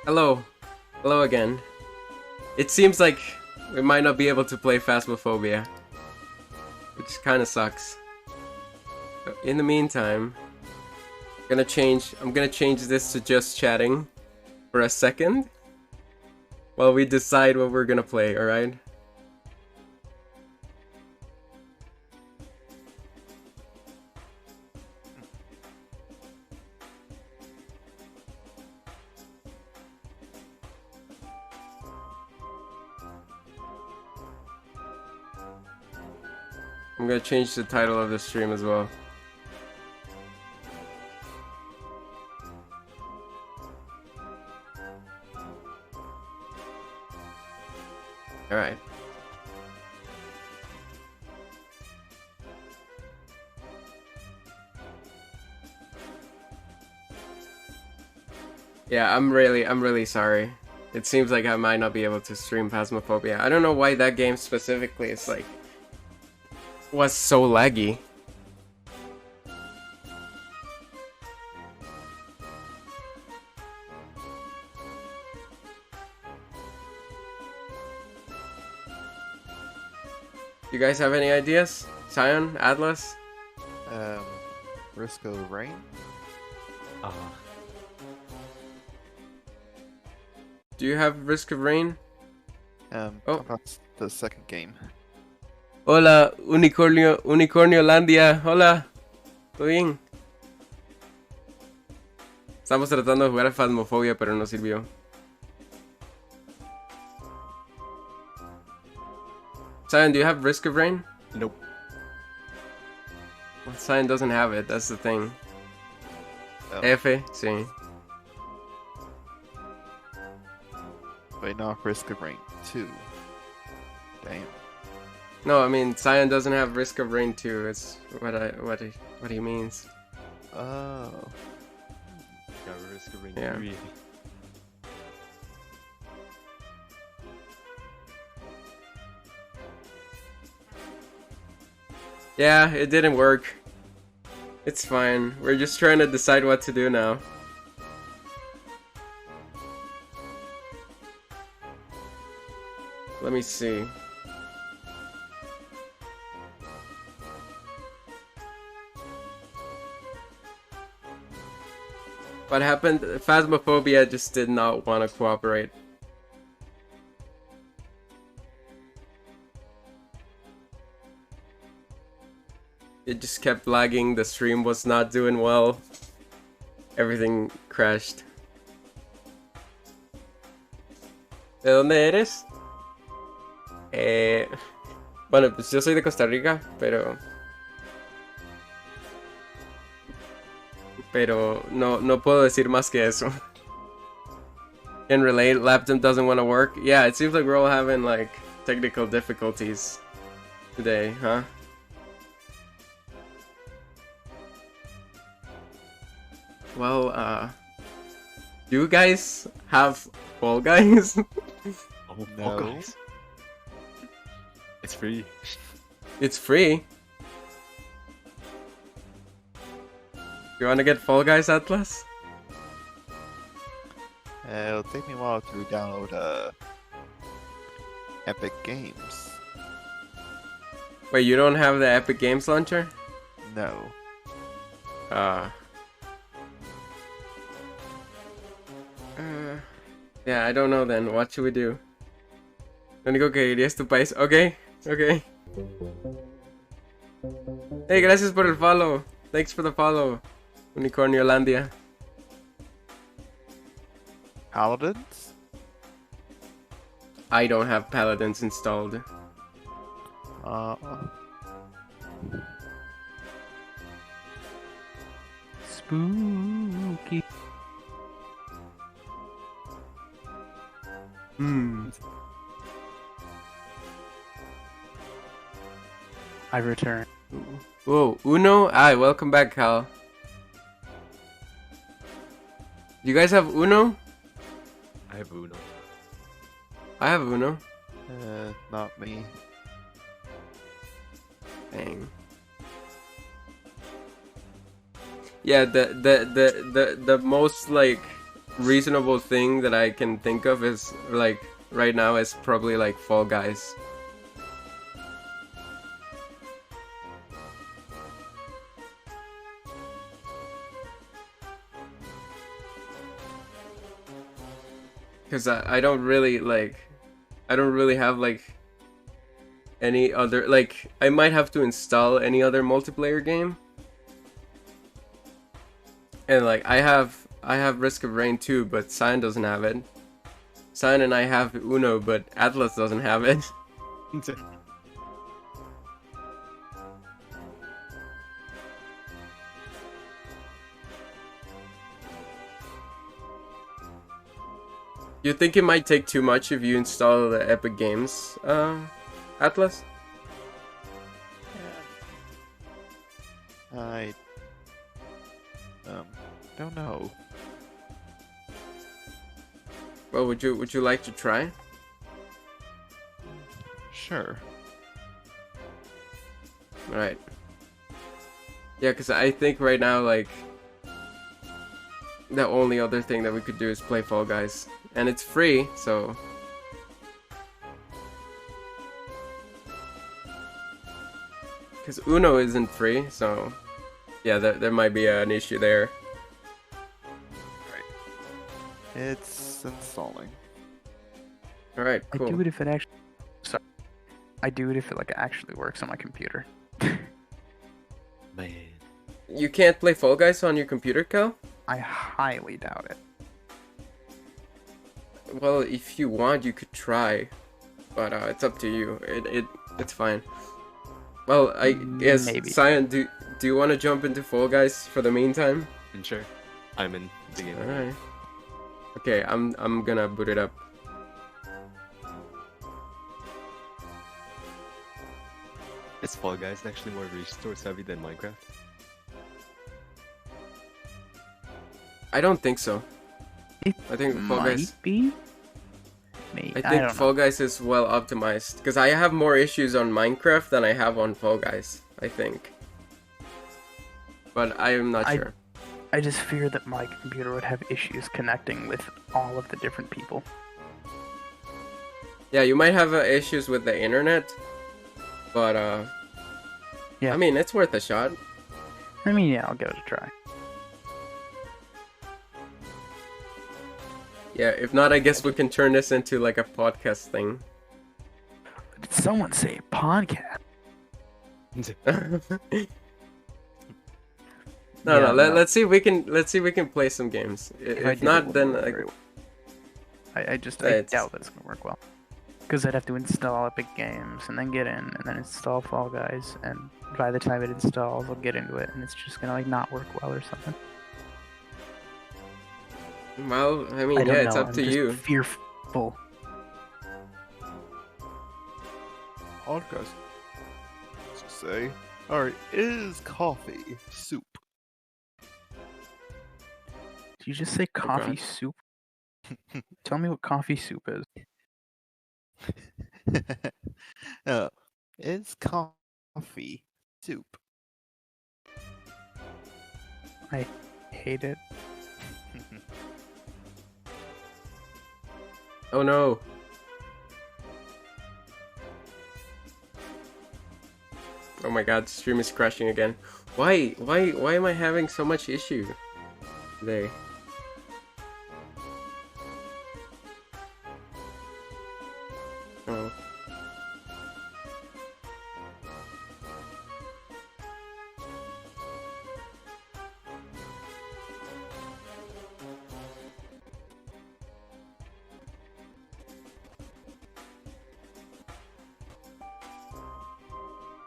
Hello. Hello again. It seems like we might not be able to play Phasmophobia, which kind of sucks. In the meantime, I'm gonna change this to just chatting for a second while we decide what we're gonna play, alright? I'm gonna change the title of the stream as well. Alright. Yeah, I'm really sorry. It seems like I might not be able to stream Phasmophobia. I don't know why that game specifically is like was so laggy. You guys have any ideas? Scion? Atlas? Risk of rain? Do you have Risk of Rain? Oh, that's the second game. Hola, Unicornio Landia. Hola. ¿Todo bien? Estamos tratando de jugar a Phasmophobia, pero no sirvió. Scion, do you have Risk of Rain? Nope. Well, Scion doesn't have it, that's the thing. Oh. F, sí. Wait, no, Risk of Rain 2. Damn. No, I mean Scion doesn't have Risk of Rain 2. It's what he means. Oh. Got Risk of Rain Yeah. 3. Yeah, it didn't work. It's fine. We're just trying to decide what to do now. Let me see. What happened? Phasmophobia just did not want to cooperate. It just kept lagging, the stream was not doing well. Everything crashed. ¿De dónde eres? Bueno, pues yo soy de Costa Rica, pero no puedo decir más que eso. Can relate, laptop doesn't want to work. Yeah, it seems like we're all having like technical difficulties today, huh? Well, do you guys have Fall Guys? Oh, No. Fall Guys. It's free. It's free. You wanna get Fall Guys, Atlas? It'll take me a while to download Epic Games. Wait, you don't have the Epic Games launcher? No. Yeah, I don't know then. What should we do? Lo único que iría es tu país. Okay. Hey, gracias por el follow. Thanks for the follow, Unicornio Landia. Paladins? I don't have Paladins installed. Spooky. I return. Whoa, Uno? Hi, welcome back, Cal. You guys have Uno? I have Uno. I have Uno. Not me. Dang. Yeah, the most like reasonable thing that I can think of is like right now is probably like Fall Guys. Because I don't really like, I don't really have like any other, like I might have to install any other multiplayer game. And like I have Risk of Rain 2, but Cyan doesn't have it. Cyan and I have Uno, but Atlas doesn't have it. You think it might take too much if you install the Epic Games, Atlas? I don't know. Well, would you like to try? Sure. Alright. Yeah, because I think right now, like, the only other thing that we could do is play Fall Guys. And it's free, so... Because Uno isn't free, so... Yeah, there might be an issue there. It's installing. Alright, I cool. do it if it actually. Sorry. I do it if it like actually works on my computer. Man. You can't play Fall Guys on your computer, Cal? I highly doubt it. Well, if you want, you could try. But it's up to you. It's fine. Well, I guess, Maybe. Cyan, do you want to jump into Fall Guys for the meantime? And sure. I'm in the game. Alright. Okay, I'm gonna boot it up. Is Fall Guys actually more resource heavy than Minecraft? I don't think so. It I think Fall Guys. might be. Maybe. I I think don't Fall know. Guys is well optimized because I have more issues on Minecraft than I have on Fall Guys. I think, but I am not sure. I just fear that my computer would have issues connecting with all of the different people. Yeah, you might have issues with the internet, but Yeah. I mean it's worth a shot. I mean, yeah, I'll give it a try. Yeah, if not, I guess we can turn this into like a podcast thing. Did someone say podcast? No, Yeah, let's see if we can play some games. I If did, it not, wouldn't then work like, very well. I It's- doubt that it's gonna work well. Because I'd have to install Epic Games and then get in and then install Fall Guys, and by the time it installs, I'll get into it and it's just gonna like not work well or something. well, I mean, I yeah, don't it's know, up I'm to just you. Fearful. Podcast. To say, alright, is coffee soup? Did you just say coffee God. soup? Tell me what coffee soup is. Is coffee soup? I hate it. Oh no. Oh my god, the stream is crashing again. Why am I having so much issue today? Oh.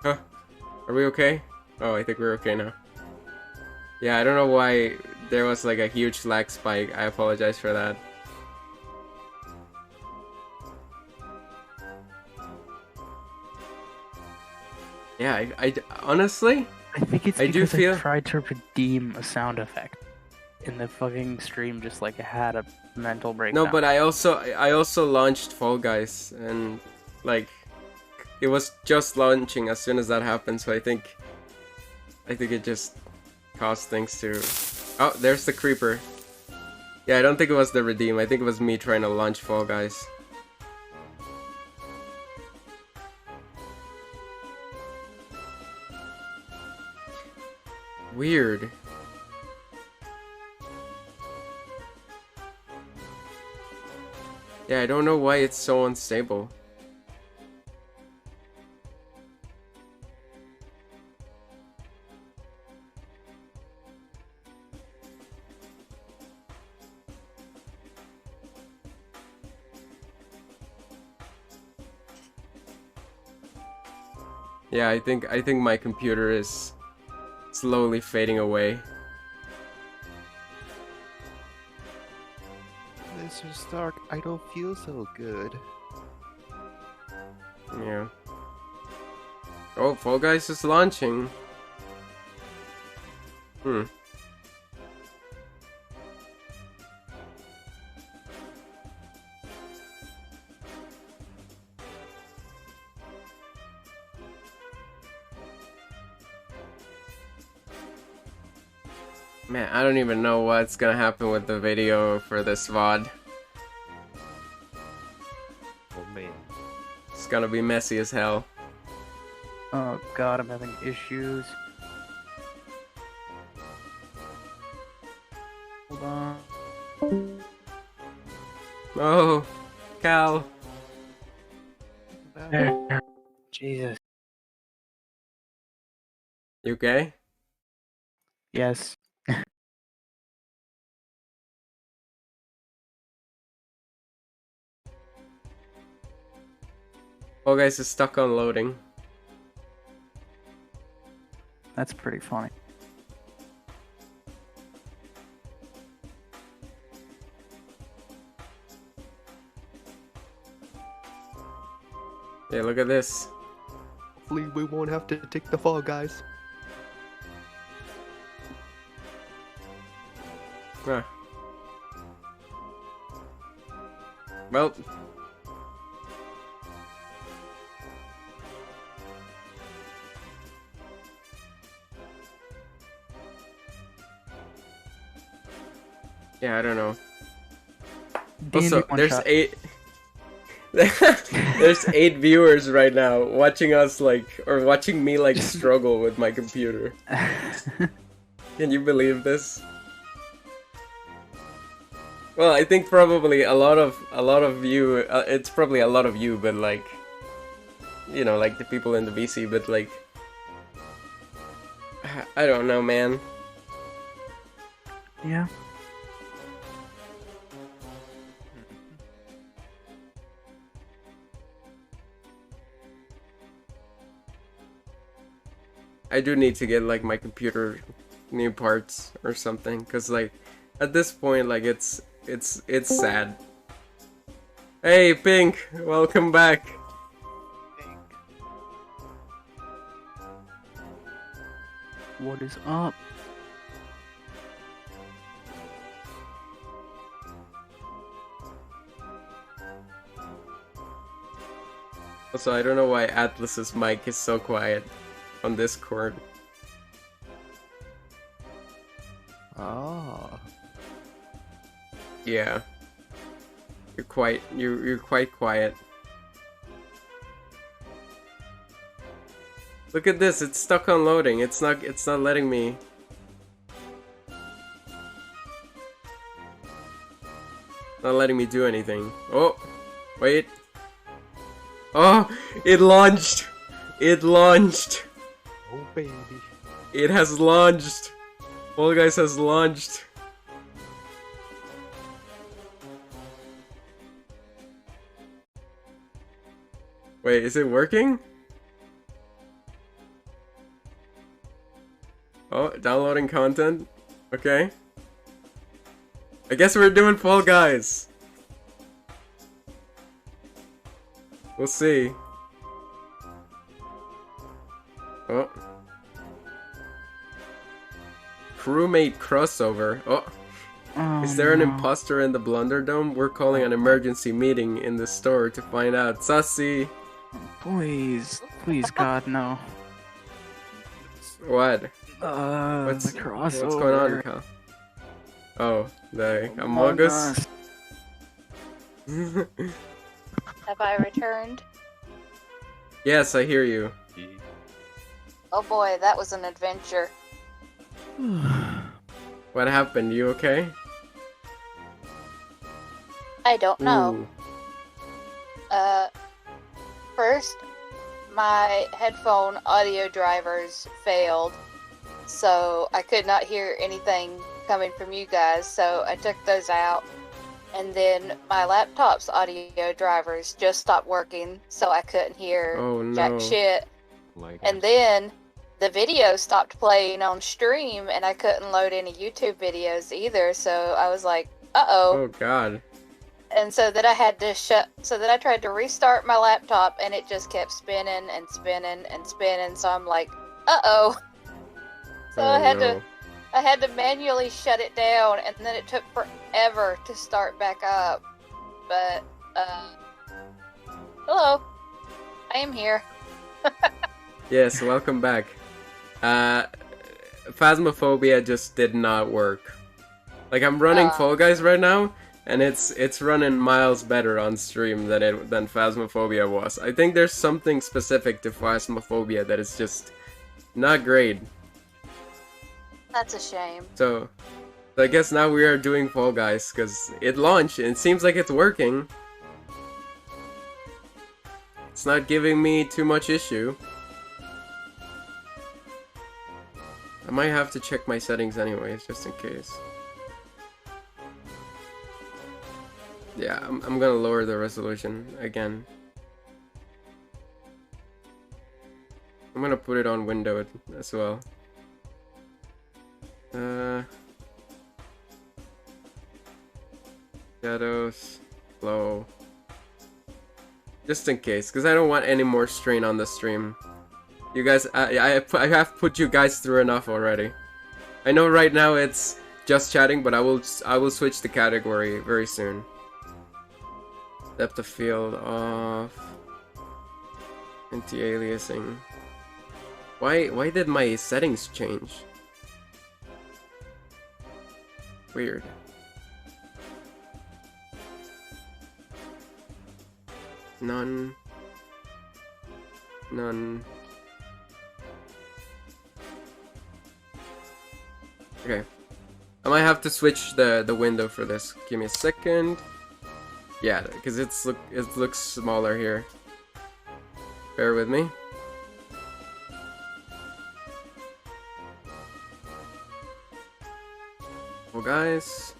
Huh. Are we okay? Oh, I think we're okay now. Yeah, I don't know why there was like a huge lag spike. I apologize for that. Yeah, I honestly, I think it's I do because feel- I tried to redeem a sound effect, and the fucking stream just like had a mental breakdown. no, but I also launched Fall Guys, and like it was just launching as soon as that happened, so I think it just caused things to. Oh, there's the creeper. Yeah, I don't think it was the redeem. I think it was me trying to launch Fall Guys. Weird. Yeah, I don't know why it's so unstable. Yeah, I think my computer is slowly fading away. Mr. Stark, I don't feel so good. Yeah. Oh, Fall Guys is launching. Hmm. Man, I don't even know what's gonna happen with the video for this VOD. Oh man. It's gonna be messy as hell. Oh god, I'm having issues. Hold on. Oh, Cal. There. Jesus. You okay? Yes. Fall Guys is stuck on loading. That's pretty funny. Yeah, look at this. Hopefully we won't have to take the Fall Guys. Ah. Well. Yeah, I don't know. Also, there's 8 there's 8 viewers right now watching us or watching me struggle with my computer. Can you believe this? Well, I think probably a lot of you, it's probably a lot of you, but you know, the people in the VC, but I don't know, man. Yeah. I do need to get my computer new parts or something, cause at this point it's sad. Hey Pink, welcome back. Pink. What is up? Also, I don't know why Atlas's mic is so quiet on Discord. Ah. Yeah. You're quite quiet. Look at this, it's stuck on loading. It's not letting me. Not letting me do anything. Oh, wait. Oh, it launched. It launched. Oh baby. It has launched. Fall Guys has launched. Wait, is it working? Oh, downloading content. Okay. I guess we're doing Fall Guys. We'll see. Oh. Crewmate crossover. Oh. Oh, Is there an no. imposter in the Blunder Dome? We're calling an emergency meeting in the store to find out. Sussy. Please, please, God, no. What? The What's crossover. going on, Kyle? Oh, the Among Among Us. Us. Have I returned? Yes, I hear you. Oh boy, that was an adventure. What happened? You okay? I don't know. Ooh. First, my headphone audio drivers failed, so I could not hear anything coming from you guys, so I took those out. And then my laptop's audio drivers just stopped working, so I couldn't hear Oh no. jack shit. My And then the video stopped playing on stream, and I couldn't load any YouTube videos either, so I was like, uh-oh. Oh god. And so then I had to I tried to restart my laptop, and it just kept spinning and spinning and spinning, so I'm like, uh-oh. So Oh, I no. had to manually shut it down, and then it took forever to start back up. But, hello. I am here. Yes, welcome back. Phasmophobia just did not work. Like, I'm running Fall Guys right now, and it's running miles better on stream than Phasmophobia was. I think there's something specific to Phasmophobia that is just not great. That's a shame. So I guess now we are doing Fall Guys, because it launched, and it seems like it's working. It's not giving me too much issue. I might have to check my settings anyways, just in case. Yeah, I'm gonna lower the resolution again. I'm gonna put it on window as well. Shadows, low. Just in case, because I don't want any more strain on the stream. You guys, I have put you guys through enough already. I know right now it's just chatting, but I will switch the category very soon. Depth of field off. Anti-aliasing. Why did my settings change? Weird. None. Okay. I might have to switch the window for this. Give me a second. Yeah, because it looks smaller here. Bear with me. Well, guys.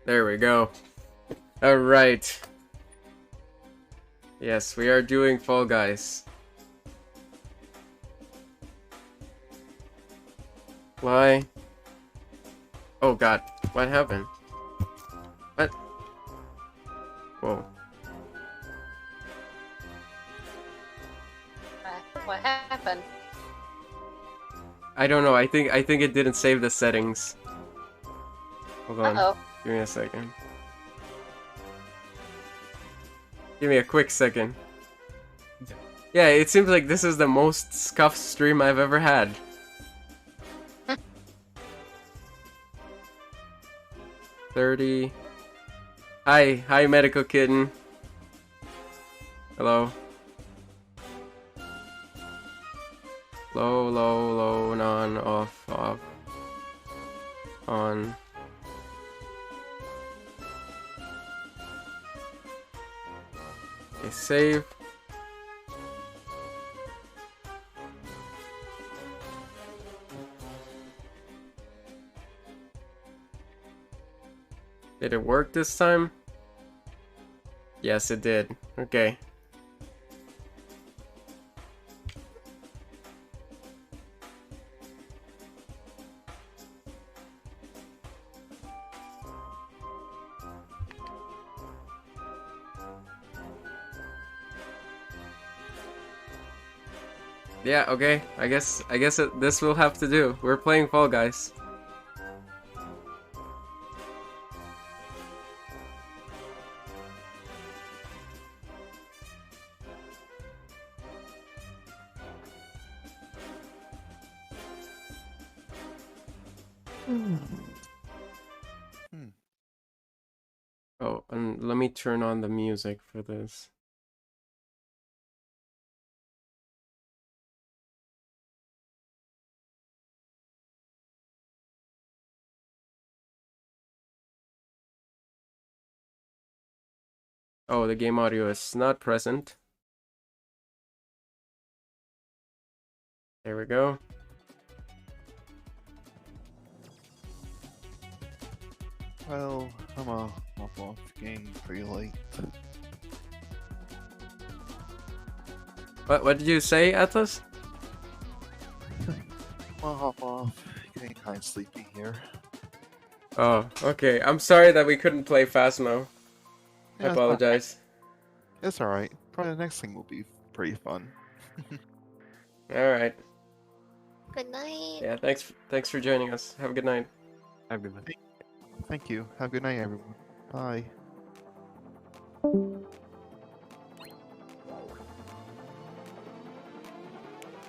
There we go. Alright. Yes, we are doing Fall Guys. Why? Oh god, what happened? What? Whoa. What happened? I don't know, I think it didn't save the settings. Hold on. Uh-oh. Give me a second. Give me a quick second. Yeah, it seems like this is the most scuffed stream I've ever had. $30. Hi, medical kitten. Hello. Low, none, off, on. Okay, save. Did it work this time? Yes, it did. Okay. Yeah, okay. I guess this will have to do. We're playing Fall Guys. Oh, and let me turn on the music for this. Oh, the game audio is not present. There we go. Well, I'm off game pretty late. What did you say, Atlas? I'll hop off. Getting kind of sleepy here. Oh, okay. I'm sorry that we couldn't play Phasmo. I Yeah, apologize. It's alright. Probably the next thing will be pretty fun. Alright. Good night. Yeah, thanks for joining us. Have a good night. Have a good one. Thank you. Have a good night, everyone. Bye.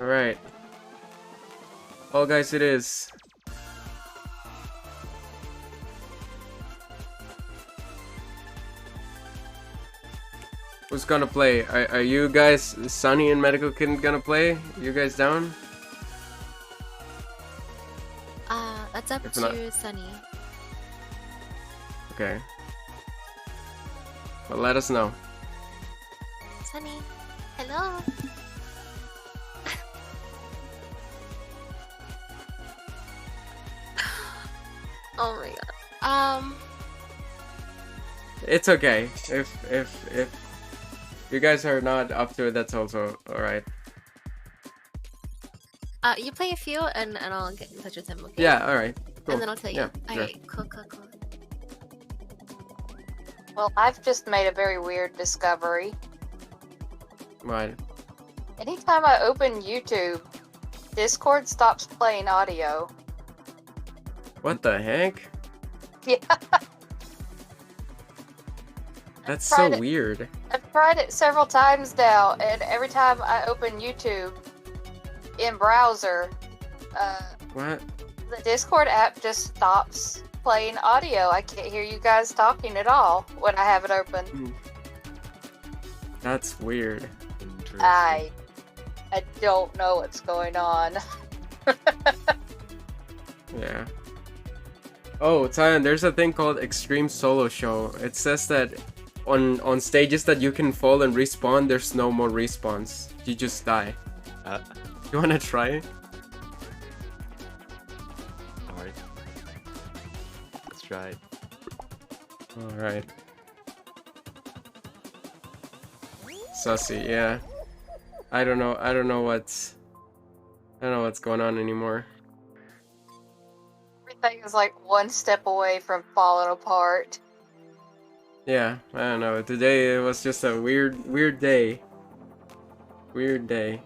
Alright. Well, guys, it is. Who's gonna play? Are you guys, Sunny and Medical Kid, gonna play? You guys down? That's up If to not- Sunny. Okay. Well, let us know. Sunny, hello. Oh my god. It's okay. If you guys are not up to it, that's also alright. You play a few and I'll get in touch with him, okay? Yeah, alright. Cool. And then I'll tell you. Yeah, sure. Alright, cool. Well, I've just made a very weird discovery. Right. Anytime I open YouTube, Discord stops playing audio. What the heck? Yeah, That's tried so it. weird. I've tried it several times now, and every time I open YouTube in browser, What? the Discord app just stops playing audio. I can't hear you guys talking at all when I have it open. That's weird. Interesting. I don't know what's going on. Yeah. Oh, Tyan, there's a thing called Extreme Solo Show. It says that on stages that you can fall and respawn, there's no more respawns. You just die. You wanna try it? Alright. Let's try it. Alright. Sussy, yeah. I don't know what's going on anymore. Everything is like one step away from falling apart. Yeah, I don't know. Today it was just a weird day. Weird day.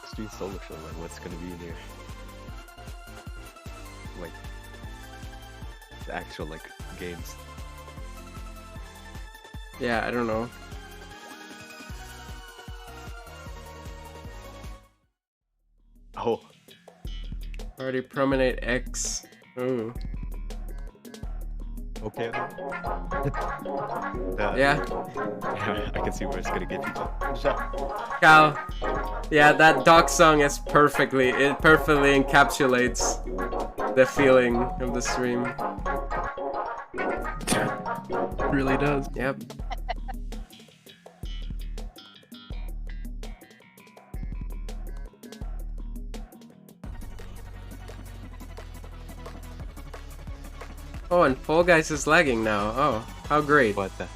Extreme solo show, like what's gonna be in here? Like the actual like games. Yeah, I don't know. Oh, Already Promenade X. Ooh. okay. Yeah. I can see where it's gonna get you. Cal. Yeah, that dog song is it perfectly encapsulates the feeling of the stream. It really does. Yep. Oh, and Fall Guys is lagging now. Oh, how great. What the?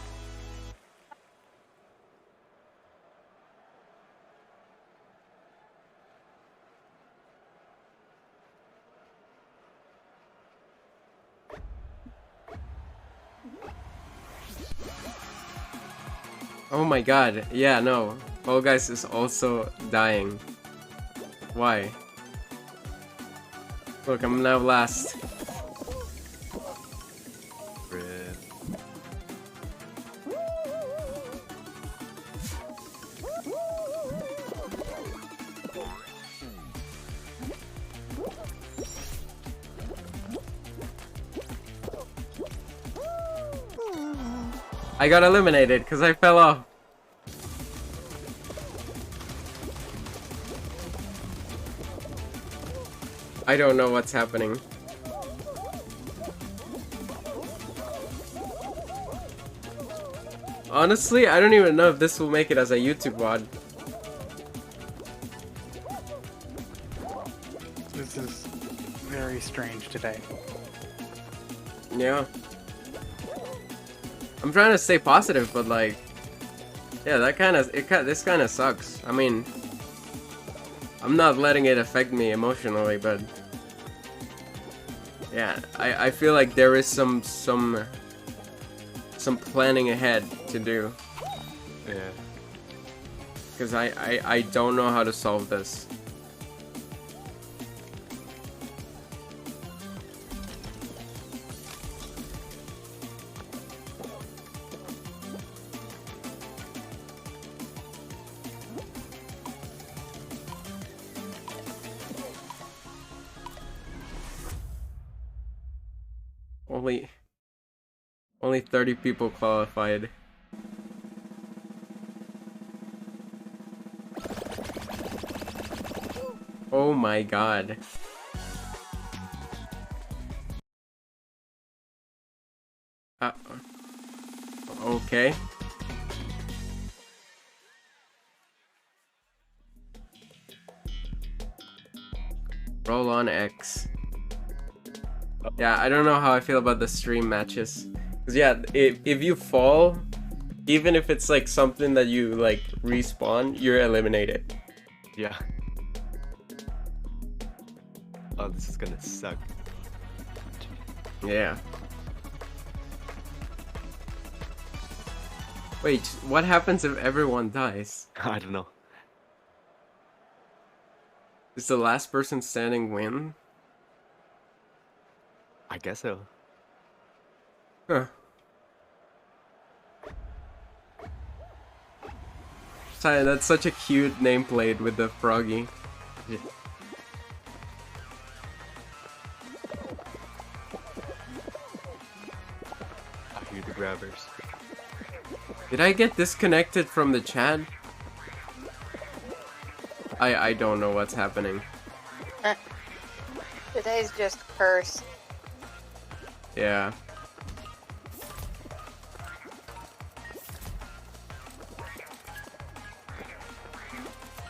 Oh my god. Yeah, no. Fall Guys is also dying. Why? Look, I'm now last. I got eliminated because I fell off. I don't know what's happening. Honestly, I don't even know if this will make it as a YouTube VOD. This is very strange today. Yeah. I'm trying to stay positive, but like, yeah, this kind of sucks. I mean, I'm not letting it affect me emotionally, but yeah, I feel like there is some planning ahead to do. Yeah. Because I don't know how to solve this. Only 30 people qualified. Oh my god. Okay. Roll on X. Yeah, I don't know how I feel about the stream matches. Cause yeah, if you fall, even if it's like something that you like respawn, you're eliminated. Yeah. Oh, this is gonna suck. Yeah. Wait, what happens if everyone dies? I don't know. Does the last person standing win? I guess so. Huh. Sorry, that's such a cute nameplate with the froggy. Yeah. I hear the grabbers. Did I get disconnected from the chat? I don't know what's happening. Today's just cursed. Yeah.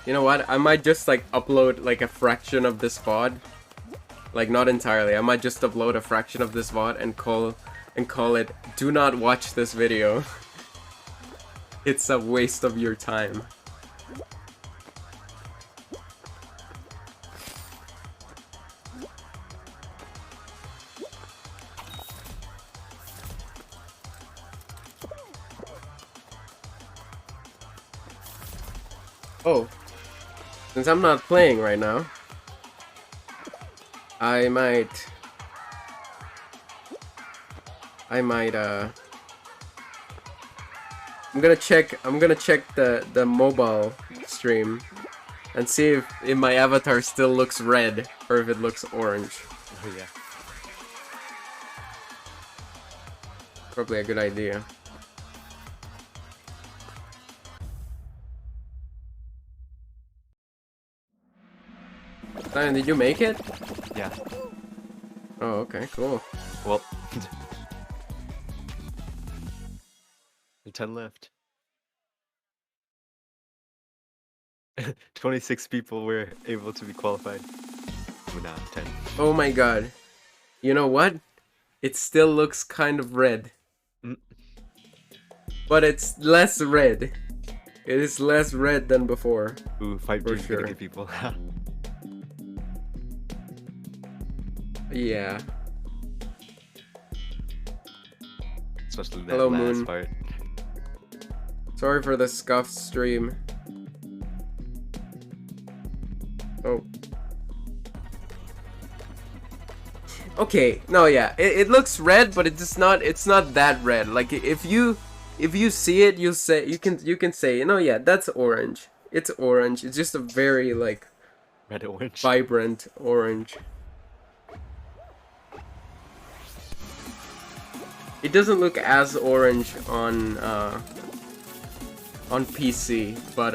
You know what? I might just like upload like a fraction of this VOD. Like not entirely. I might just upload a fraction of this VOD and call it "Do not watch this video." It's a waste of your time. Oh, since I'm not playing right now, I might I'm gonna check the mobile stream and see if my avatar still looks red or if it looks orange. Oh yeah. Probably a good idea. Ryan, did you make it? Yeah. Oh, okay, cool. Well. 10 left. 26 people were able to be qualified. Well, nah, 10. Oh my god. You know what? It still looks kind of red. Mm. But it's less red. It is less red than before. Ooh, 5 For games sure. gonna get people. Yeah. Especially that Hello, last Moon. part. Sorry for the scuffed stream. Oh. Okay, no, yeah, it looks red, but it's not that red. Like if you see it, you can say, no, yeah, that's orange. It's orange. It's just a very like Red orange. vibrant orange. It doesn't look as orange on PC, but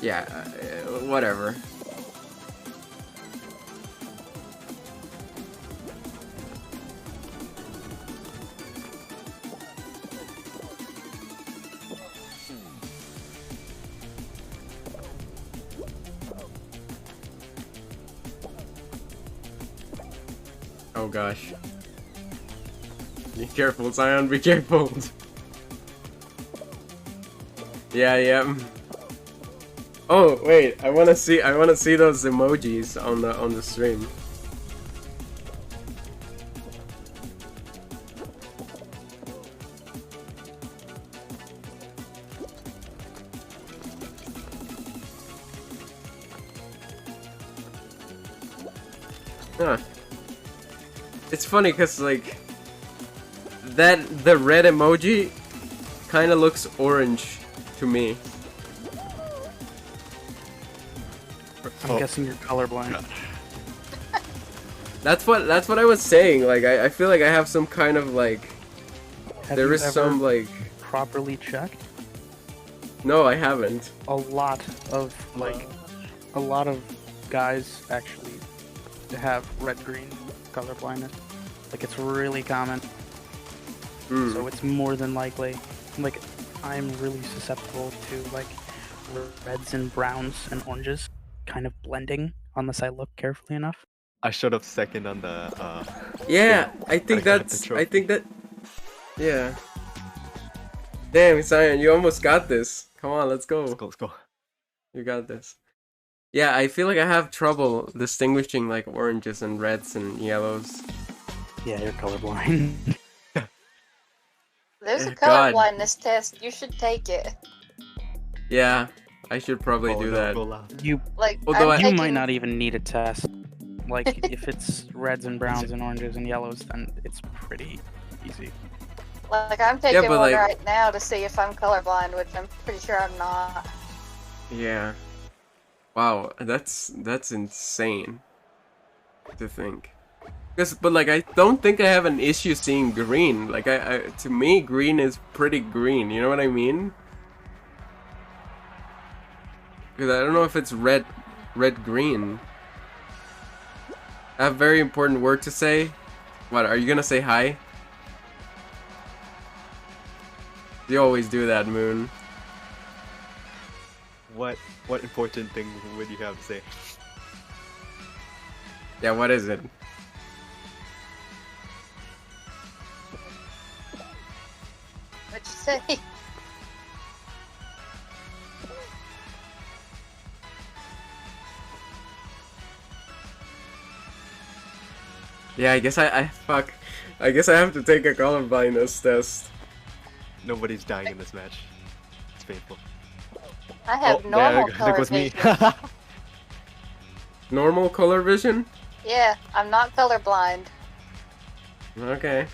yeah, whatever. Oh gosh. Be careful, Zion, be careful. Yeah. Oh, wait, I wanna see those emojis on the stream. Huh. It's funny cause like the red emoji kind of looks orange to me. I'm guessing you're colorblind. That's what I was saying. Like I feel like I have some kind of like Have you some ever like properly checked? no, I haven't. A lot of guys actually have red-green color blindness. Like it's really common. So it's more than likely. Like I'm really susceptible to like reds and browns and oranges kind of blending unless I look carefully enough. I showed up second on the. Yeah, I think that. Yeah. Damn, Zion, you almost got this. Come on, let's go. Let's go. You got this. Yeah, I feel like I have trouble distinguishing like oranges and reds and yellows. Yeah, you're colorblind. There's a God. color blindness test. You should take it. Yeah, I should probably do no, that. go loud. You Like, Although I'm you taking, might not even need a test. Like if it's reds and browns and oranges and yellows, then it's pretty easy. Like, I'm taking but, one like- right now to see if I'm colorblind, which I'm pretty sure I'm not. Yeah. Wow, that's insane to think. But like I don't think I have an issue seeing green. Like I to me green is pretty green. You know what I mean? Because I don't know if it's red green. I have a very important word to say. What, are you gonna say hi? You always do that, Moon. What important thing would you have to say? Yeah, what is it? What'd you say? Yeah, I guess fuck. I guess I have to take a colorblindness test. Nobody's dying in this match. It's painful. I have normal there color goes me. vision. Normal color vision? Yeah, I'm not colorblind. Okay.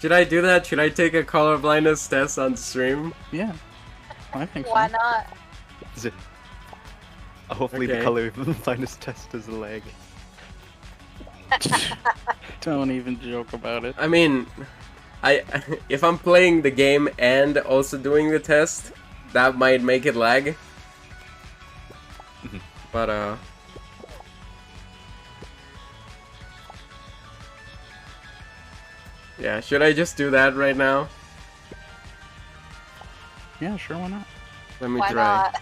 Should I do that? Should I take a colorblindness test on stream? Yeah, I think Why so. not? Is it? Hopefully Okay. the color blindness test doesn't lag. Don't even joke about it. I mean, if I'm playing the game and also doing the test, that might make it lag. But yeah, should I just do that right now? Yeah, sure, why not? Let me Why try. not?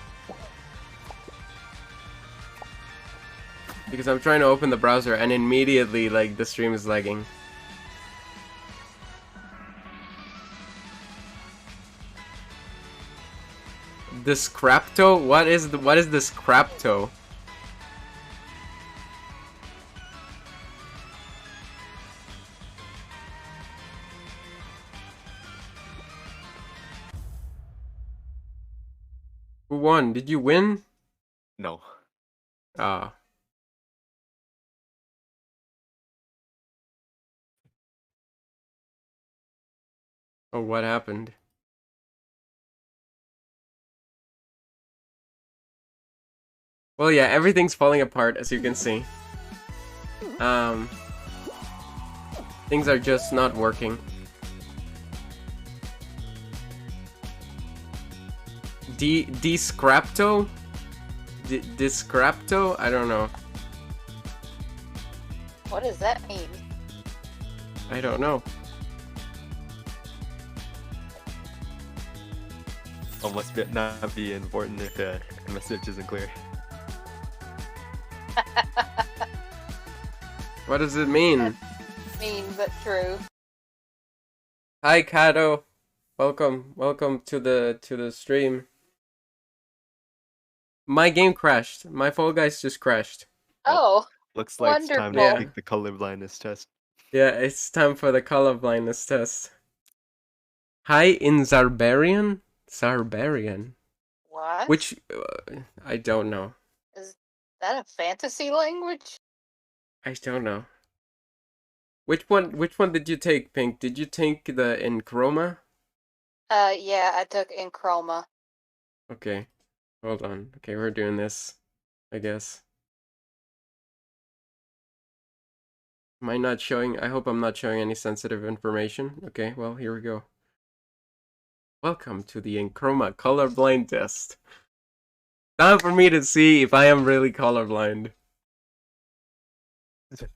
Because I'm trying to open the browser and immediately like the stream is lagging. This crapto? What is this crapto? Who won? Did you win? No. Ah. Oh, what happened? Well, yeah, everything's falling apart, as you can see. Things are just not working. Discrapto? Discrapto? I don't know. What does that mean? I don't know. Oh, must not be important if the message isn't clear. What does it mean? Mean but true. Hi, Kato. Welcome to the stream. My game crashed. My Fall Guys just crashed. Oh, Looks like it's time to Wonderful. take the color blindness test. Yeah, it's time for the color blindness test. Hi, in Zarbarian? Zarbarian? what? Which, I don't know. Is that a fantasy language? I don't know. Which one did you take, Pink? Did you take the in Chroma? Yeah, I took in Chroma. Okay. Hold on. Okay, we're doing this, I guess. Am I not showing? I hope I'm not showing any sensitive information. Okay, well, here we go. Welcome to the Enchroma colorblind test. Time for me to see if I am really colorblind. If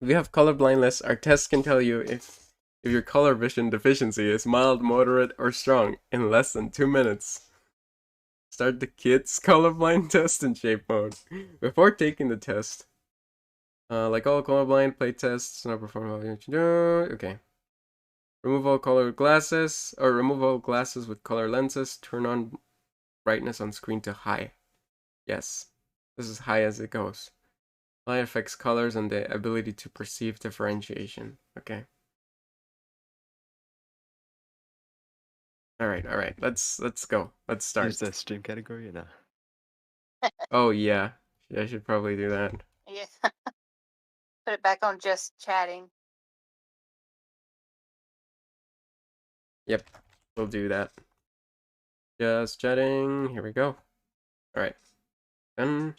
you have color blindness, our test can tell you if your color vision deficiency is mild, moderate, or strong in less than 2 minutes. Start the kids colorblind test in shape mode. Before taking the test, like all colorblind play tests, not perform. Okay. Remove all colored glasses, or remove all glasses with color lenses. Turn on brightness on screen to high. Yes, this is high as it goes. Light affects colors and the ability to perceive differentiation. Okay. All right. Let's go. Let's start. Use the stream category or not? Oh yeah, I should probably do that. Yeah. Put it back on just chatting. Yep, we'll do that. Just chatting. Here we go. All right. Then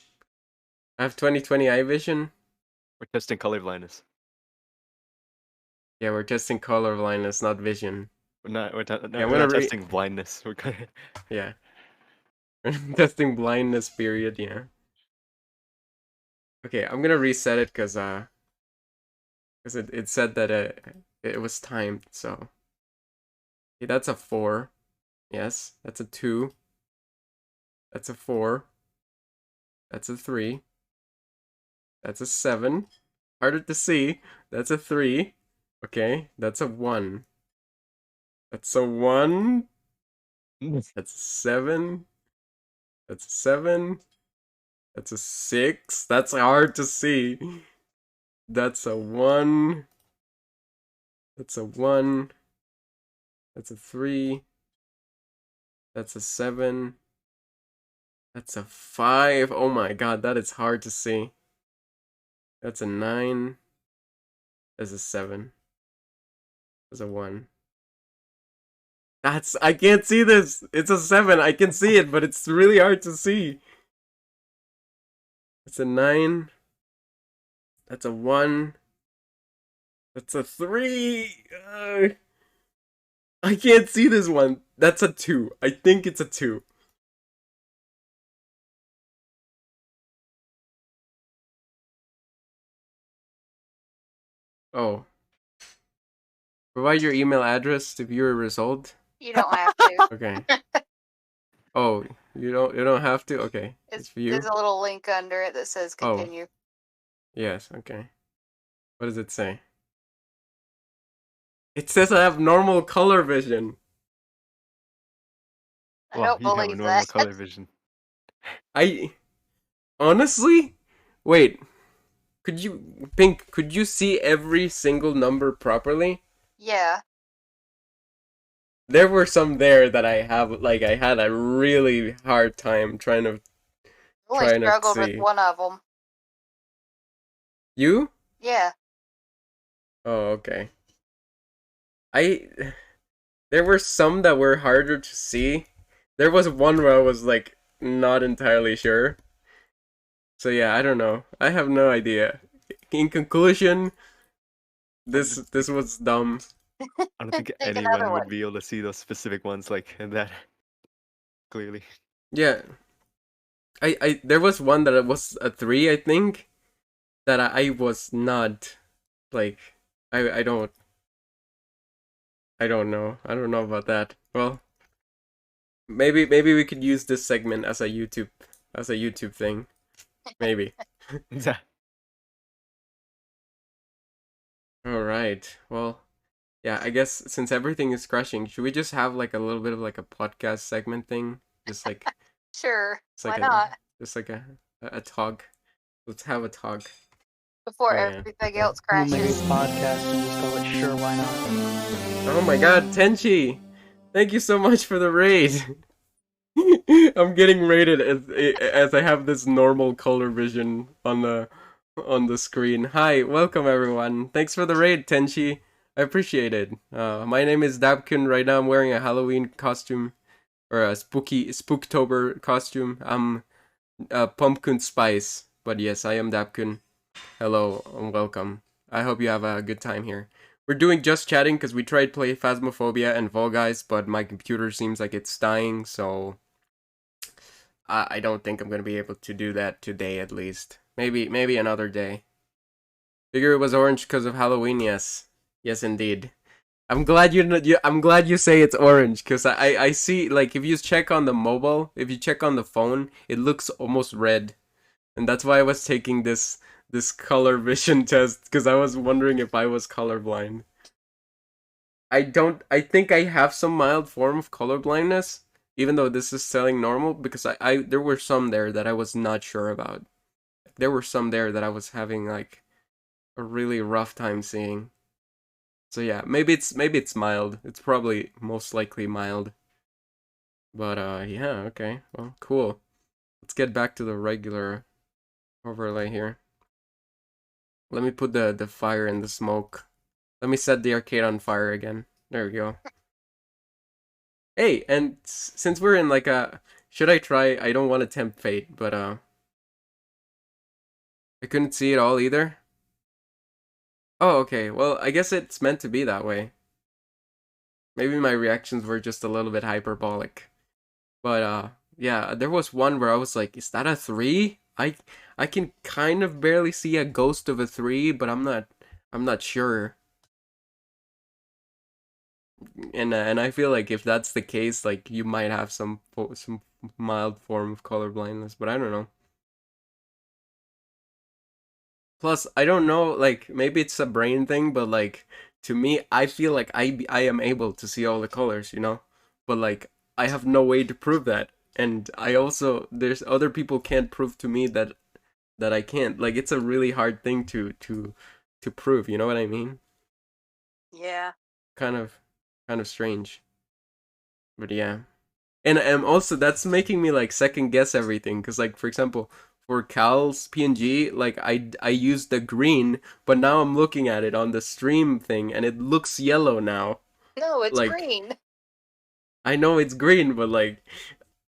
I have 20/20 eye vision. We're testing color blindness. Yeah, we're testing color blindness, not vision. We're not. We're I'm not gonna testing blindness. We're gonna. Yeah. Testing blindness period, yeah. Okay, I'm gonna reset it because it said that it was timed, so. Okay, that's a 4. Yes, that's a 2. That's a 4. That's a 3. That's a 7. Harder to see. That's a 3. Okay, that's a 1. That's a 1. That's a 7. That's a 7. That's a 6. That's hard to see. That's a 1. That's a 1. That's a 3. That's a 7. That's a 5. Oh my god, that is hard to see. That's a 9. That's a 7. That's a 1. I can't see this. It's a 7. I can see it, but it's really hard to see. It's a 9. That's a 1. That's a 3. I can't see this one. That's a 2. I think it's a 2. Oh. Provide your email address to view a result. You don't have to. Okay. Oh, you don't have to? Okay. It's for you. There's a little link under it that says Oh. continue. Yes, okay. What does it say? It says I have normal color vision. I Well, don't you have a believe normal that. color vision. Honestly? Wait. Pink, could you see every single number properly? Yeah. There were some there that I had a really hard time trying to. I only Trying to struggled see. with one of them. You? Yeah. Oh, okay. There were some that were harder to see. There was one where I was like not entirely sure. So yeah, I don't know. I have no idea. In conclusion, this was dumb. I don't think Take another anyone would one. be able to see those specific ones like that clearly. Yeah. I there was one that was a 3, I think, that I was not like I don't know. I don't know about that. Well, maybe we could use this segment as a YouTube thing. Maybe. All right. Well, yeah, I guess since everything is crashing, should we just have like a little bit of like a podcast segment thing? Just like Sure. it's Why like not? just like a talk. Let's have a talk. Before Oh, yeah. everything else We'll make crashes. a podcast and just call it Sure Why Not. Oh my god, Tenchi! Thank you so much for the raid! I'm getting rated as I have this normal color vision on the screen. Hi, welcome everyone. Thanks for the raid, Tenchi. I appreciate it. My name is Dabkun. Right now I'm wearing a Halloween costume. Or a Spooktober costume. I'm Pumpkin Spice. But yes, I am Dabkun. Hello and welcome. I hope you have a good time here. We're doing just chatting because we tried play Phasmophobia and Fall Guys, but my computer seems like it's dying, so I don't think I'm gonna be able to do that today at least. Maybe another day. Figure it was orange because of Halloween. Yes, indeed. I'm glad I'm glad you say it's orange because I see like if you check on the mobile, if you check on the phone, it looks almost red, and that's why I was taking this color vision test because I was wondering if I was colorblind. I think I have some mild form of colorblindness, even though this is selling normal because I there were some there that I was not sure about. There were some there that I was having like a really rough time seeing. So yeah, maybe it's mild. It's probably most likely mild. But yeah, okay. Well, cool. Let's get back to the regular overlay here. Let me put the fire in the smoke. Let me set the arcade on fire again. There we go. Hey, and since we're in like a should I try? I don't want to tempt fate, but I couldn't see it all either. Oh, okay. Well, I guess it's meant to be that way. Maybe my reactions were just a little bit hyperbolic. But yeah, there was one where I was like, is that a 3? I can kind of barely see a ghost of a 3, but I'm not sure. And I feel like if that's the case, like you might have some mild form of color blindness, but I don't know. Plus, I don't know, like maybe it's a brain thing, but like to me, I feel like I am able to see all the colors, you know? But like I have no way to prove that. And I also there's other people can't prove to me that I can't. Like it's a really hard thing to prove, you know what I mean? Yeah. Kind of strange. But yeah. And also that's making me like second guess everything cuz like for example, for Cal's PNG, like I used the green, but now I'm looking at it on the stream thing and it looks yellow now. No, it's Like green. I know it's green, but like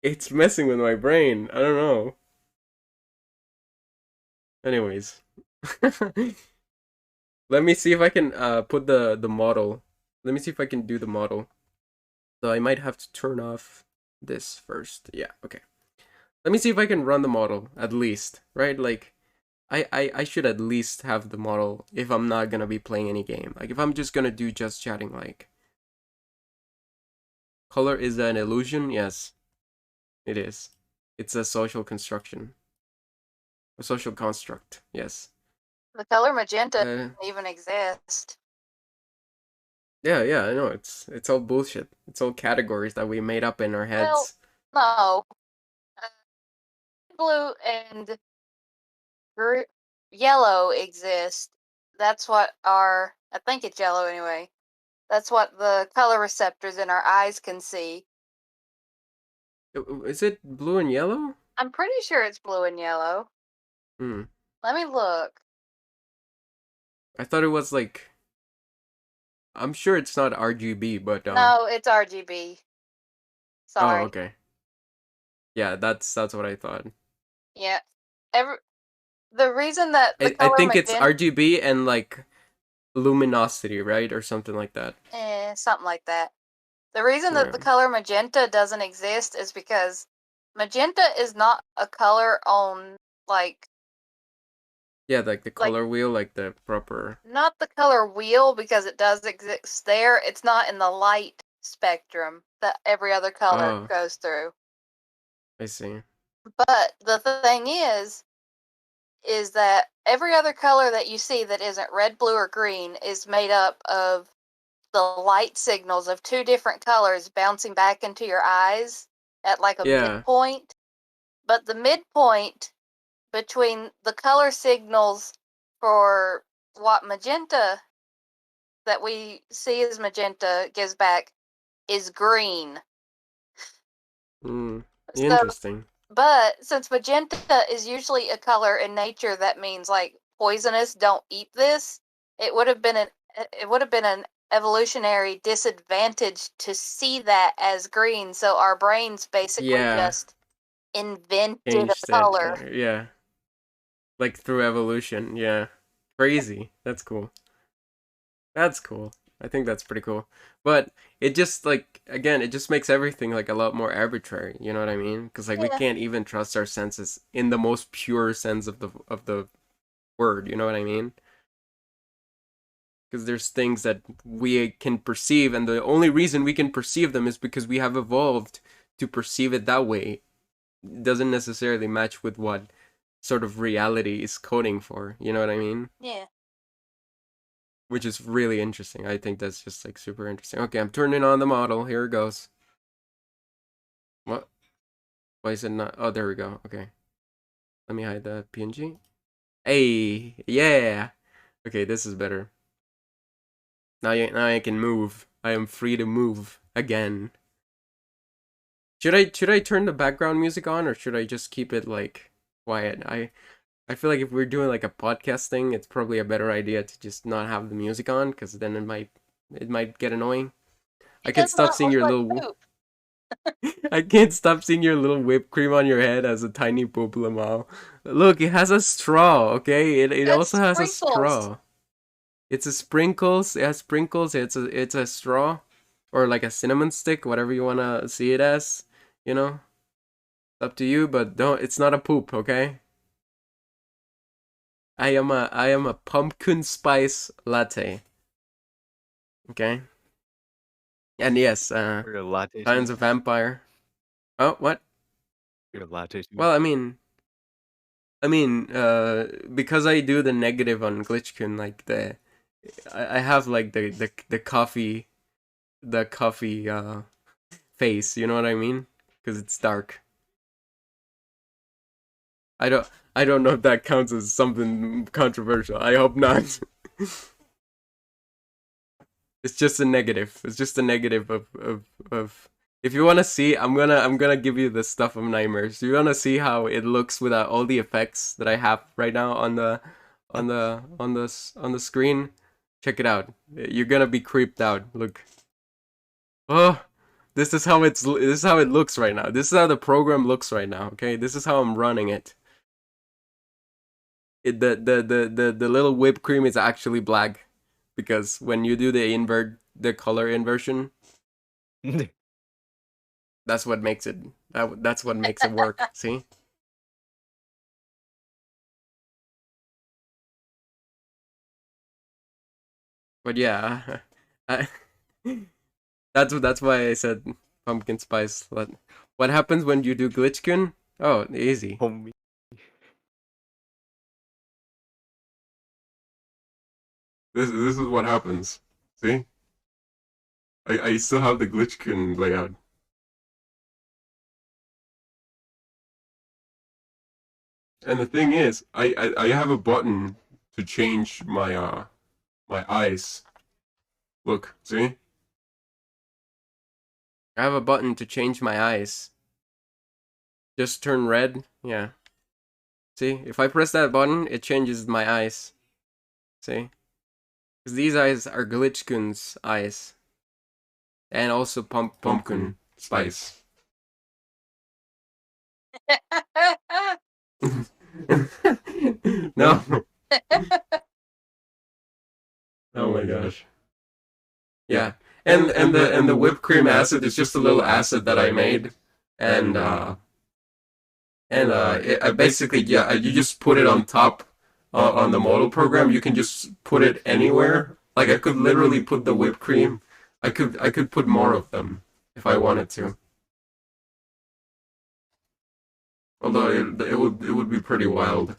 it's messing with my brain. I don't know. Anyways. Let me see if I can put the model. Let me see if I can do the model. So I might have to turn off this first. Yeah, okay. Let me see if I can run the model at least, right? Like I should at least have the model if I'm not gonna be playing any game. Like if I'm just gonna do just chatting, like color is an illusion. Yes, it is. It's a social construction, a social construct. Yes. The color magenta Uh, doesn't even exist. yeah, I know. It's all bullshit. It's all categories that we made up in our heads. No. Blue and yellow exist. That's what I think it's yellow anyway. That's what the color receptors in our eyes can see. Is it blue and yellow? I'm pretty sure it's blue and yellow. Hmm. Let me look. I thought it was like. I'm sure it's not RGB, but No, it's RGB. Sorry. Oh, okay. Yeah, that's what I thought. Yeah. the reason that the I color think it's magenta, RGB and like luminosity, right, or something like that. something like that. The reason that the Yeah. color magenta doesn't exist is because magenta is not a color on like Yeah, like the color wheel, like the proper. not the color wheel because it does exist there. It's not in the light spectrum that every other color Oh, goes through. I see. But the thing is that every other color that you see that isn't red, blue, or green is made up of the light signals of two different colors bouncing back into your eyes at like a Yeah. midpoint. But the midpoint between the color signals for what magenta that we see as magenta gives back is green. Mm, So, interesting. but since magenta is usually a color in nature that means like poisonous, don't eat this, it would have been an evolutionary disadvantage to see that as green. So our brains basically Yeah, just invented changed a it. color. Yeah, like through evolution. Yeah, crazy. That's cool. That's cool. I think that's pretty cool. But it just like again, it just makes everything like a lot more arbitrary. You know what I mean? Because like we Yeah. can't even trust our senses in the most pure sense of the word. You know what I mean? Because there's things that we can perceive, and the only reason we can perceive them is because we have evolved to perceive it that way. It doesn't necessarily match with what sort of reality is coding for. You know what I mean? Yeah. Which is really interesting. I think that's just like super interesting. Okay, I'm turning on the model. Here it goes. What? Why is it not? Oh, there we go. Okay. Let me hide the PNG. Hey, yeah. Okay, this is better. Now I can move. I am free to move again. Should I turn the background music on, or should I just keep it like quiet? I feel like if we're doing like a podcast thing, it's probably a better idea to just not have the music on, because then it might get annoying. I It can does stop not seeing look your like little. poop. I can't stop seeing your little whipped cream on your head as a tiny poop lamau. Look, it has a straw. Okay, it That's also has a sprinkles. straw. It's a sprinkles. It has sprinkles. It's a straw, or like a cinnamon stick, whatever you wanna see it as. You know, up to you. But don't. It's not a poop. Okay. I am a pumpkin spice latte. Okay. And yes, You're a latte Science too. of Vampire. Oh, what? You're a latte too. Well, because I do the negative on Glitchkun, like I have like the coffee face. You know what I mean? Because it's dark. I don't I don't know if that counts as something controversial. I hope not. It's just a negative. It's just a negative of. If you wanna see, I'm gonna give you the stuff of nightmares. You wanna see how it looks without all the effects that I have right now on the screen? Check it out. You're gonna be creeped out. Look. Oh, this is how it looks right now. This is how the program looks right now. Okay, this is how I'm running it. The little whipped cream is actually black, because when you do the color inversion, that's what makes it that's what makes it work. See? But yeah, I, that's why I said pumpkin spice. What happens when you do glitchkin? Oh, easy. Homie. This is what happens. See? I still have the glitchkin layout. And the thing is, I have a button to change my eyes. Look, see? I have a button to change my eyes. Just turn red. Yeah. See? If I press that button, it changes my eyes. See? Because these eyes are Glitchkun's eyes. And also pumpkin spice. No. Oh my gosh. Yeah. And the whipped cream acid is just a little acid that I made. I basically, yeah, you just put it on top on the model program. You can just put it anywhere. Like I could literally put the whipped cream. I could put more of them if I wanted to. Although it would be pretty wild.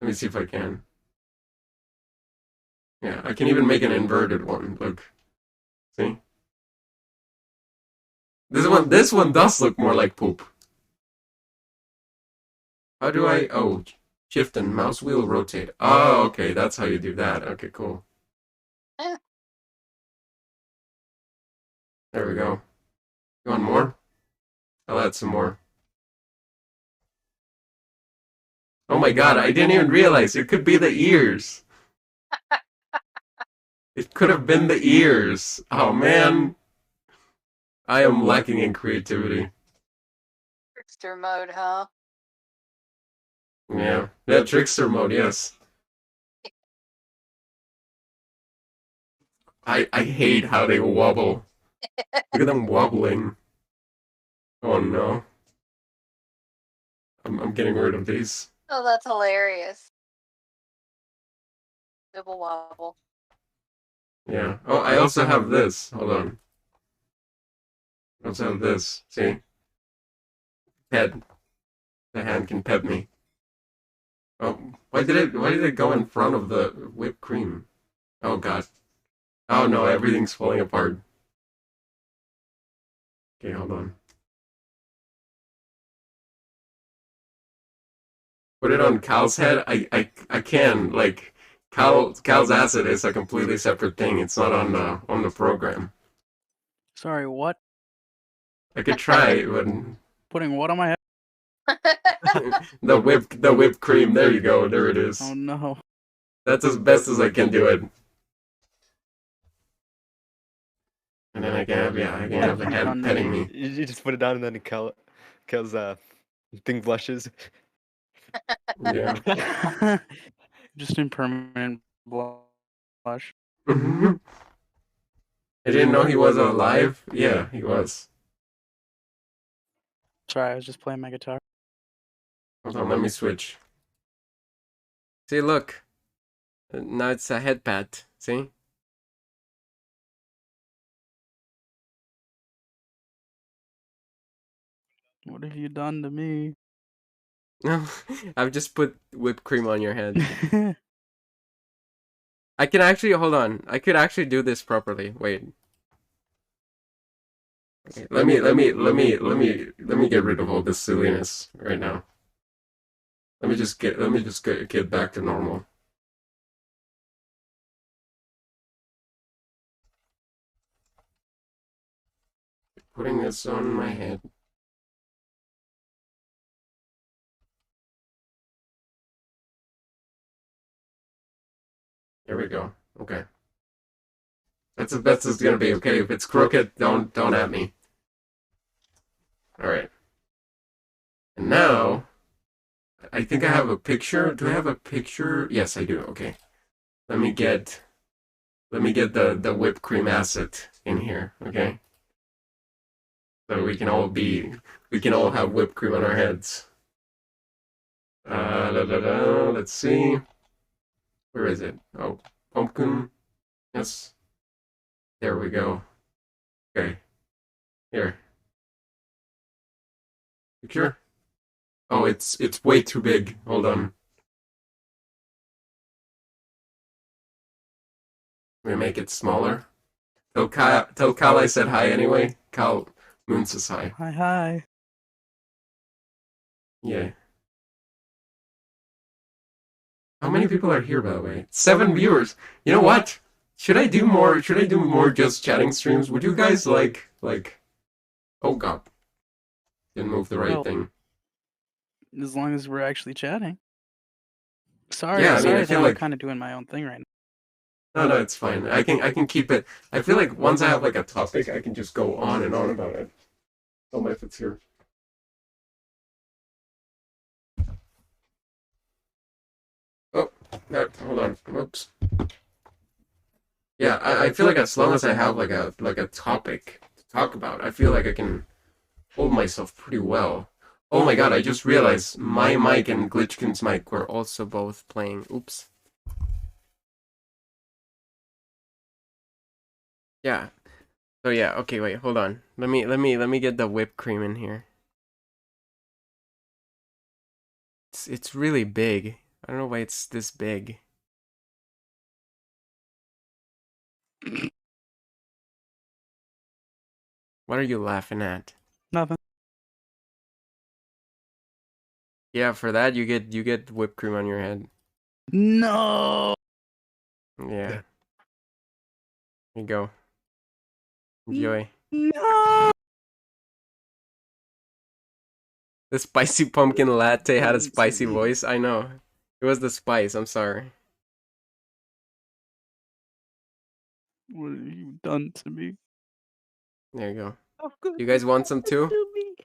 Let me see if I can. Yeah, I can even make an inverted one. Look, see? This one does look more like poop. How do I? Oh, shift and mouse wheel rotate. Oh, okay, that's how you do that. Okay, cool. There we go. You want more? I'll add some more. Oh my god, I didn't even realize it could be the ears. It could have been the ears. Oh man. I am lacking in creativity. Trickster mode, huh? Yeah. Yeah, trickster mode, yes. I hate how they wobble. Look at them wobbling. Oh no. I'm getting rid of these. Oh, that's hilarious. Wibble wobble. Yeah. Oh, I also have this. Hold on. I also have this. See? Pet. The hand can pet me. Oh, why did it go in front of the whipped cream? Oh god. Oh no, everything's falling apart. Okay, hold on. Put it on Cal's head? I can, like Cal's acid is a completely separate thing. It's not on the program. Sorry, what? I could try, but Putting what on my head? the whipped cream, there you go, there it is. Oh no. That's as best as I can do it. And then I can have the hand petting me. You just put it down and then Kel's thing blushes. Yeah. Just impermanent blush. I didn't know he was alive. Yeah, he was. Sorry, I was just playing my guitar. Hold on, let me switch. See, look. Now it's a head pat. See? What have you done to me? No, I've just put whipped cream on your head. I can actually, hold on. I could actually do this properly. Wait. Okay, let me get rid of all this silliness right now. Let me just get back to normal. Putting this on my head. There we go. Okay. That's the best it's gonna be. Okay, if it's crooked, don't at me. All right. And now, I think I have a picture. Do I have a picture? Yes, I do. Okay. Let me get the whipped cream acid in here. Okay. So we can all have whipped cream on our heads. Let's see. Where is it? Oh, pumpkin. Yes. There we go. Okay. Here. Picture? Oh, it's way too big. Hold on. Let me make it smaller. Tell Cal I said hi anyway. Cal Moon says hi. Hi. Yeah. How many people are here, by the way? 7 viewers. You know what? Should I do more just chatting streams? Would you guys like oh god. Didn't move the right thing. As long as we're actually chatting. Sorry, Yeah, I mean, I I feel I'm like kind of doing my own thing right now. no, it's fine. I can keep it. I feel like once I have like a topic, I can just go on and on about it. Oh my, if it's here. Hold on. Whoops. Yeah, I feel like as long as I have like a topic to talk about, I feel like I can hold myself pretty well. Oh my god, I just realized my mic and Glitchkin's mic were also both playing. Oops. Yeah. So yeah, okay, wait, hold on. Let me get the whipped cream in here. It's really big. I don't know why it's this big. What are you laughing at? Nothing. Yeah, for that you get whipped cream on your head. No. Yeah. Here you go. Enjoy. No. The spicy pumpkin latte had a spicy voice. I know. It was the spice. I'm sorry. What have you done to me? There you go. How good You guys want some too? to me?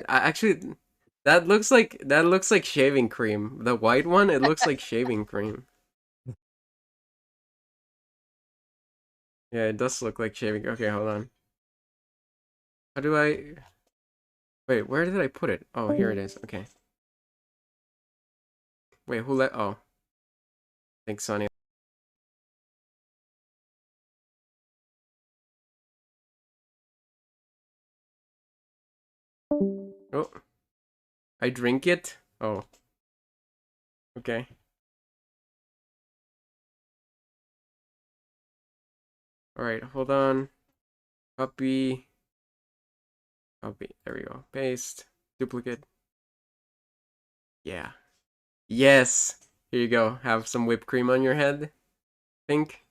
Actually, that looks like shaving cream. The white one, it looks like shaving cream. Yeah, it does look like shaving. Okay, hold on. How do I? Wait, where did I put it? Oh, here it is. Okay. Wait, who let? Oh, thanks, Sonny. Oh, I drink it. Oh, okay. All right, hold on. Copy. Copy. There we go. Paste. Duplicate. Yeah. Yes. Here you go. Have some whipped cream on your head. Think.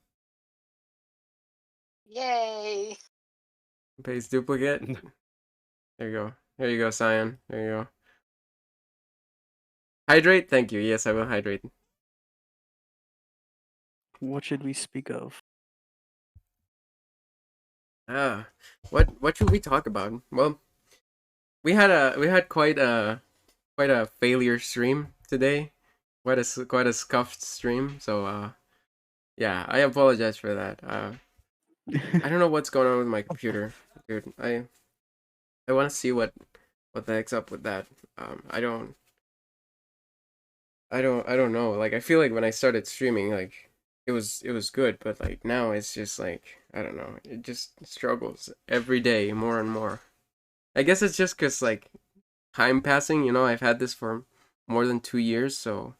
Yay! Paste duplicate. There you go. There you go, Cyan. There you go. Hydrate? Thank you. Yes, I will hydrate. What should we speak of? What should we talk about? Well, we had quite a failure stream today. Quite a scuffed stream. So yeah, I apologize for that. I don't know what's going on with my computer, dude. I want to see what the heck's up with that. I don't know. Like I feel like when I started streaming, like it was good, but like now it's just like I don't know. It just struggles every day more and more. I guess it's just cuz like time passing, you know, I've had this for more than 2 years, so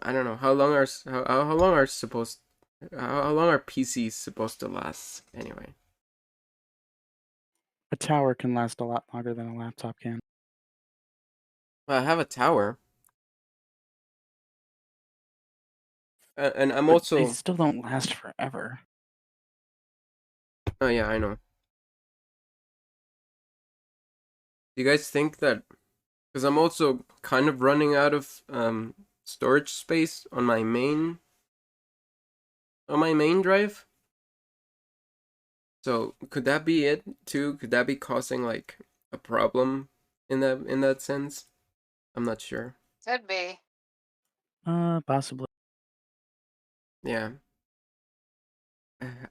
I don't know how long are supposed how long are PCs supposed to last anyway? A tower can last a lot longer than a laptop can. Well, I have a tower. And I'm But also they still don't last forever. oh yeah, I know. Do you guys think that because I'm also kind of running out of storage space on my main drive? So could that be it too? Could that be causing like a problem in that sense? I'm not sure. Could be. Possibly. Yeah.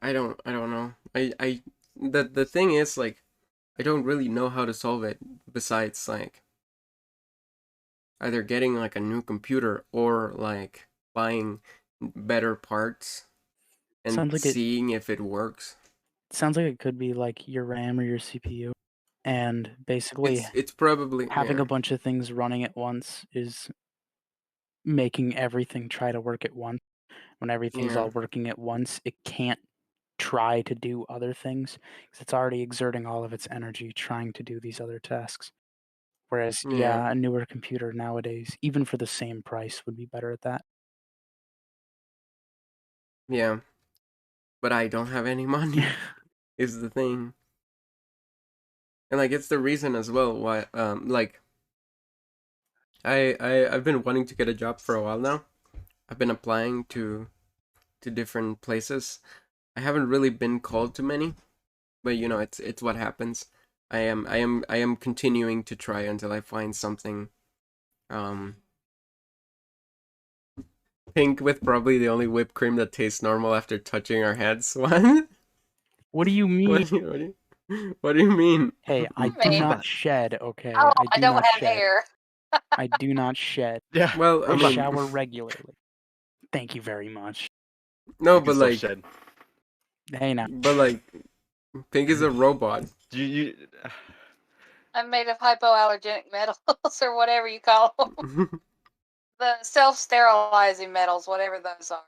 I don't know. The thing is like I don't really know how to solve it besides like either getting like a new computer or like buying better parts and Sounds like seeing if it works. Sounds like it could be like your RAM or your CPU, and basically It's probably having yeah. a bunch of things running at once is making everything try to work at once. When everything's Yeah. all working at once, it can't try to do other things because it's already exerting all of its energy trying to do these other tasks. Whereas, Yeah. yeah, a newer computer nowadays, even for the same price, would be better at that. Yeah. But I don't have any money is the thing. And like it's the reason as well why like I've been wanting to get a job for a while now. I've been applying to different places. I haven't really been called to many, but you know, it's what happens. I am continuing to try until I find something Pink with probably the only whipped cream that tastes normal after touching our heads. What? What do you mean? What do you mean? Hey, I do mean- not shed, okay? Oh, I I do don't not have shed. hair. I do not shed. Yeah. Well, I I mean, shower regularly. Thank you very much. no, You can but still like, shed. Hey now. Pink is a robot. You I'm made of hypoallergenic metals or whatever you call them. The self-sterilizing metals, whatever those are.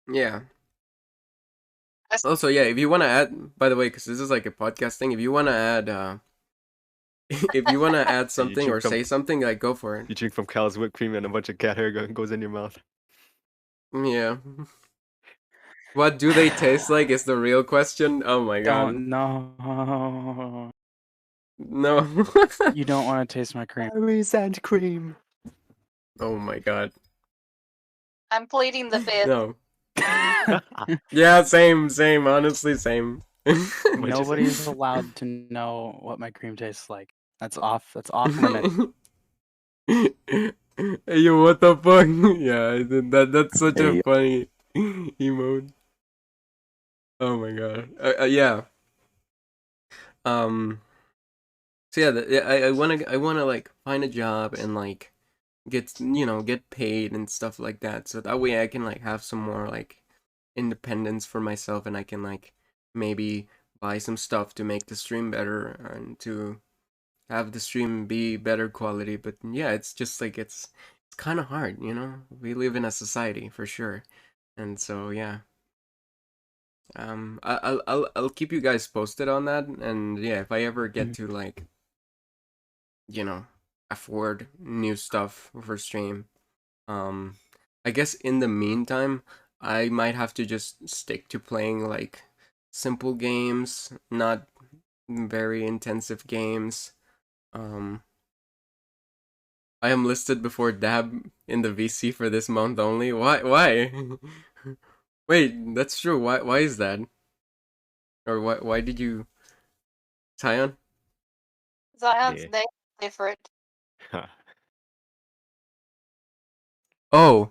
Yeah. That's- Also, yeah, if you want to add, by the way, because this is like a podcast thing, if you want to add, if you want to add something or say something, like, go for it. you drink from cow's whipped cream and a bunch of cat hair goes in your mouth. Yeah. What do they taste like is the real question. Oh my god. Don't no. No. You don't want to taste my cream. Berries and cream. Oh my god. I'm pleading the fifth. No. Yeah, same, honestly, same. Nobody's allowed to know what my cream tastes like. That's off limit. Hey, yo, what the fuck? Yeah, that's such a funny emote. Oh my god. Yeah. So yeah, I wanna like find a job and like get paid and stuff like that. So that way I can like have some more like independence for myself, and I can like maybe buy some stuff to make the stream better and to have the stream be better quality. But yeah, it's just like it's kind of hard, you know. We live in a society for sure, and so yeah. I'll keep you guys posted on that, and yeah, if I ever get to like, afford new stuff for stream, I guess in the meantime, I might have to just stick to playing like simple games, not very intensive games. I am listed before Dab in the VC for this month only. Why? Wait, that's true. Why is that? Or why did you Sion? Zion's Yeah. name is different. Oh.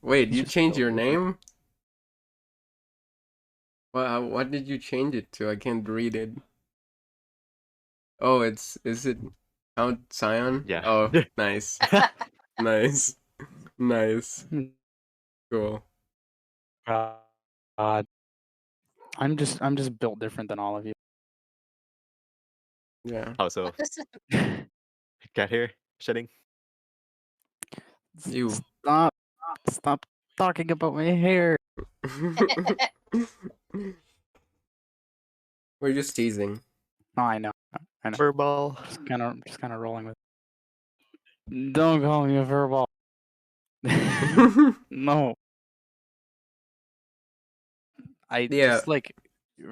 Wait, It's you just changed so your different. name? What did you change it to? I can't read it. Oh, is it Count Sion? Yeah. Oh, nice. Nice. Nice. Cool. God. I'm just built different than all of you. Yeah. How so? Cat hair shedding? You. Stop talking about my hair. We're just teasing. No, I know. Furball. Just kind of rolling with. Don't call me a furball. No. I Yeah. just like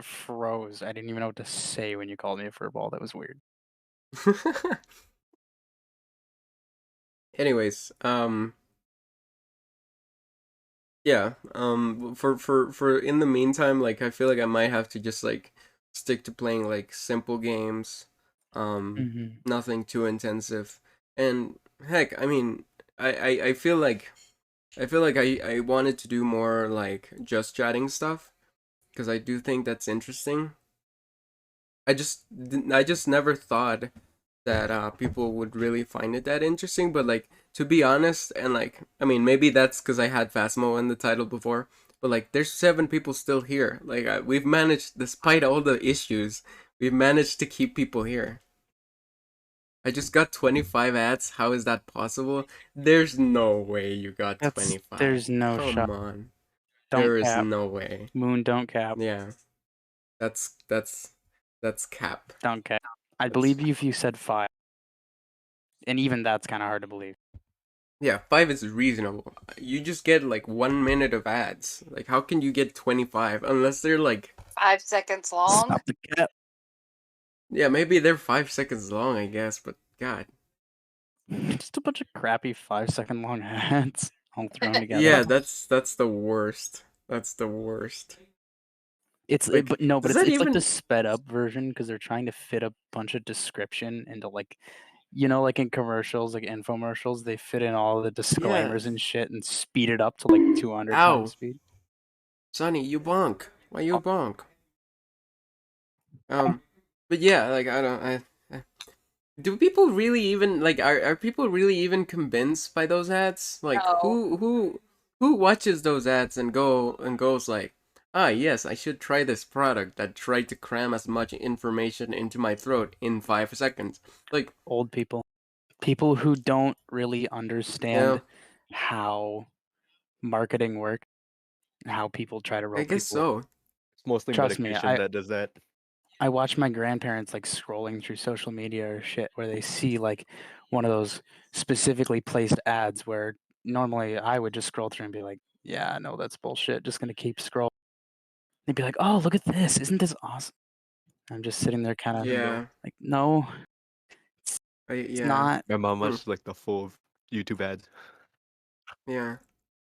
froze. I didn't even know what to say when you called me a furball. That was weird. Anyways, yeah, for in the meantime, like I feel like I might have to just like stick to playing like simple games, nothing too intensive. And heck, I mean, I feel like I wanted to do more like just chatting stuff, because I do think that's interesting. I just never thought that people would really find it that interesting, but like, to be honest, and like, I mean, maybe that's because I had Phasmo in the title before, but like, there's 7 people still here. Like, we've managed, despite all the issues, we've managed to keep people here. I just got 25 ads. How is that possible? There's no way you got 25. There's no Come shot. on. Don't There is cap. no way. Moon, don't cap. Yeah. That's cap. Don't cap. I'd believe you if you said 5. And even that's kind of hard to believe. Yeah, 5 is reasonable. You just get like 1 minute of ads. Like, how can you get 25? Unless they're like, 5 seconds long. Stop the cap. yeah, maybe they're 5 seconds long, I guess, but God. Just a bunch of crappy 5-second long ads all thrown together. Yeah, that's the worst. That's the worst. It's Like, but does it's that like even- the sped up version because they're trying to fit a bunch of description into like you know, like in commercials, like infomercials, they fit in all the disclaimers Yeah. and shit and speed it up to like 200 times Ow. speed. Sonny, you bonk. Why you Oh. bonk? But yeah, like I do people really even like are people really even convinced by those ads? Like No. who watches those ads and goes like, ah yes, I should try this product that tried to cram as much information into my throat in 5 seconds. Like Old people who don't really yeah, understand how marketing works, how people try to I rope guess people in. so. It's mostly Trust me, medication that does that. I watch my grandparents like scrolling through social media or shit where they see like one of those specifically placed ads where normally I would just scroll through and be like, yeah, no, that's bullshit. Just gonna keep scrolling. They'd be like, oh, look at this. Isn't this awesome? I'm just sitting there kind of Yeah. like, no, it's Yeah. not. My mom Hmm. watches like the full YouTube ads. Yeah.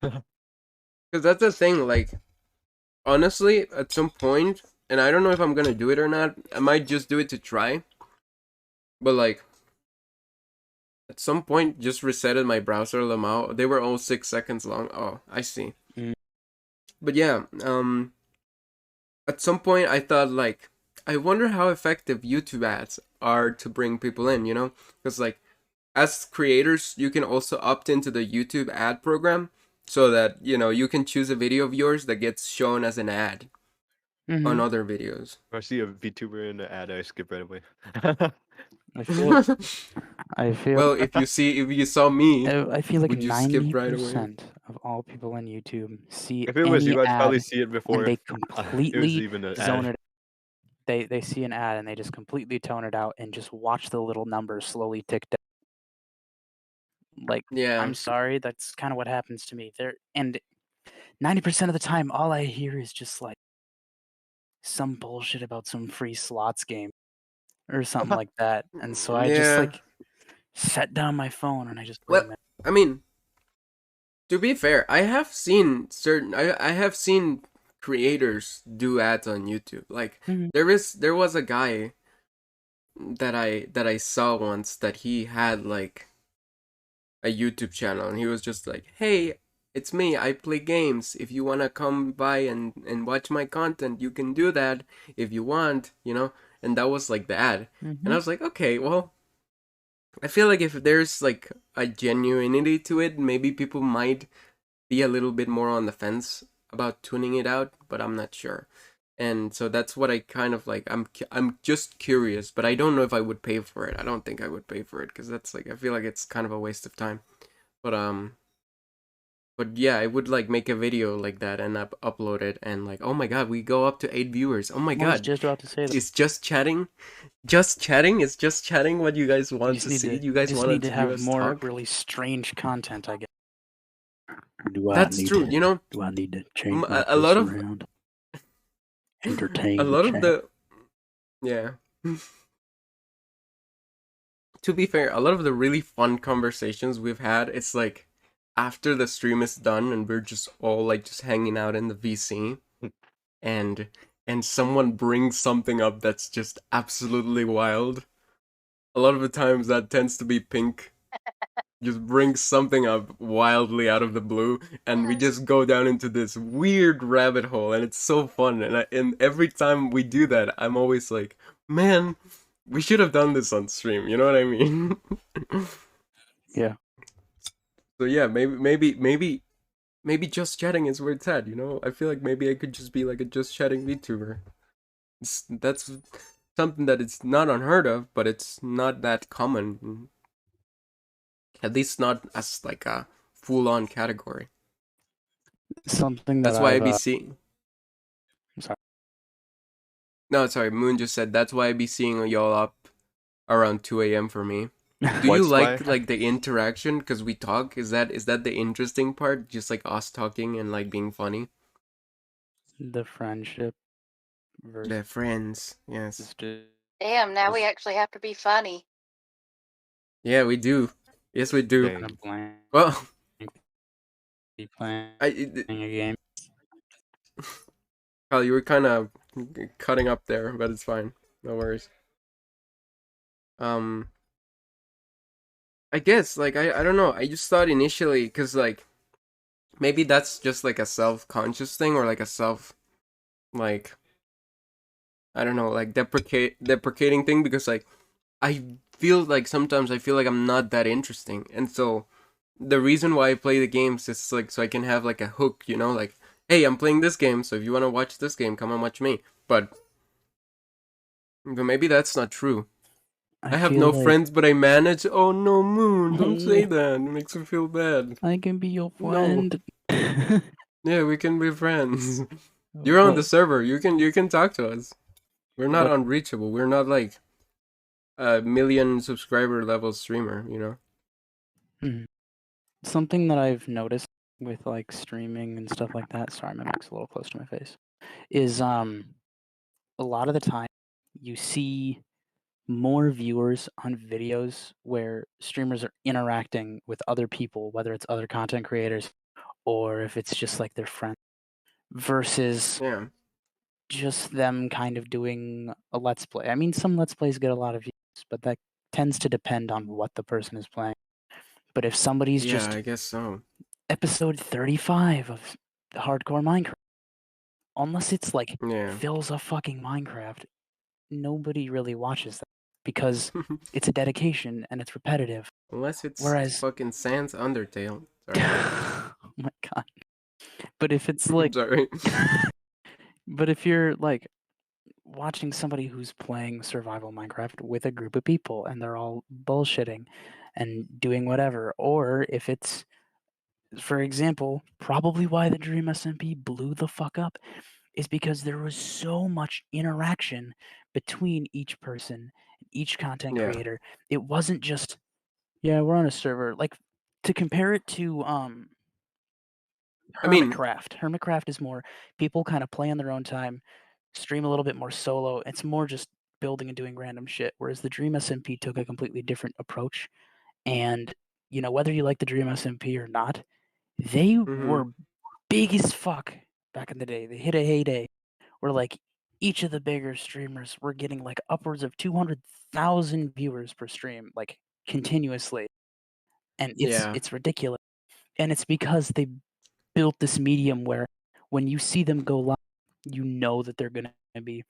Cuz that's the thing like honestly at some point and I don't know if I'm going to do it or not. I might just do it to try. But like at some point just resetted my browser them out. They were all 6 seconds long. Oh, I see. Mm. But yeah, at some point I thought like I wonder how effective YouTube ads are to bring people in, you know? Because like as creators, you can also opt into the YouTube ad program so that, you know, you can choose a video of yours that gets shown as an ad on Mhm. other videos. If I see a VTuber in the ad, I skip right away. I feel. I feel. Well, if you saw me, I feel like would you skip right away? 90% of all people on YouTube see If it was any you, I'd probably ad see it and before they it was completely even an zone ad. it. They see an ad and they just completely tone it out and just watch the little numbers slowly tick down. Like, Yeah. I'm sorry, that's kind of what happens to me. There and 90% of the time, all I hear is just like some bullshit about some free slots game or something like that. And so I just Yeah. like set down my phone and I just wait a Well, minute. I mean, to be fair, I have seen creators do ads on YouTube. Like Mhm. there was a guy that I saw once that he had like a YouTube channel and he was just like, "Hey, it's me. I play games. If you want to come by and watch my content, you can do that if you want, you know?" And that was like the ad. And I was like, "Okay, well, I feel like if there's like a genuinity to it, maybe people might be a little bit more on the fence about tuning it out, but I'm not sure." And so that's what I kind of like. I'm just curious, but I don't know if I would pay for it. I don't think I would pay for it because that's like I feel like it's kind of a waste of time. But but yeah, I would like make a video like that and upload it and like, oh my god, we go up to 8 viewers. Oh my I was god, just about to say that. it's just chatting, just chatting. It's just chatting. What you guys You want just to need see? to, You guys just want need to to hear have us more talk? really strange content, I guess. That's true. You know, Do I need to change a lot of around? a Entertain lot of the yeah. To be fair, a lot of the really fun conversations we've had, it's like after the stream is done and we're just all like just hanging out in the VC and someone brings something up that's just absolutely wild. A lot of the times that tends to be Pink. Just brings something up wildly out of the blue and we just go down into this weird rabbit hole and it's so fun and every time we do that I'm always like, man, we should have done this on stream, you know what I mean? Yeah. So yeah, maybe just chatting is where it's at, you know? I feel like maybe I could just be like a just chatting VTuber. That's something that it's not unheard of, but it's not that common. At least not as like a full on category. Something that That's why I I've be seeing. I'm sorry. No, sorry, Moon just said that's why I be seeing y'all up around 2 a.m. for me. Do White you Spy? like the interaction because we talk? Is that the interesting part? Just like us talking and like being funny? The friendship versus The friends, yes. Damn, now we actually have to be funny. Yeah, we do. Yes, we do. Dang. kind of blank. Well, Be playing I a game. Kyle, you were kind of cutting up there, but it's fine. No worries. Um, I guess like I don't know. I just thought initially because like maybe that's just like a self-conscious thing or like a self like I don't know like deprecating thing because like I feel like sometimes I feel like I'm not that interesting, and so the reason why I play the games is like so I can have like a hook, you know, like hey, I'm playing this game, so if you want to watch this game, come and watch me. But maybe that's not true. I have feel no like friends, but I manage. Oh no, Moon! Don't say Oh, that. It makes me feel bad. I can be your No. friend. Yeah, we can be friends. You're on the server. You can talk to us. We're not But unreachable. We're not like a million subscriber level streamer. You know. Mhm. Something that I've noticed with like streaming and stuff like that. Sorry, my mic's a little close to my face. Is a lot of the time you see more viewers on videos where streamers are interacting with other people, whether it's other content creators or if it's just like their friends, versus Yeah. just them kind of doing a let's play. I mean, some let's plays get a lot of views, but that tends to depend on what the person is playing. But if somebody's Yeah, just I guess so. episode 35 of hardcore Minecraft, unless it's like Yeah. Phil's a fucking Minecraft, nobody really watches that because it's a dedication and it's repetitive. Unless it's Whereas, fucking Sans Undertale. Sorry. oh my god. But if it's like, Sorry. but if you're like watching somebody who's playing survival Minecraft with a group of people and they're all bullshitting and doing whatever, or if it's, for example, probably why the Dream SMP blew the fuck up is because there was so much interaction between each person and each content Yeah. creator. It wasn't just, yeah, we're on a server. Like, to compare it to I mean, Hermitcraft. Hermitcraft is more people kind of play on their own time, stream a little bit more solo. It's more just building and doing random shit. Whereas the Dream SMP took a completely different approach. And, you know, whether you like the Dream SMP or not, they were big as fuck back in the day. They hit a heyday where like each of the bigger streamers were getting like upwards of 200,000 viewers per stream, like continuously. And yeah. it's ridiculous. And it's because they built this medium where when you see them go live, you know that they're going to be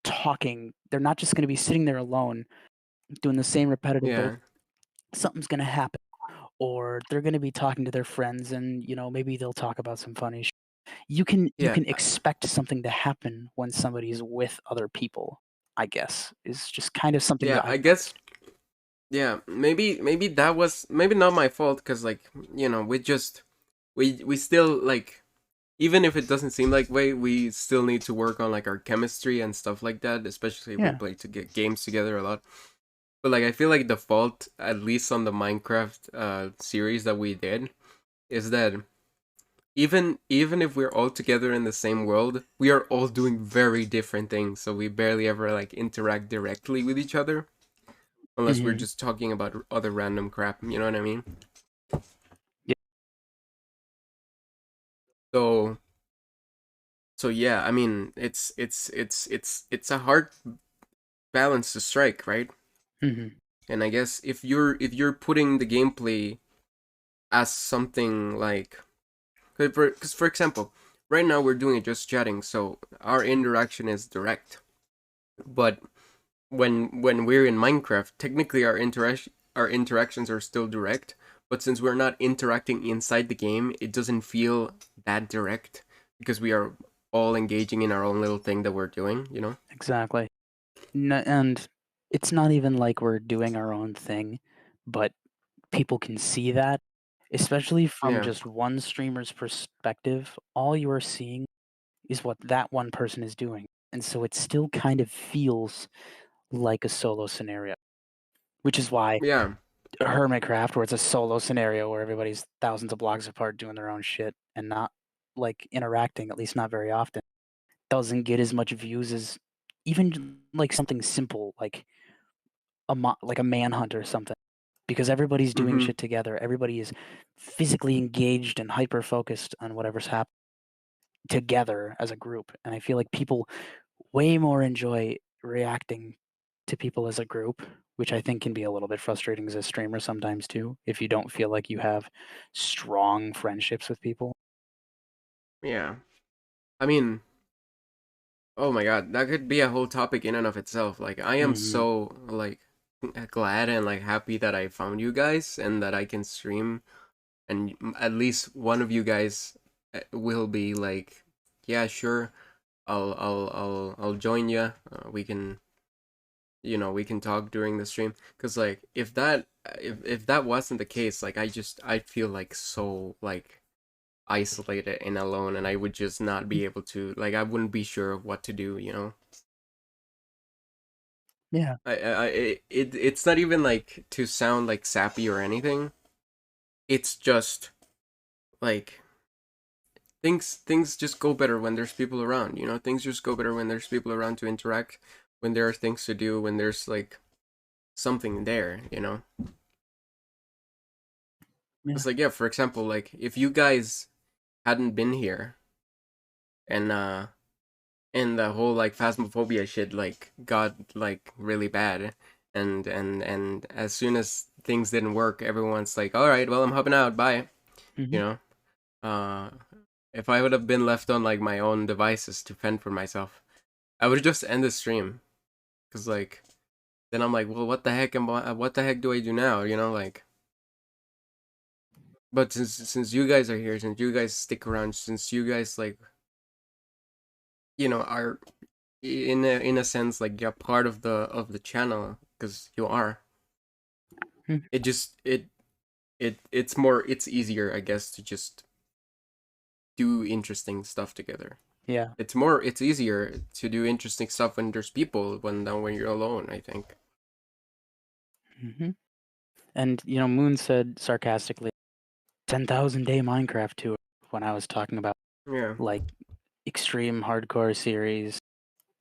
talking. They're not just going to be sitting there alone doing the same repetitive build. Yeah. Something's going to happen, or they're going to be talking to their friends, and you know maybe they'll talk about some funny. You can Yeah. expect something to happen when somebody's with other people. I guess is just kind of something Yeah, that I guess. Yeah, maybe that was maybe not my fault because like you know we still like even if it doesn't seem like way we still need to work on like our chemistry and stuff like that, especially if we Yeah. play to get games together a lot. But like I feel like the fault, at least on the Minecraft series that we did, is that even if we're all together in the same world, we are all doing very different things. So we barely ever like interact directly with each other. Unless we're Mhm. just talking about other random crap, you know what I mean? Yeah. So so yeah, I mean it's a hard balance to strike, right? Mhm. And I guess if you're putting the gameplay as something like because for example, right now we're doing it just chatting, so our interaction is direct. But when we're in Minecraft, technically our interactions are still direct, but since we're not interacting inside the game, it doesn't feel that direct because we are all engaging in our own little thing that we're doing, you know? Exactly. And it's not even like we're doing our own thing, but people can see that, especially from Yeah. just one streamer's perspective. All you are seeing is what that one person is doing. And so it still kind of feels like a solo scenario, which is why Yeah. Hermitcraft, where it's a solo scenario where everybody's thousands of blocks apart doing their own shit and not like interacting, at least not very often, doesn't get as much views as even like something simple like like a manhunt or something, because everybody's doing Mhm. shit together. Everybody is physically engaged and hyper focused on whatever's happening together as a group. And I feel like people way more enjoy reacting to people as a group which I think can be a little bit frustrating as a streamer sometimes too, if you don't feel like you have strong friendships with people. Yeah. I mean, oh my god, that could be a whole topic in and of itself. Like, I am so, like, glad and, like, happy that I found you guys and that I can stream. And at least one of you guys will be like, yeah, sure, I'll join you. We can, we can talk during the stream. Cause like if that wasn't the case, like I feel like so like isolated and alone, and I would just not be able to, like, I wouldn't be sure of what to do. Yeah. It's not even like to sound like sappy or anything. It's just like things just go better when there's people around. Things just go better when there's people around to interact, when there are things to do, when there's like something there. Yeah. It's like, yeah, for example, like if you guys hadn't been here and the whole like phasmophobia shit like got like really bad, and as soon as things didn't work, everyone's like, all right, well, I'm hopping out, bye. If I would have been left on like my own devices to fend for myself, I would just end the stream, cause like then I'm like, well, what the heck do I do now? Like. But since you guys are here, since you guys stick around, since you guys like, are in a sense like you're part of the channel, because you are. It's easier, I guess, to just do interesting stuff together. Yeah. It's easier to do interesting stuff when there's people than when you're alone, I think. And Moon said sarcastically, 10,000 day Minecraft tour when I was talking about like extreme hardcore series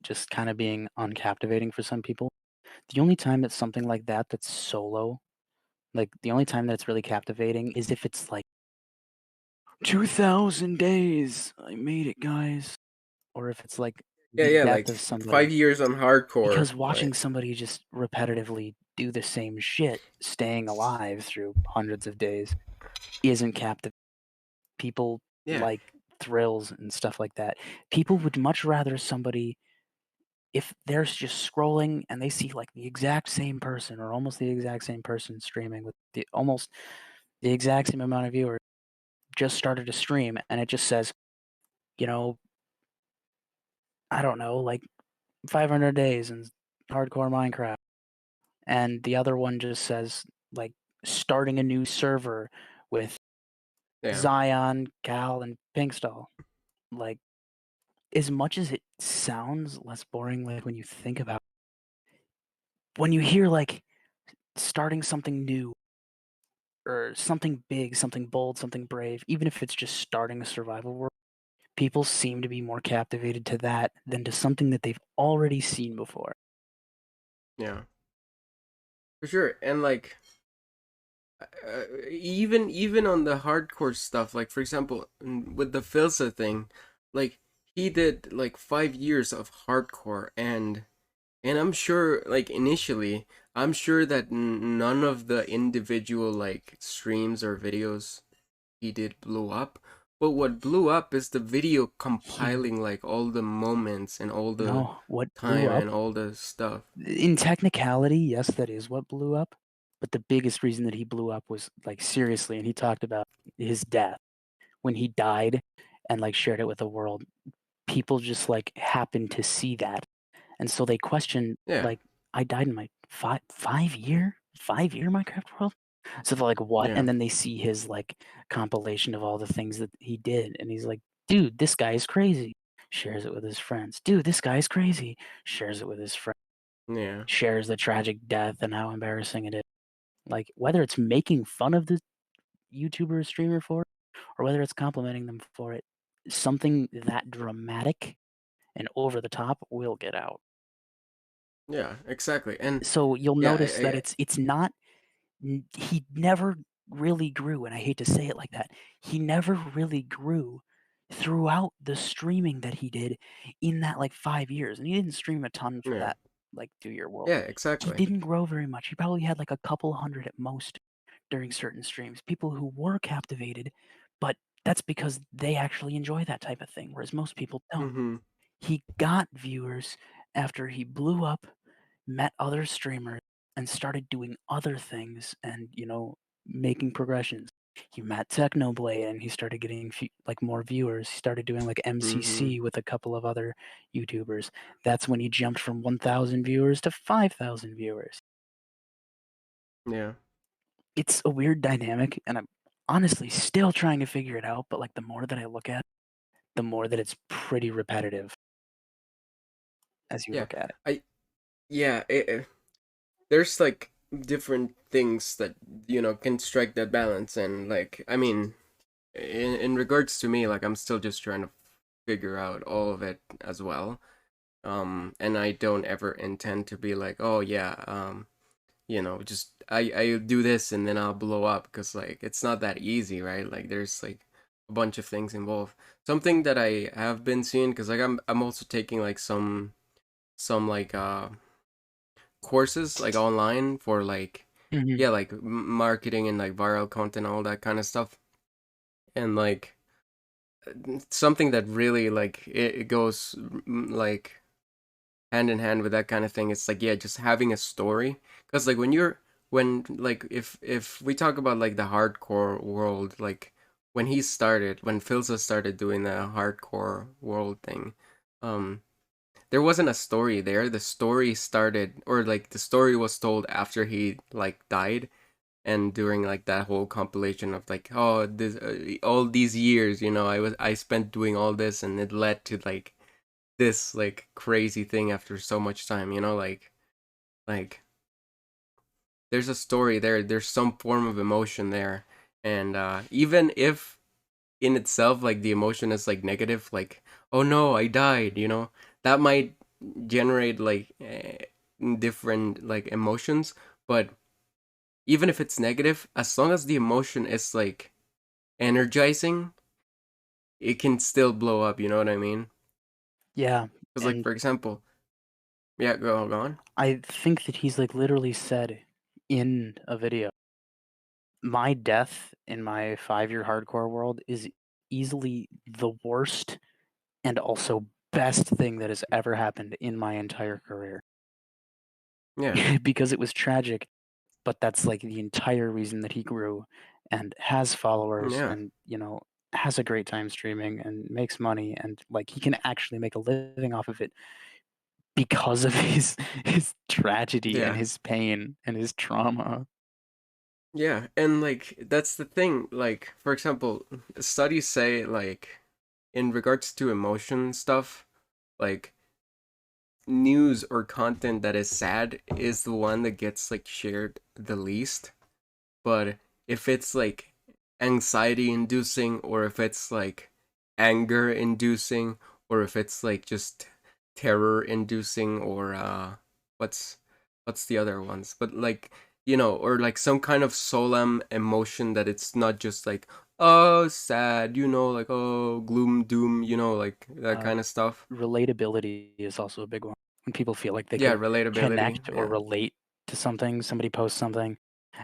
just kind of being uncaptivating for some people. The only time it's something like that's solo, like the only time that it's really captivating is if it's like 2,000 days, I made it, guys. Or if it's like the death like of somebody. 5 years on hardcore. Because watching somebody just repetitively do the same shit, staying alive through hundreds of days, isn't captivating. People like thrills and stuff like that. People would much rather somebody, if they're just scrolling and they see like the exact same person or almost the exact same person streaming with almost the exact same amount of viewers, just started a stream and it just says, I don't know, like 500 days in hardcore Minecraft. And the other one just says like starting a new server with Zion, Cal, and Pinkstall. Like, as much as it sounds less boring, like when you think about it, when you hear like starting something new or something big, something bold, something brave, even if it's just starting a survival world, people seem to be more captivated to that than to something that they've already seen before. Yeah, for sure. And like even on the hardcore stuff, like for example with the Filsa thing, like he did like 5 years of hardcore, and I'm sure like initially I'm sure that none of the individual like streams or videos he did blew up, but what blew up is the video compiling like all the moments and all the time and all the stuff. In technicality, yes, that is what blew up. But the biggest reason that he blew up was like seriously, and he talked about his death when he died and like shared it with the world. People just like happened to see that, and so they questioned like, I died in my 5 year Minecraft world. So they're like, what? And then they see his like compilation of all the things that he did, and he's like, dude, this guy is crazy. Shares it with his friends. Dude, this guy is crazy. Shares it with his friends. Shares the tragic death and how embarrassing it is. Like, whether it's making fun of the YouTuber or streamer for it, or whether it's complimenting them for it, something that dramatic and over the top will get out. Yeah, exactly. And so you'll notice that it's not, he never really grew, and I hate to say it like that, he never really grew throughout the streaming that he did in that like 5 years, and he didn't stream a ton for that like do your world. Yeah, He exactly. didn't grow very much. He probably had like a couple hundred at most during certain streams. People who were captivated, but that's because they actually enjoy that type of thing, whereas most people don't. Mm-hmm. He got viewers after he blew up, met other streamers, and started doing other things and, making progressions. He met Technoblade and he started getting like more viewers. He started doing like MCC with a couple of other YouTubers. That's when he jumped from 1,000 viewers to 5,000 viewers. Yeah. It's a weird dynamic, and I'm honestly still trying to figure it out, but like the more that I look at it, the more that it's pretty repetitive as you Yeah. look at it. There's like different things that can strike that balance, and like I mean, in regards to me, like I'm still just trying to figure out all of it as well. And I don't ever intend to be like, oh yeah, just I do this and then I'll blow up, because like it's not that easy, right? Like there's like a bunch of things involved. Something that I have been seeing, because like I'm also taking like some like courses like online for like Mhm. yeah, like marketing and like viral content, all that kind of stuff. And like something that really like it goes like hand in hand with that kind of thing, it's like, yeah, just having a story. Because like when like if we talk about like the hardcore world, like when Filza started doing the hardcore world thing, um there wasn't a story there. The story started, or like the story was told after he like died, and during like that whole compilation of like, oh, this all these years, I spent doing all this, and it led to like this like crazy thing after so much time, like there's a story there, there's some form of emotion there. And even if in itself like the emotion is like negative, like, oh no, I died, that might generate like different like emotions. But even if it's negative, as long as the emotion is like energizing, it can still blow up, you know what I mean? Yeah, Because like and for example, yeah, go on. I think that he's like literally said in a video, my death in my 5-year hardcore world is easily the worst and also best thing that has ever happened in my entire career. Yeah. Because it was tragic, but that's like the entire reason that he grew and has followers Yeah. and, has a great time streaming and makes money, and like he can actually make a living off of it because of his tragedy and Yeah. his pain and his trauma. Yeah, and like that's the thing. Like, for example, studies say like in regards to emotion stuff, like news or content that is sad is the one that gets like shared the least. But if it's like anxiety inducing, or if it's like anger inducing, or if it's like just terror inducing, or what's the other ones, but like, or like some kind of solemn emotion, that it's not just like, oh, sad, like, oh, gloom doom, like that kind of stuff. Relatability is also a big one. When people feel like they Yeah, can relatability. connect or Yeah. relate to something, somebody posts something.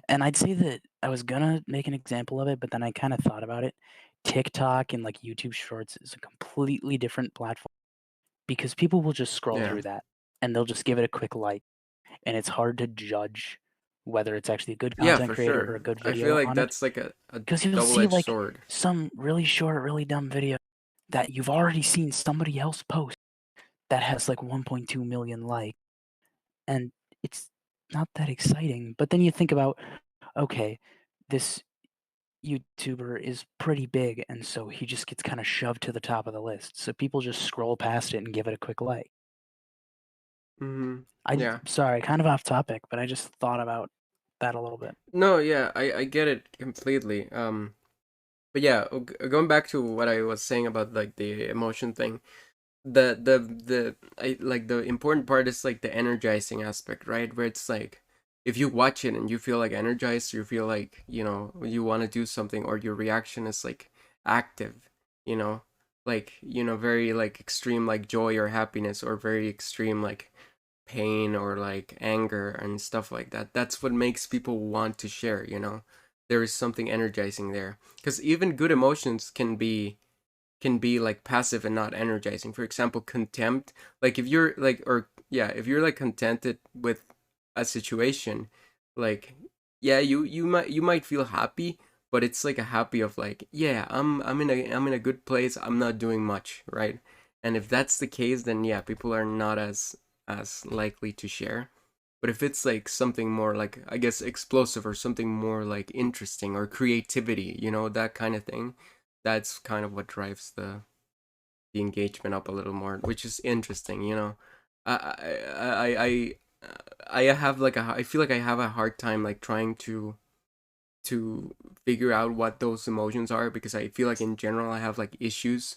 And I'd say that I was gonna make an example of it, but then I kind of thought about it. TikTok and like YouTube Shorts is a completely different platform because people will just scroll Yeah. through that and they'll just give it a quick like, and it's hard to judge whether it's actually a good Yeah, content for creator sure. or a good I feel video like on it. that's like a Because you'll see double-edged like sword. some really short, really dumb video that you've already seen somebody else post that has like 1.2 million likes, and it's not that exciting. But then you think about, okay, this YouTuber is pretty big, and so he just gets kind of shoved to the top of the list. So people just scroll past it and give it a quick like. Mm-hmm. I Yeah. sorry, kind of off topic, but I just thought about that a little bit. No, yeah, I get it completely. But yeah, going back to what I was saying about like the emotion thing, I like the important part is like the energizing aspect, right? Where it's like if you watch it and you feel like energized, you feel like, you want to do something, or your reaction is like active, you know, like, very like extreme like joy or happiness, or very extreme like pain or like anger and stuff like that. That's what makes people want to share, you know. There is something energizing there. Because even good emotions can be like passive and not energizing. For example, contempt. Like if you're like or yeah, if you're like contented with a situation, like yeah, you might feel happy, but it's like a happy of like, yeah, I'm in a good place. I'm not doing much, right? And if that's the case, then yeah, people are not as likely to share. But if it's like something more like, I guess, explosive or something more like interesting or creativity, that kind of thing, that's kind of what drives the engagement up a little more, which is interesting. I have like I feel like I have a hard time like trying to figure out what those emotions are, because I feel like in general I have like issues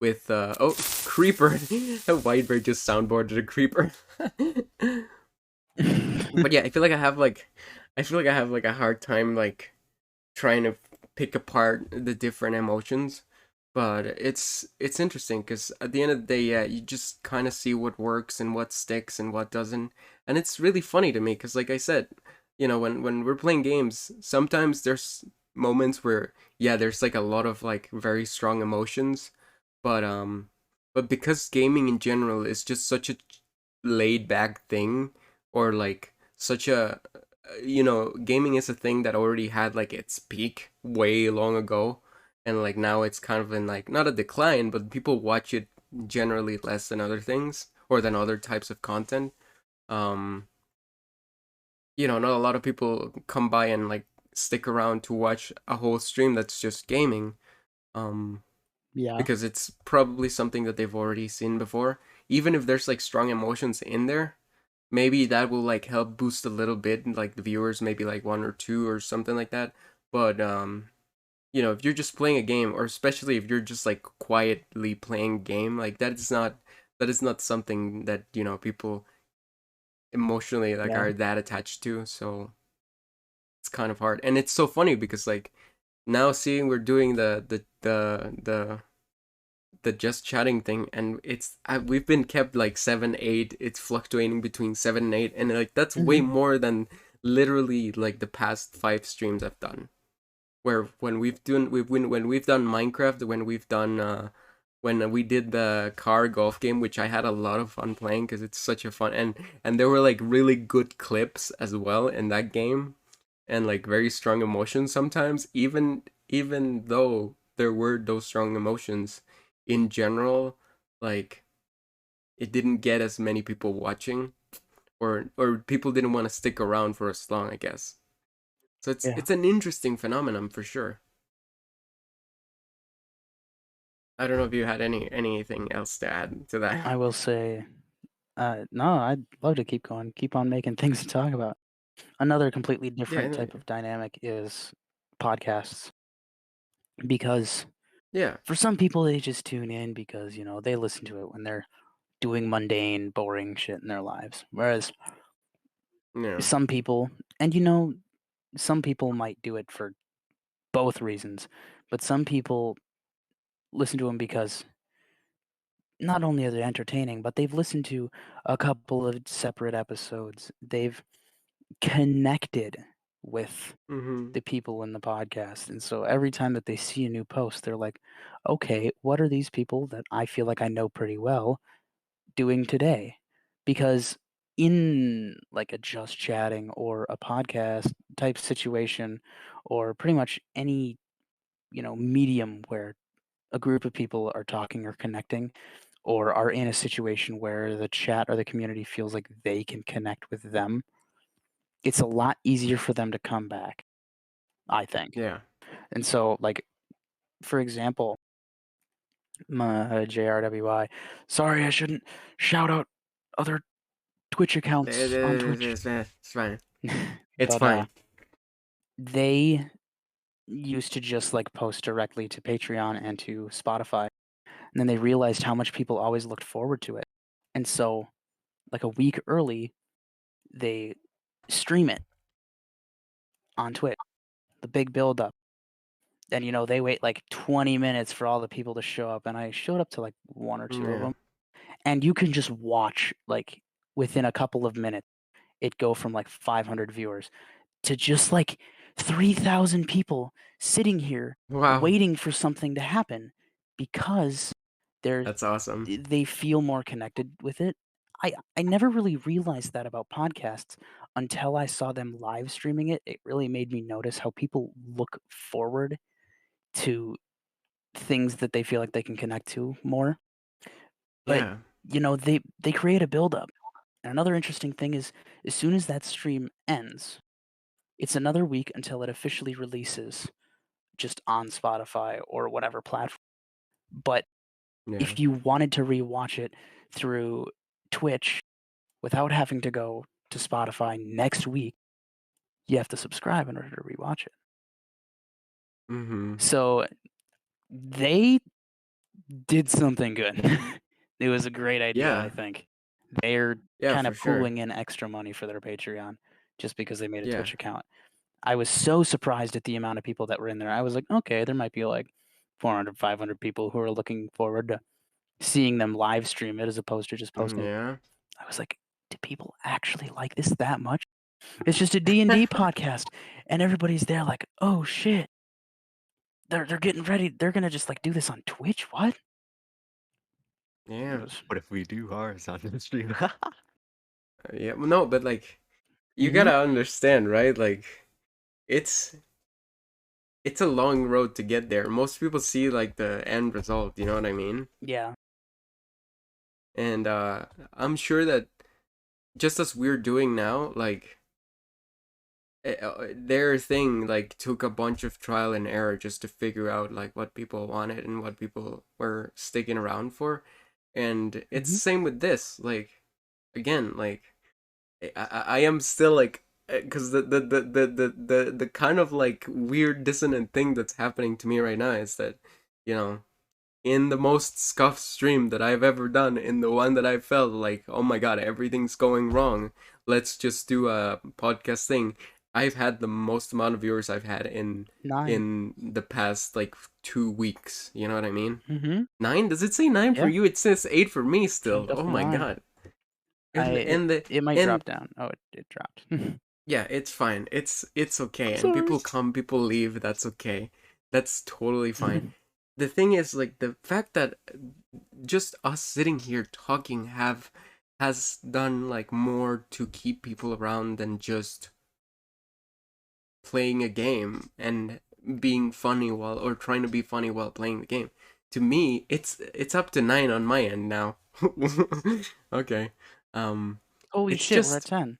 with oh, creeper. A white bird just soundboarded a creeper. But yeah, I feel like I have like a hard time like trying to pick apart the different emotions. But it's interesting because at the end of the day, yeah, you just kind of see what works and what sticks and what doesn't. And it's really funny to me because, like I said, when we're playing games, sometimes there's moments where, yeah, there's like a lot of like very strong emotions, but because gaming in general is just such a laid back thing, or like such a gaming is a thing that already had like its peak way long ago, and like now it's kind of in like not a decline, but people watch it generally less than other things or than other types of content. um Not a lot of people come by and like stick around to watch a whole stream that's just gaming, um Yeah. because it's probably something that they've already seen before. Even if there's like strong emotions in there, maybe that will like help boost a little bit like the viewers, maybe like one or two or something like that. But if you're just playing a game, or especially if you're just like quietly playing a game, like that is not something that people emotionally like Yeah. are that attached to. So it's kind of hard. And it's so funny because like now seeing we're doing the just chatting thing, and we've been kept like 7 8, it's fluctuating between 7 and 8, and like that's way Hmm. more than literally like the past 5 streams I've done, where when we've done Minecraft, when we did the car golf game, which I had a lot of fun playing because it's such a fun, and there were like really good clips as well in that game, and like very strong emotions sometimes, even though there were those strong emotions in general, like it didn't get as many people watching, or people didn't want to stick around for as long, I guess. So it's Yeah. it's an interesting phenomenon for sure. I don't know if you had anything else to add to that. I will say, no, I'd love to keep going, keep on making things to talk about. Another completely Yeah, different no, type of dynamic is podcasts, because yeah, for some people they just tune in because they listen to it when they're doing mundane, boring shit in their lives. Whereas yeah. some people, and some people might do it for both reasons, but some people listen to them because not only are they entertaining, but they've listened to a couple of separate episodes. They've connected with Mm-hmm. the people in the podcast. And so every time that they see a new post, they're like, okay, what are these people that I feel like I know pretty well doing today? Because in like a just chatting or a podcast type situation, or pretty much any, medium where a group of people are talking or connecting, or are in a situation where the chat or the community feels like they can connect with them, it's a lot easier for them to come back, I think. Yeah. And so, like, for example, my JRWI, sorry, I shouldn't shout out other Twitch accounts on Twitch, It's fine. It's but fine. they used to just like post directly to Patreon and to Spotify. And then they realized how much people always looked forward to it. And so, like a week early, they stream it on Twitch, the big build up. And they wait like 20 minutes for all the people to show up, and I showed up to like one or two of Yeah. them. And you can just watch like within a couple of minutes, it'd go from like 500 viewers to just like 3,000 people sitting here Wow. waiting for something to happen because That's awesome. they feel more connected with it. I never really realized that about podcasts until I saw them live streaming it. It really made me notice how people look forward to things that they feel like they can connect to more. But Yeah. you know, they create a buildup. And another interesting thing is, as soon as that stream ends, it's another week until it officially releases just on Spotify or whatever platform. But Yeah. if you wanted to rewatch it through Twitch without having to go to Spotify next week, you have to subscribe in order to rewatch it. Mm-hmm. So they did something good. It was a great idea, I Yeah. think. They're Yeah, kind for of sure. pooling in extra money for their Patreon just because they made a Yeah. Twitch account. I was so surprised at the amount of people that were in there. I was like, okay, there might be like 400, 500 people who are looking forward to seeing them live stream it as opposed to just posting it. Yeah. I was like, do people actually like this that much? It's just a D&D podcast, and everybody's there like, oh shit, they're getting ready. They're gonna just like do this on Twitch. What? It Yeah. was- What if we do ours on the stream? Yeah. Well, no, but like, you Mhm. gotta understand, right? Like, it's a long road to get there. Most people see like the end result, you know what I mean? Yeah. And I'm sure that just as we're doing now, like their thing like took a bunch of trial and error just to figure out like what people wanted and what people were sticking around for. And it's the same with this. Like, again, like I am still like, because the kind of like weird dissonant thing that's happening to me right now is that, you know, in the most scuffed stream that I've ever done, in the one that I felt like, oh my god, everything's going wrong, let's just do a podcast thing, I've had the most amount of viewers I've had in 9. the past like 2 weeks. You know what I mean? Mm-hmm. 9? Does it say 9 for Yeah. you? It says 8 for me still. Oh Definitely my 9. god. And It might drop down. Oh, it dropped. yeah, it's fine. It's okay. I'm And people sorry. come, people leave. That's okay. That's totally fine. The thing is, like, the fact that just us sitting here talking has done like more to keep people around than just playing a game and being funny while, or trying to be funny while playing the game. To me, it's up to 9 on my end now. Okay. Holy It's shit, we're at just 10.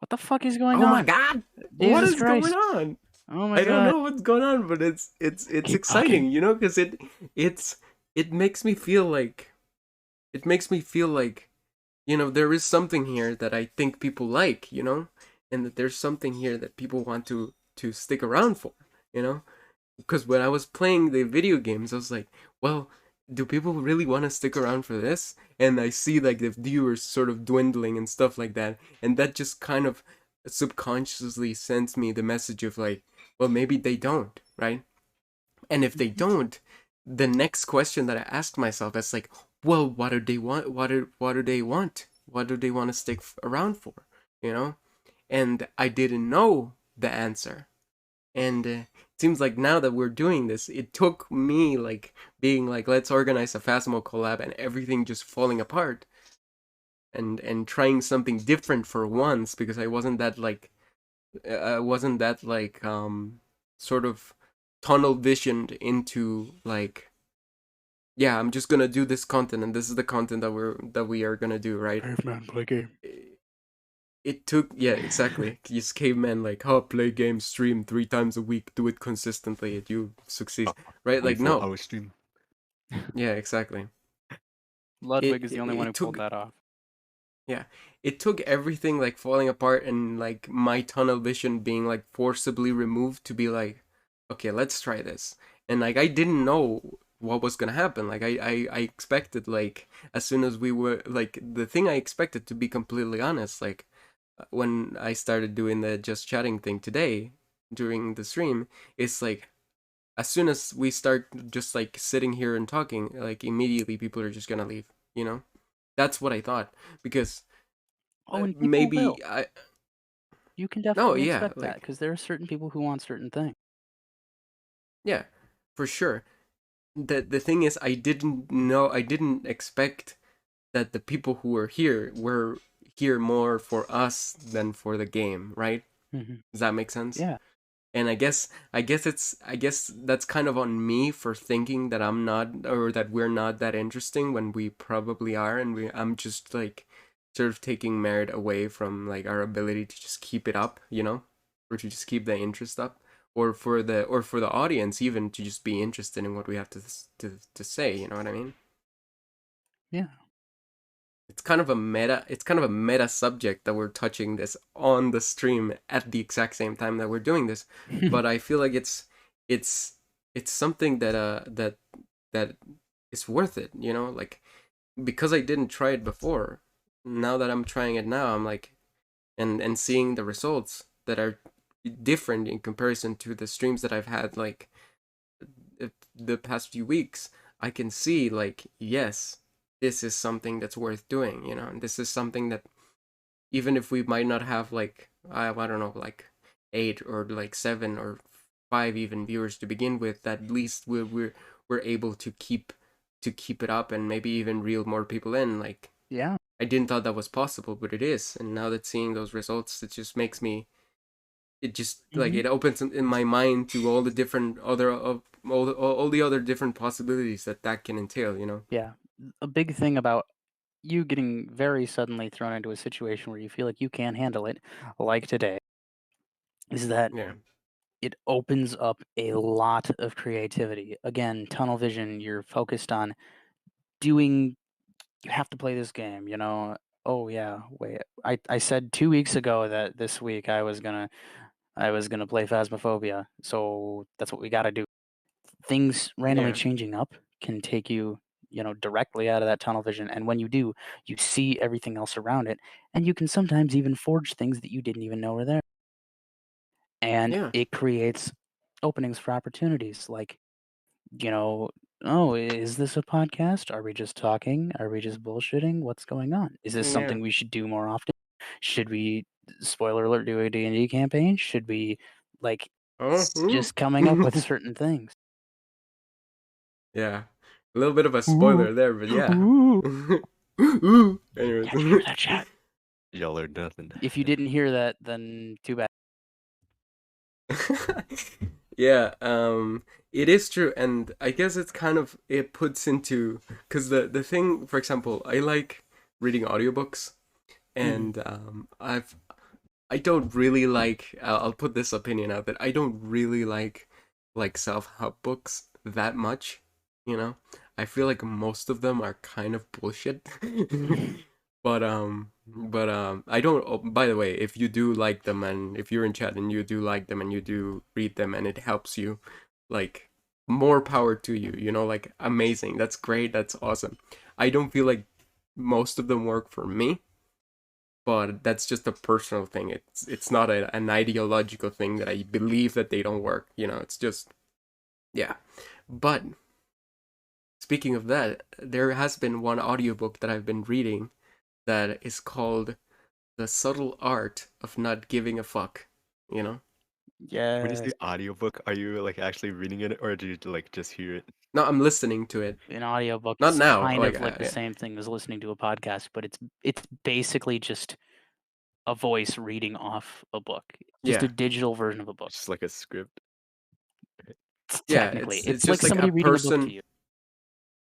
What the fuck is going oh on? my god! What Jesus is going Christ. on? Oh my I don't god. know what's going on, but it's Keep exciting, talking. you know, because it makes me feel like you know, there is something here that I think people like, you know, and that there's something here that people want to stick around for, you know, because when I was playing the video games, I was like, well, do people really want to stick around for this? And I see like the viewers sort of dwindling and stuff like that, and that just kind of subconsciously sends me the message of like, well, maybe they don't, right? And if they don't, the next question that I ask myself is like, well, what do they want? What do they want? What do they want to stick around for? You know? And I didn't know the answer. And it seems like now that we're doing this, it took me like being like, let's organize a Phasmo collab, and everything just falling apart. And trying something different for once, because I wasn't that like sort of tunnel visioned into like, yeah, I'm just gonna do this content, and this is the content that we are gonna do, right? Caveman, play game. It took, yeah, exactly. Just caveman, like, oh, play games, stream 3 times a week, do it consistently, and you succeed, right? Like, no, 24-hour stream. yeah, exactly. Ludwig is the only one who it took pulled that off. Yeah, it took everything like falling apart and like my tunnel vision being like forcibly removed to be like, okay, let's try this. And like I didn't know what was gonna happen. Like I expected, like, as soon as we were like, the thing I expected, to be completely honest, like when I started doing the just chatting thing today during the stream, it's like as soon as we start just like sitting here and talking, like immediately people are just gonna leave, you know? That's what I thought, because Oh, and people maybe will. I. You can No, definitely yeah, expect that like because there are certain people who want certain things. yeah, for sure. The thing is, I didn't expect that the people who were here more for us than for the game, right? Hmm. Does that make sense? Yeah. And I guess that's kind of on me for thinking that I'm not, or that we're not that interesting when we probably are, and I'm just like sort of taking merit away from like our ability to just keep it up, you know, or to just keep the interest up, or for the audience even to just be interested in what we have to say, you know what I mean? Yeah. It's kind of a meta subject that we're touching this on the stream at the exact same time that we're doing this, but I feel like it's it's something that is worth it, you know, like because I didn't try it before. Now that I'm trying it now, I'm like and seeing the results that are different in comparison to the streams that I've had like the past few weeks, I can see like, yes, this is something that's worth doing, you know, and this is something that even if we might not have like I don't know, like 8 or like 7 or 5 even viewers to begin with, at least we're able to keep it up and maybe even reel more people in. Like Yeah. I didn't thought that was possible, but it is. And now that seeing those results, it just makes me, it just like Hmm. it opens in my mind to all the different other of all the other different possibilities that can entail, you know. Yeah. A big thing about you getting very suddenly thrown into a situation where you feel like you can't handle it, like today, is that Yeah, it opens up a lot of creativity. Again, tunnel vision, you're focused on doing, you have to play this game, you know. Oh yeah, wait. I said 2 weeks ago that this week I was gonna play Phasmophobia, so that's what we gotta do. Things randomly yeah, changing up can take you, directly out of that tunnel vision. And when you do, you see everything else around it, and you can sometimes even forge things that you didn't even know were there. And yeah, it creates openings for opportunities like, you know, oh, is this a podcast? Are we just talking? Are we just bullshitting? What's going on? Is this yeah. something we should do more often? Should we, spoiler alert, do a D&D campaign? Should we, like, Oh, just coming up with certain things? yeah. A little bit of a Ooh, spoiler there, but yeah. ooh. Anyways. Can't hear that chat. Y'all learned nothing. If you didn't hear that, then too bad. Yeah, it is true, and I guess it's kind of it puts into because the thing, for example, I like reading audiobooks, Mhm. and I don't really like. I'll put this opinion out that I don't really like self-help books that much. You know, I feel like most of them are kind of bullshit. But I don't. Oh, by the way, if you do like them and if you're in chat and you do like them and you do read them and it helps you, like more power to you. You know, like amazing. That's great. That's awesome. I don't feel like most of them work for me, but that's just a personal thing. It's not an ideological thing that I believe that they don't work. You know, it's just yeah. But speaking of that, there has been one audiobook that I've been reading that is called The Subtle Art of Not Giving a Fuck, you know? When you Yes. say audiobook, are you like actually reading it or do you like just hear it? No, I'm listening to it. An audiobook Not is now, kind like of like the same thing as listening to a podcast, but it's basically just a voice reading off a book. Just a yeah. digital version of a book. It's just like a script. Yeah, Technically, it's it's like just like a somebody reading a book to person. you.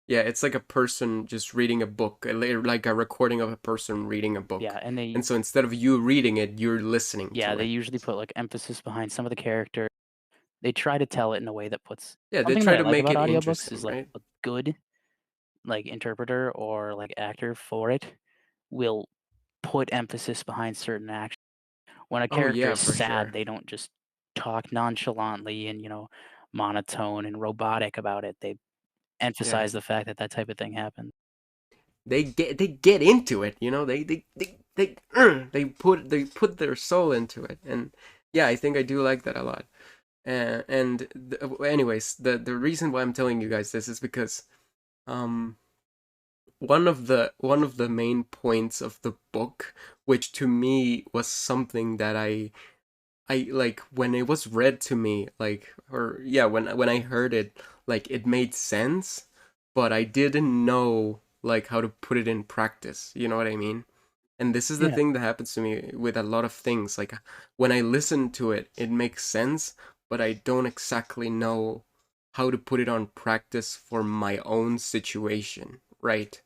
Yeah, it's like a person just reading a book, like a recording of a person reading a Yeah, book. and And so instead of you reading it, you're listening to they it. usually put like emphasis behind some of the character. They try to tell it in a way that puts Yeah, they something that try I to like make about it audiobooks interesting, is like right? a good like interpreter or like actor for it will put emphasis behind certain actions. When a Oh character yeah, is for sad, sure. they don't just talk nonchalantly and, monotone and robotic about it. They Yeah. emphasize the fact that that type of thing happens. They get into it, you know. They put their soul into it, and yeah, I think I do like that a lot. Anyways, the reason why I'm telling you guys this is because um one of the main points of the book, which to me was something that I like when it was read to me, like, or yeah, when I heard it, like it made sense, but I didn't know like how to put it in practice. You know what I mean? And this is the Yeah. thing that happens to me with a lot of things. Like when I listen to it, it makes sense, but I don't exactly know how to put it on practice for my own situation, right?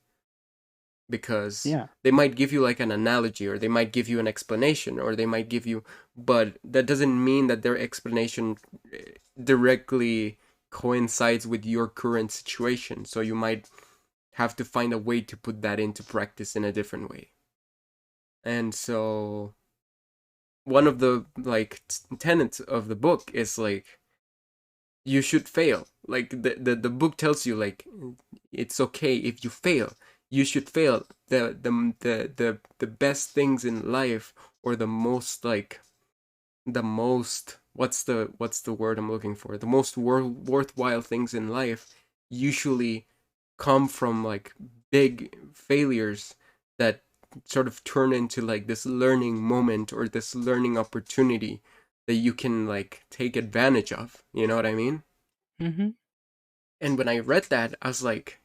Because Yeah. they might give you like an analogy, or they might give you an explanation, or they might give you, but that doesn't mean that their explanation directly coincides with your current situation. So you might have to find a way to put that into practice in a different way. And so one of the like tenets of the book is like you should fail. Like the book tells you like it's okay if you fail. You should fail. The best things in life, or the most like the most what's the word I'm looking for? The most worthwhile things in life usually come from like big failures that sort of turn into like this learning moment or this learning opportunity that you can like take advantage of. You know what I mean? Mm-hmm. And when I read that, I was like,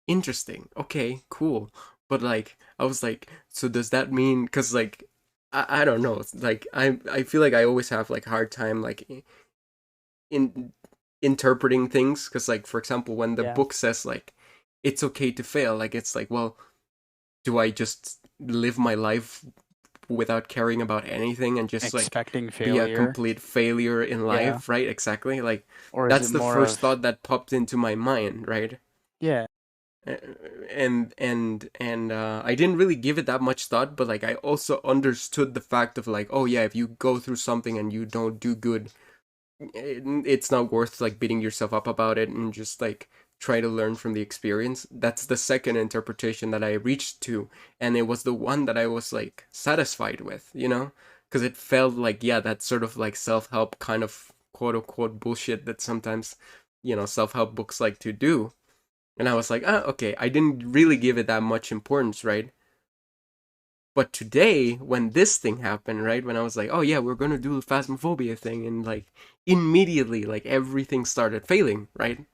interesting. Okay, cool. But like, I was like, so does that mean? Because like, I don't know. It's like I feel like I always have like a hard time like in interpreting things. Because like, for example, when the Yeah. book says like it's okay to fail, like it's like, well, do I just live my life without caring about anything and just like Expecting be a failure. complete failure in life, right? Exactly. Like Or is that's it the more first of thought that popped into my mind, right? yeah. And I didn't really give it that much thought, but like I also understood the fact of like, oh yeah, if you go through something and you don't do good, it's not worth like beating yourself up about it, and just like try to learn from the experience. That's the second interpretation that I reached to, and it was the one that I was like satisfied with, you know, because it felt like, yeah, that's sort of like self-help kind of quote unquote bullshit that sometimes, self-help books like to do. And I was like, okay, I didn't really give it that much importance, right? But today, when this thing happened, right, when I was like, oh yeah, we're gonna do the phasmophobia thing, and like immediately, like everything started failing, right?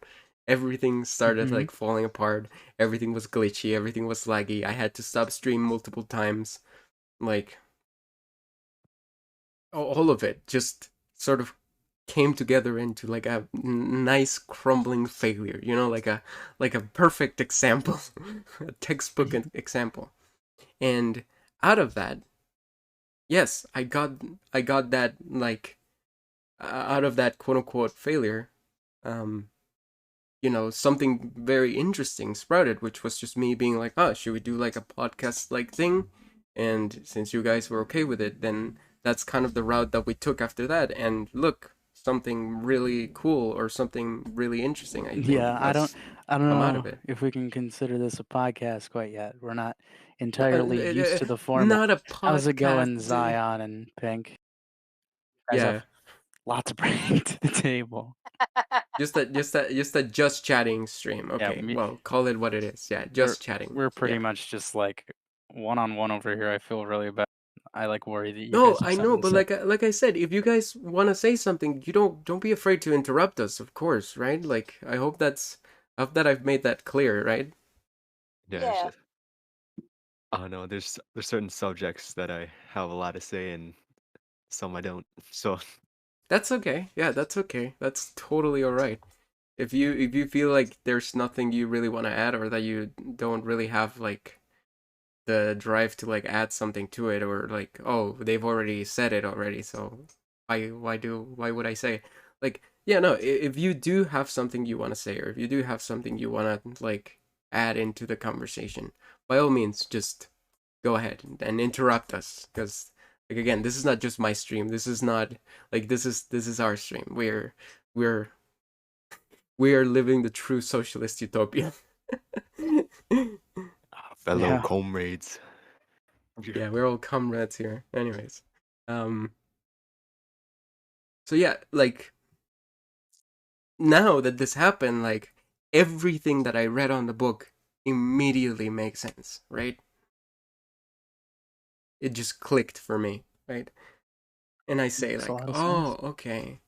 Everything started Mhm. like falling apart. Everything was glitchy. Everything was laggy. I had to stop stream multiple times. Like all of it just sort of came together into like a nice crumbling failure. Like a perfect example, a textbook example. And out of that, yes, I got that like out of that quote unquote failure, um, something very interesting sprouted, which was just me being like, oh, should we do like a podcast like thing? And since you guys were okay with it, then that's kind of the route that we took after that. And look, something really cool or something really interesting, I think, Yeah, has I don't come out of know it. if we can consider this a podcast quite yet. We're not Uh, entirely used to the format. Not a How's it podcast. going, Zion and Pink? You guys Yeah, have lots to bring to the table. just a just chatting stream. Yeah, Okay, well, call it what it is. Yeah, we're just chatting. we're pretty Yeah. much just like one-on-one over here. I feel really bad. I like worry that you No, guys have I know, something to but say. like I said, if you guys want to say something, you don't be afraid to interrupt us, of course, right? Like I hope that I've made that clear, right? Yeah, it's Yeah. just I don't know. There's certain subjects that I have a lot to say and some I don't. So That's okay. Yeah, that's okay. That's totally all right. If you feel like there's nothing you really want to add, or that you don't really have like the drive to like add something to it, or like, oh, they've already said it already, so why would I say? Like, yeah, no, if you do have something you want to say, or if you do have something you want to like add into the conversation, by all means, just go ahead and interrupt us, because like, again, this is not just my stream. This is not like this is our stream. We're we are living the true socialist utopia. fellow Yeah. comrades. Yeah, we're all comrades here. Anyways, um, so yeah, like now that this happened, like everything that I read on the book immediately make sense, right? It just clicked for me, right? And I say Makes a like, lot of oh, sense. okay.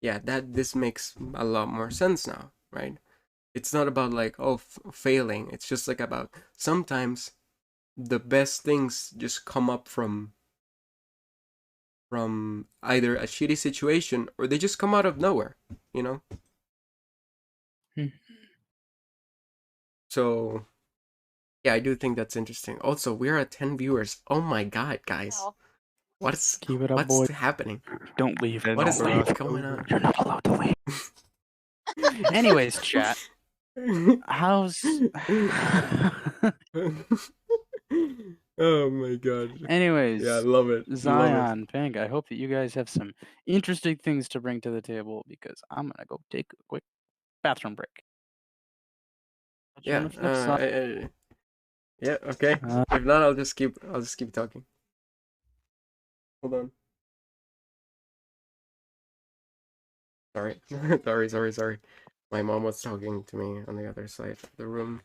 Yeah, this makes a lot more sense now, right? It's not about like, oh, failing. It's just like about sometimes the best things just come up from either a shitty situation or they just come out of nowhere, you know? Hmm. So, yeah, I do think that's interesting. Also, we're at 10 viewers. Oh my god, guys. Wow. Keep it up, boy. What's happening? Don't leave. And What is we're going on? You're not allowed to leave. Anyways, chat. How's Oh my god. Anyways, Yeah, I love it. Love it. Zion, Pink, I hope that you guys have some interesting things to bring to the table because I'm gonna go take a quick bathroom break. Catch you on Yeah. the flip side. Yeah. Okay. If not, I'll just keep talking. Hold on. Sorry. Sorry. My mom was talking to me on the other side of the room.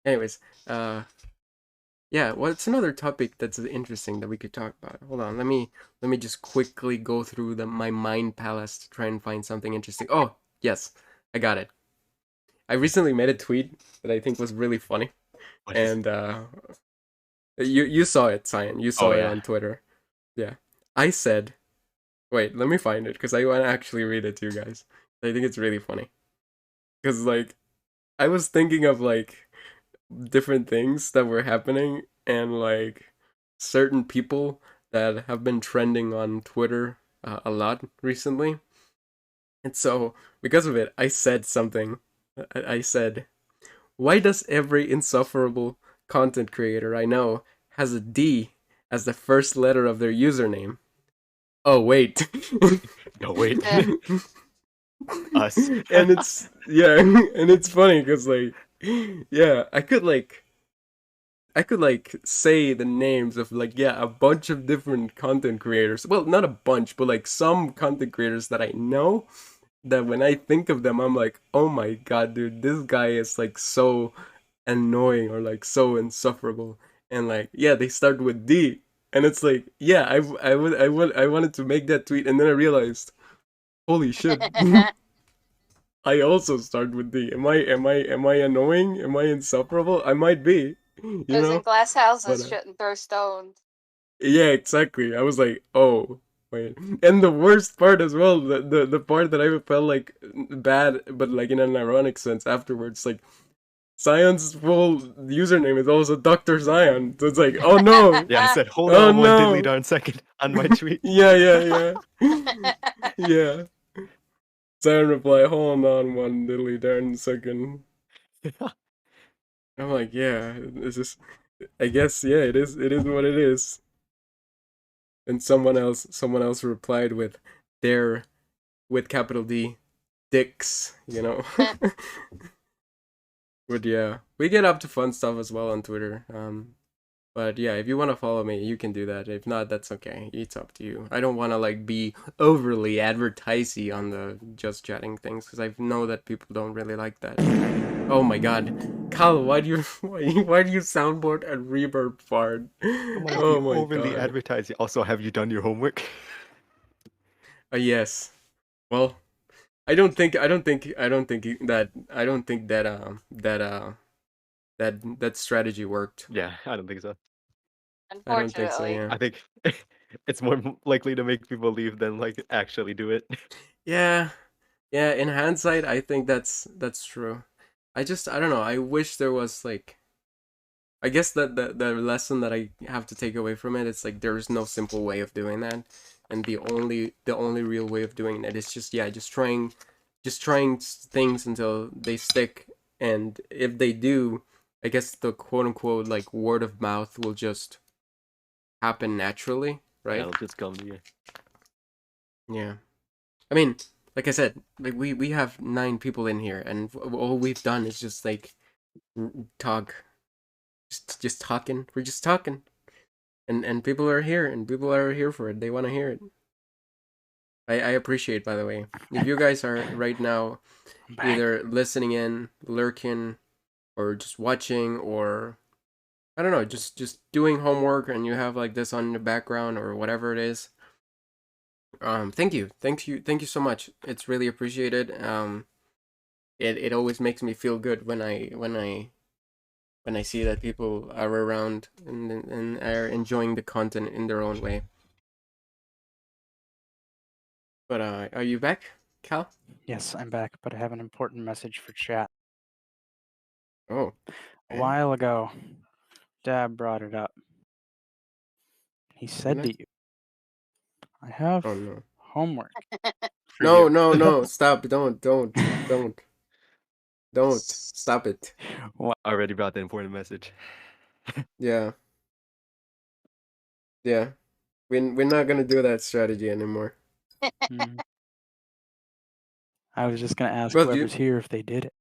Anyways, yeah, what's another topic that's interesting that we could talk about? Hold on, let me just quickly go through my mind palace to try and find something interesting. Oh, yes, I got it. I recently made a tweet that I think was really funny, What is and you saw it, Cyan. You saw Oh, it yeah. on Twitter. Yeah, I said, wait, let me find it because I want to actually read it to you guys. I think it's really funny because like I was thinking of like different things that were happening and like certain people that have been trending on Twitter a lot recently. And so, because of it, I said something. I said, why does every insufferable content creator I know has a D as the first letter of their username? Oh, wait. No, wait. Yeah. Us. And it's, yeah, and it's funny because, like, yeah, I could say the names of like, yeah, a bunch of different content creators. Well, not a bunch, but like some content creators that I know that when I think of them, I'm like, oh my god, dude, this guy is like so annoying or like so insufferable. And like, yeah, they start with D. And it's like, yeah, I wanted to make that tweet and then I realized, holy shit. I also start with D. Am I annoying? Am I insufferable? I might be, you Those in know? glass houses But shouldn't throw stones. yeah, exactly. I was like, oh, wait. And the worst part as well, the part that I felt like bad, but like in an ironic sense afterwards, like Zion's full username is also Dr. Zion. So it's like, oh no. Yeah, I said, hold Oh on one no. diddly darn second on my tweet. Yeah. Yeah. Zion reply, hold on one diddly darn second. I'm like, yeah, it's just, I guess, yeah, it is what it is. And someone else replied with their, with capital D, dicks, you know. But yeah, we get up to fun stuff as well on Twitter. But yeah, if you want to follow me, you can do that. If not, that's okay. It's up to you. I don't want to like be overly advertisey on the just chatting things because I know that people don't really like that. Oh my god, Kyle, why do you soundboard a reverb fart? Oh my Overly god. advertising. Also, have you done your homework? Yes. Well, I don't think that strategy worked. Yeah, I don't think so. I don't think so. Unfortunately. Yeah. I think it's more likely to make people leave than like actually do it. Yeah. Yeah. In hindsight, I think that's true. I don't know. I wish there was like. I guess that the lesson that I have to take away from it is like there's no simple way of doing that, and the only real way of doing that is just trying things until they stick, and if they do, I guess the quote unquote like word of mouth will just happen naturally, Yeah, right? it'll just come to you. Yeah. I mean, like I said, like we have 9 people in here, and all we've done is just like talk, just talking. We're just talking, and people are here, and people are here for it. They want to hear it. I appreciate, by the way, if you guys are right now either listening in, lurking, or just watching, or I don't know, just doing homework, and you have like this on the background or whatever it is. Thank you so much. It's really appreciated. It always makes me feel good when I see that people are around and are enjoying the content in their own way. But are you back, Cal? Yes, I'm back, but I have an important message for chat. Oh, A while ago, Dad brought it up. He said to you, I have oh no. homework. For No, you. no, stop. Don't. Stop it. Already brought the important message. Yeah. Yeah. We're not gonna do that strategy anymore. Mm. I was just gonna ask Well, whoever's here if they did it.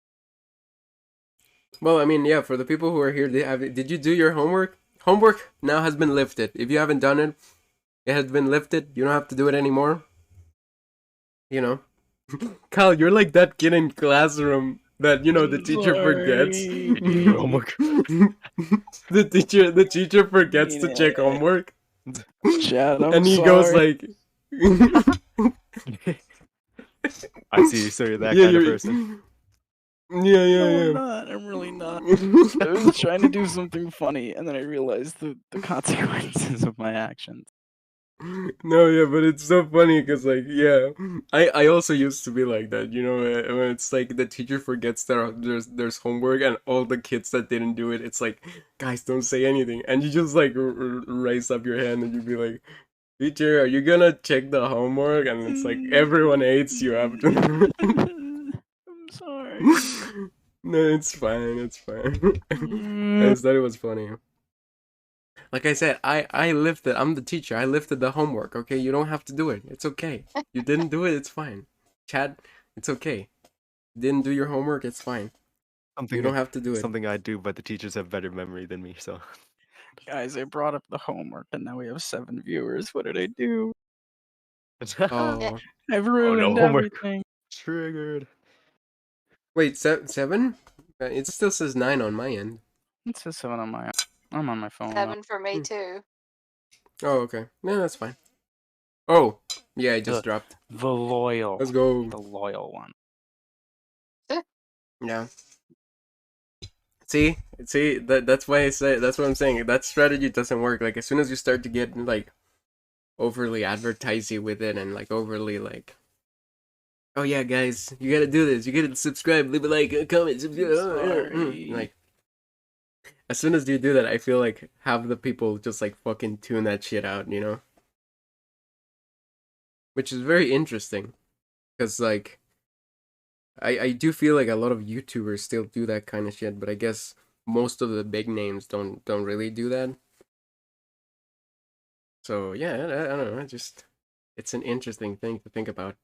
Well, I mean, yeah, for the people who are here, did you do your homework? Homework now has been lifted. If you haven't done it, it has been lifted. You don't have to do it anymore. You know. Kyle, you're like that kid in classroom that, the teacher forgets. Homework. the teacher forgets to check homework. Chad, and he goes like I see, so you're that kind of person. Yeah. No, I'm not. I'm really not. I was trying to do something funny, and then I realized the consequences of my actions. No, yeah, but it's so funny because, like, yeah, I also used to be like that, when it's like the teacher forgets that there's homework, and all the kids that didn't do it, it's like, guys, don't say anything, and you just like raise up your hand and you'd be like, teacher, are you gonna check the homework? And it's like everyone hates you after. I'm sorry. No, it's fine. I just thought it was funny. Like I said, I lifted. I'm the teacher. I lifted the homework. Okay, you don't have to do it. It's okay. You didn't do it. It's fine. Chad, it's okay. You didn't do your homework. It's fine. You don't have to do it. Something I do, but the teachers have better memory than me, so. Guys, I brought up the homework, and now we have 7 viewers. What did I do? Oh, I've ruined homework. everything. Triggered. wait, 7? It still says 9 on my end. It says 7 on my. I'm on my phone. 7 for me too. Oh, okay. Yeah, that's fine. Oh, yeah, I just dropped. The loyal. Let's go. The loyal one. Yeah. See, that's why that's what I'm saying. That strategy doesn't work. Like, as soon as you start to get like overly advertising with it, and like overly like, oh yeah, guys, you gotta do this. You gotta subscribe, leave a like, comment, subscribe. Like, as soon as you do that, I feel like half the people just like fucking tune that shit out, which is very interesting, because like, I do feel like a lot of YouTubers still do that kind of shit, but I guess most of the big names don't really do that. So yeah, I don't know. It's an interesting thing to think about.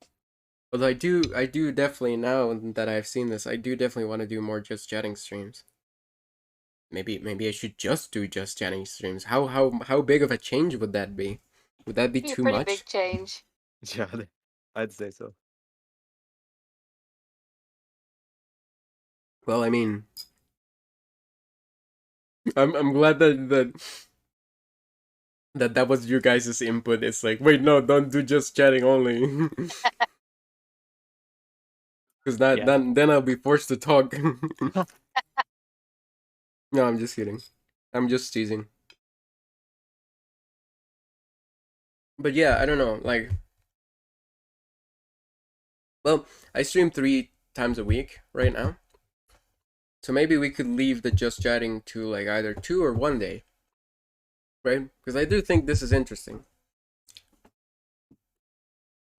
Although I do definitely, now that I've seen this, I do definitely want to do more just chatting streams. Maybe I should just do just chatting streams. How big of a change would that be? Would that be too Pretty much? big change. Yeah, I'd say so. Well, I mean, I'm glad that was your guys' input. It's like, wait, no, don't do just chatting only. Because then I'll be forced to talk. No, I'm just kidding. I'm just teasing. But yeah, I don't know. Like, well, I stream 3 times a week right now. So maybe we could leave the just chatting to like either 2 or 1 day. Right? Because I do think this is interesting.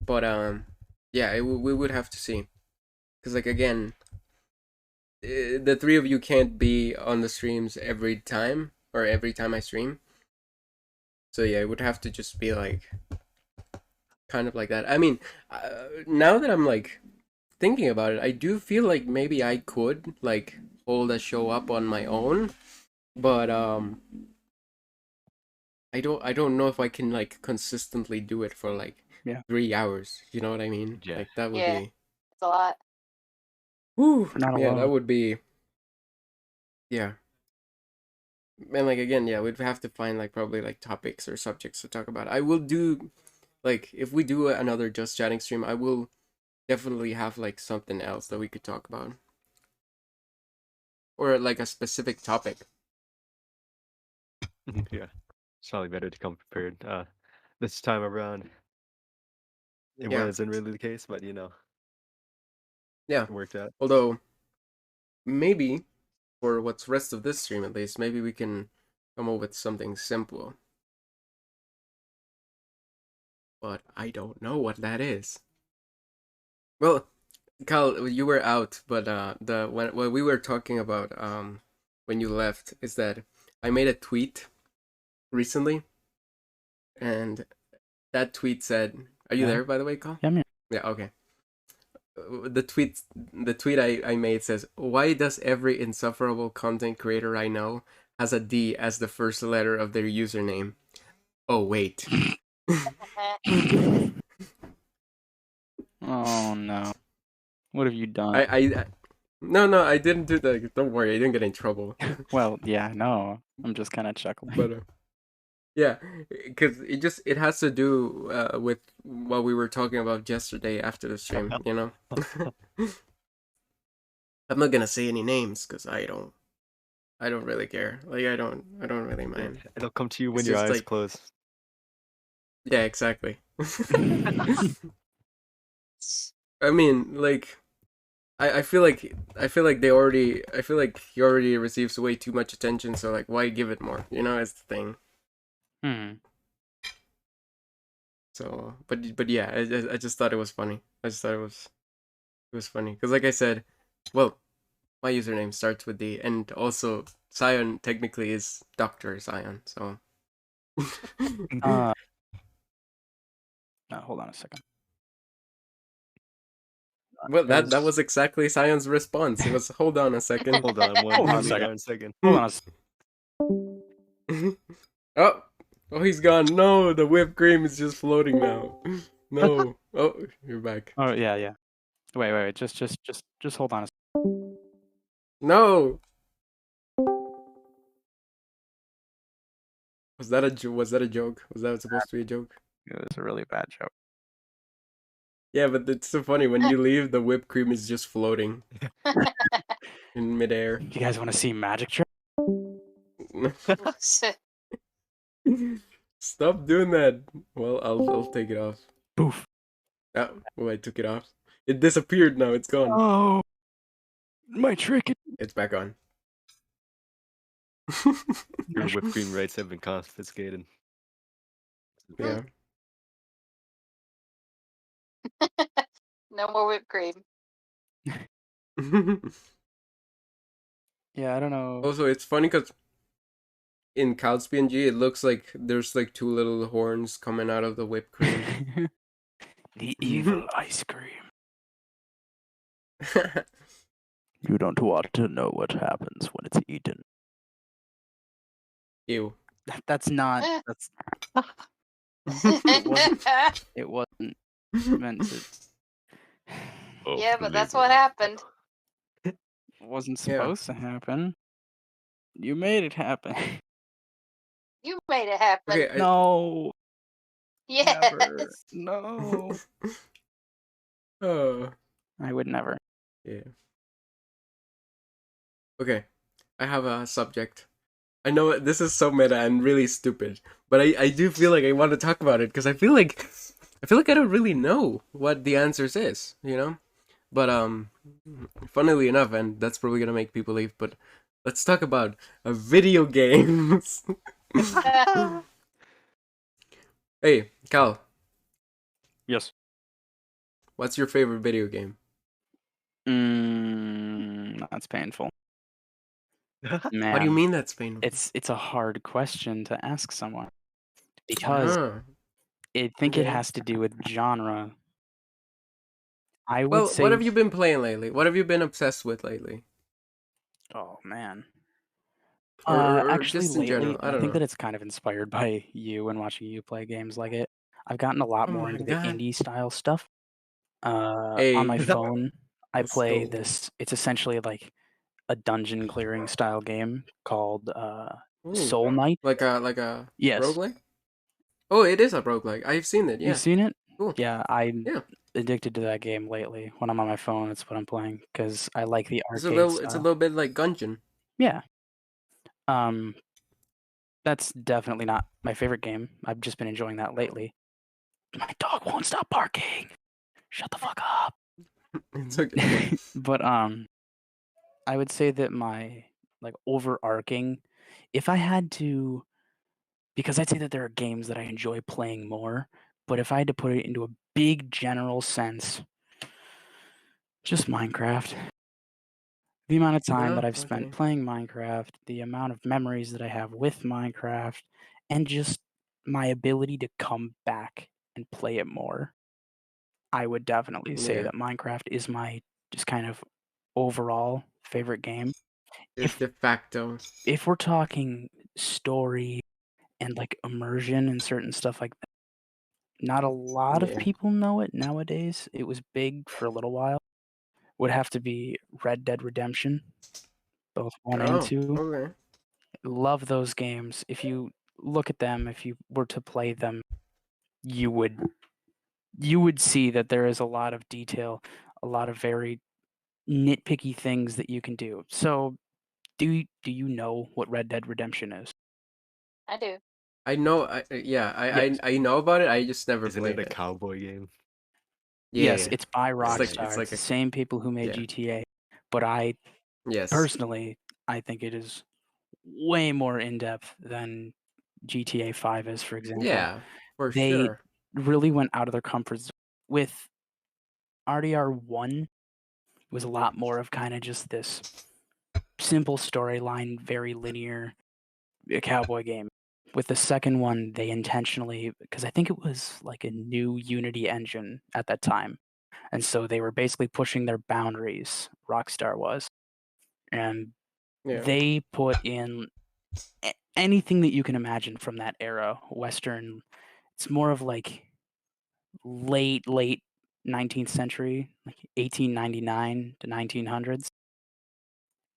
But yeah, we would have to see. Because like, again, the 3 of you can't be on the streams every time, or every time I stream. So yeah, it would have to just be like kind of like that. I mean, now that I'm like thinking about it, I do feel like maybe I could like hold a show up on my own, but I don't know if I can like consistently do it for like 3 hours. You know what I mean? Yeah. Like, that would Yeah. be, It's a lot. whew, Not yeah, alone. that would be Yeah. And like again, yeah, we'd have to find like probably like topics or subjects to talk about. I will do like if we do another just chatting stream, I will definitely have like something else that we could talk about. Or like a specific topic. Yeah, it's probably better to come prepared. This time around, it Yeah. wasn't really the case, but Yeah. it worked out. Although maybe for what's rest of this stream at least, maybe we can come up with something simple. But I don't know what that is. Well, Kyle, you were out, but when what we were talking about when you left is that I made a tweet recently, and that tweet said, "Are you Yeah. there, by the way, Kyle?" Yeah, I'm here. Yeah. Okay. The tweet I made says, "Why does every insufferable content creator I know has a D as the first letter of their username?" Oh wait. Oh no. What have you done? No, I didn't do that. Don't worry, I didn't get in trouble. Well, yeah, no. I'm just kind of chuckling. But yeah, because it has to do with what we were talking about yesterday after the stream. You know, I'm not gonna say any names because I don't really care. Like I don't really mind. It'll come to you when It's your just eyes like- close. Yeah, exactly. I mean, like, I feel like he already receives way too much attention. So like, why give it more? You know, is the thing. So, but yeah, I just thought it was funny. I just thought it was funny because, like I said, well, my username starts with D, and also Sion technically is Dr. Sion. So, No, hold on a second. well, that was exactly Sion's response. It was, hold on a second. Hold on Hold on a second. 1 second. Hold on a second. Oh, he's gone. No, the whipped cream is just floating now. No. Oh, you're back. Oh yeah. Wait. Just hold on a second. No. Was that a joke? Was that supposed to be a joke? It was a really bad joke. Yeah, but it's so funny when you leave, the whipped cream is just floating in midair. You guys want to see magic trick? Stop doing that. Well, I'll take it off. Poof. Oh, I took it off. It disappeared now. It's gone. Oh, my trick. It's back on. Your whipped cream rights have been confiscated. Yeah. No more whipped cream. Yeah, I don't know. Also, it's funny because in Cloud's PNG, it looks like there's like two little horns coming out of the whipped cream. The evil ice cream. You don't want to know what happens when it's eaten. Ew. That's not. That's. It wasn't meant to. Yeah, but that's what happened. It wasn't supposed to happen. You made it happen. You made it happen. Okay. No. Yes. Never. No. Oh. I would never. Yeah. Okay. I have a subject. I know this is so meta and really stupid, but I do feel like I want to talk about it because I feel like I don't really know what the answers is, you know? But funnily enough, and that's probably gonna make people leave, but let's talk about video games. Hey, Cal, Yes. what's your favorite video game? That's painful. What do you mean that's painful? It's a hard question to ask someone because Ah. I think it Okay. has to do with genre. I would Well, say. what have you been playing lately? What have you been obsessed with lately? Oh man. Or Actually, just in lately, general, I I don't think know. that it's kind of inspired by you and watching you play games like it. I've gotten a lot Oh more my into God. the indie style stuff. On Hey. my phone, I Let's play go. this. It's essentially like a dungeon clearing style game called Ooh, Soul Knight. like a Yes. roguelike? Oh, it is a roguelike. I've seen it, yeah. You've seen it? Cool. Yeah, I'm Yeah. addicted to that game lately. When I'm on my phone, that's what I'm playing because I like the It's arcade a style. little bit like Gungeon. Yeah. That's definitely not my favorite game. I've just been enjoying that lately. My dog won't stop barking. Shut the fuck up. It's okay. But I would say that my like overarching, if I had to, because I'd say that there are games that I enjoy playing more, but if I had to put it into a big general sense, just Minecraft. The amount of time that I've spent Okay. playing Minecraft, the amount of memories that I have with Minecraft, and just my ability to come back and play it more. I would definitely say Yeah. that Minecraft is my just kind of overall favorite game. It's de facto. If we're talking story and like immersion and certain stuff like that, not a lot of Yeah. people know it nowadays. It was big for a little while. Would have to be Red Dead Redemption, both 1 and Oh, 2. okay. Love those games. If you look at them, if you were to play them, you would see that there is a lot of detail, a lot of very nitpicky things that you can do. So, do you know what Red Dead Redemption is? I do. I know. Yes. I know about it. I just never Isn't played it a it. cowboy game? Yeah, Yes, yeah. it's by It's like Rockstar. it's It's like the a same people who made yeah. GTA, but I Yes. personally, I think it is way more in depth than GTA 5 is, for example. Yeah, for They sure. really went out of their comfort zone. With RDR1, it was a lot more of kind of just this simple storyline, very linear, a cowboy game. With the second one, they intentionally, because I think it was like a new Unity engine at that time, and so they were basically pushing their boundaries, Rockstar was, and Yeah. they put in anything that you can imagine from that era, Western. It's more of like late 19th century, like 1899 to 1900s.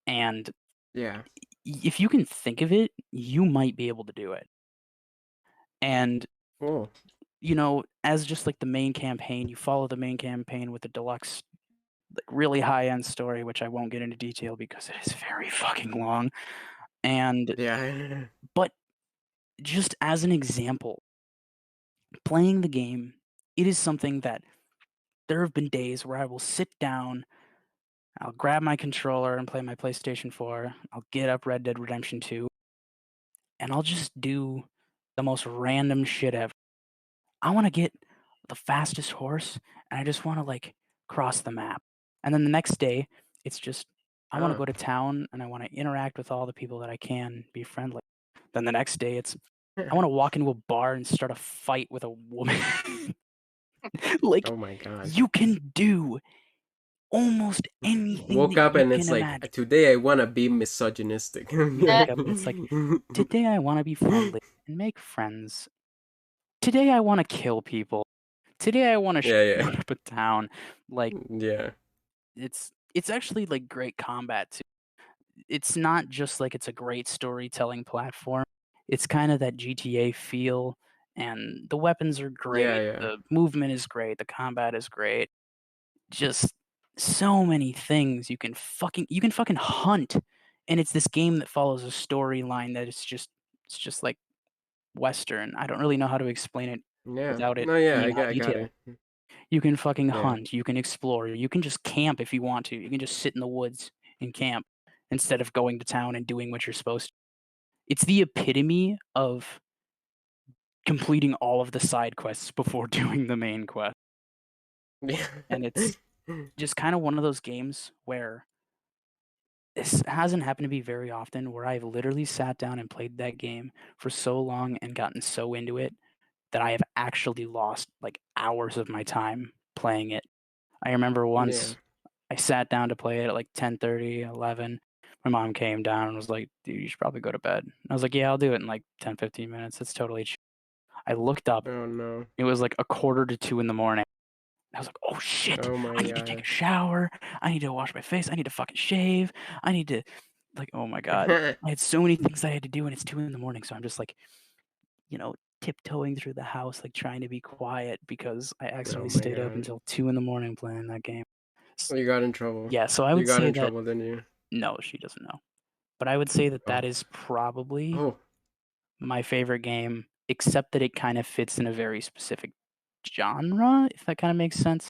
And Yeah. if you can think of it, you might be able to do it. And Cool. you know, as just like the main campaign, you follow the main campaign with the deluxe, like really high-end story, which I won't get into detail because it is very fucking long. And Yeah. but just as an example, playing the game, it is something that there have been days where I will sit down, I'll grab my controller and play my PlayStation 4, I'll get up Red Dead Redemption 2, and I'll just do the most random shit ever. I want to get the fastest horse, and I just want to like cross the map. And then the next day, it's just I want to go to town and I want to interact with all the people that I can, be friendly. Then the next day, it's I want to walk into a bar and start a fight with a woman. Like Oh my god. you can do almost anything Woke that up you and can it's like imagine. today I want to be misogynistic. Wake up and it's like today I want to be friendly and make friends. Today I want to kill people. Today I want to Yeah, shoot up a town. Like yeah. it's actually like great combat too. It's not just like it's a great storytelling platform. It's kind of that GTA feel, and the weapons are great. Yeah. The movement is great. The combat is great. Just so many things you can fucking hunt, and it's this game that follows a storyline that it's just like Western. I don't really know how to explain it Yeah. without it No, yeah, being high I got detail. it. You can fucking Yeah. hunt, you can explore, you can just camp if you want to. You can just sit in the woods and camp instead of going to town and doing what you're supposed to. It's the epitome of completing all of the side quests before doing the main quest. Yeah. And it's just kind of one of those games where this hasn't happened to me very often, where I've literally sat down and played that game for so long and gotten so into it that I have actually lost like hours of my time playing it. I remember once I sat down to play it at like 10:30, 11. My mom came down and was like, "Dude, you should probably go to bed." I was like, "Yeah, I'll do it in like 10, 15 minutes. It's totally chill." I looked up. Oh no. It was like 1:45 in the morning. I was like, oh shit, Oh my I need to take a gosh. shower. I need to wash my face. I need to fucking shave. I need to, like, oh my God. I had so many things I had to do, and it's 2 in the morning. So I'm just like, tiptoeing through the house, like trying to be quiet because I Oh accidentally my stayed up god. until 2 in the morning playing that game. Well, you got in trouble. Yeah, so I You would got say in that trouble, didn't you? no, she doesn't know. But I would say that Oh. that is probably Oh. my favorite game, except that it kind of fits in a very specific genre, if that kind of makes sense.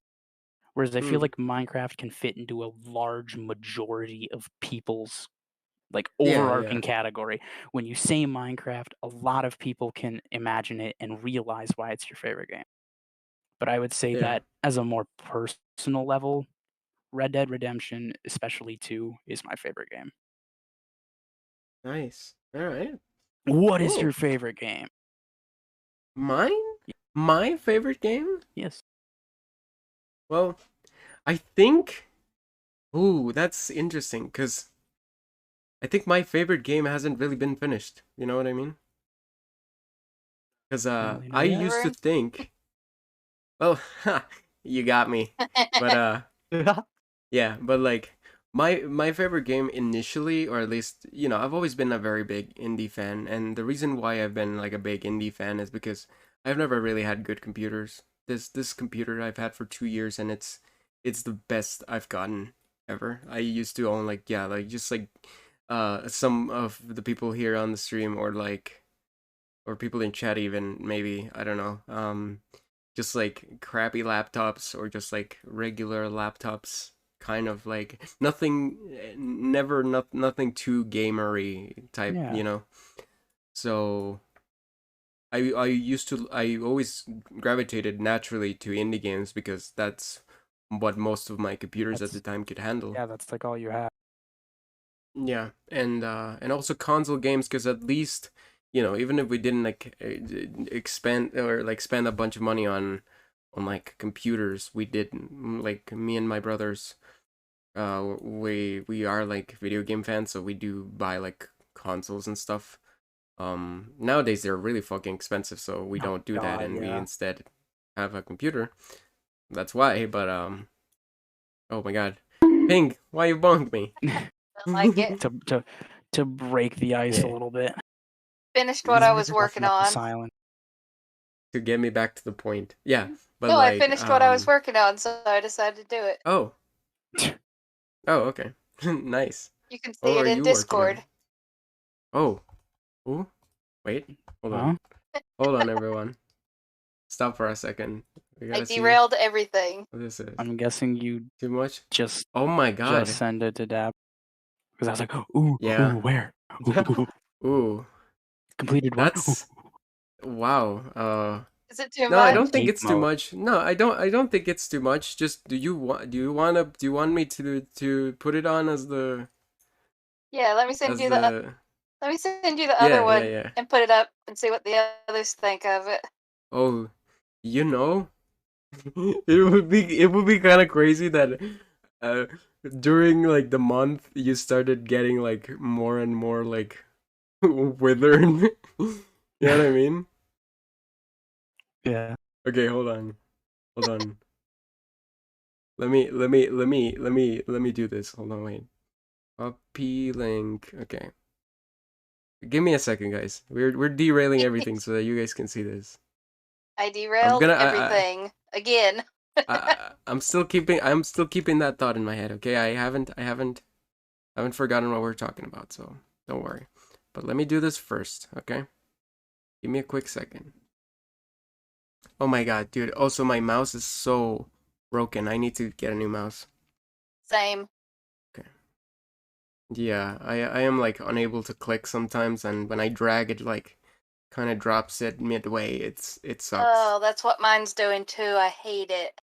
Whereas I feel like Minecraft can fit into a large majority of people's like Yeah, overarching yeah. category. When you say Minecraft, a lot of people can imagine it and realize why it's your favorite game. But I would say Yeah. that as a more personal level, Red Dead Redemption, especially 2, is my favorite game. Nice. Alright. What is Cool. your favorite game? Mine? My favorite game? Yes. Well, I think... Ooh, that's interesting, because I think my favorite game hasn't really been finished. You know what I mean? Because Apparently not I yet. used to think... Well, you got me. But yeah, but like my favorite game initially, or at least, I've always been a very big indie fan, and the reason why I've been like a big indie fan is because I've never really had good computers. This computer I've had for 2 years, and it's the best I've gotten ever. I used to own just like some of the people here on the stream, or people in chat even, maybe, I don't know. Just like crappy laptops, or just like regular laptops, kind of like nothing, nothing too gamery type, Yeah. So I always gravitated naturally to indie games because that's what most of my computers at the time could handle. Yeah, that's like all you have. Yeah, and also console games, because at least, even if we didn't like expand or like spend a bunch of money on like computers, we did, like me and my brothers, we are like video game fans, so we do buy like consoles and stuff. Nowadays they're really fucking expensive, so we don't do that, God, and we yeah. instead have a computer. That's why. But oh my god, Ping, why you bonked me? I like it. To break the ice a Yeah. little bit. Finished what I was working Roughen up the on. silence. To get me back to the point. Yeah, but No, like, I finished what I was working on, so I decided to do it. Oh. Oh, okay. Nice. You can What see it are in you working on? Discord. Oh. Ooh. Wait. Hold on. Hold on, everyone. Stop for a second. We I gotta see derailed everything. what this is. I'm guessing you Too much? just Oh my god. send it to Dab. Because I was like, ooh, Yeah. ooh, where? Ooh, Ooh. completed what? That's wow. Is it too No, I much? don't think Geek it's too mode. much. No, I don't think it's too much. Just do you want me to put it on as the Yeah, let me send as you the let me send you the other one yeah. and put it up and see what the others think of it. Oh, it would be kind of crazy that uh during like the month you started getting like more and more like withered. You know what I mean? Yeah. Okay, hold on. Let me do this. Hold on, wait. Copy link. Okay. Give me a second, guys. We're derailing everything so that you guys can see this. I derailed everything again. I'm still keeping that thought in my head, okay? I haven't forgotten what we're talking about, so don't worry. But let me do this first, okay? Give me a quick second. Oh my god, dude. Also, my mouse is so broken. I need to get a new mouse. Same. Okay. Yeah, I am like unable to click sometimes, and when I drag it, like kind of drops it midway. It sucks. Oh, that's what mine's doing too. I hate it.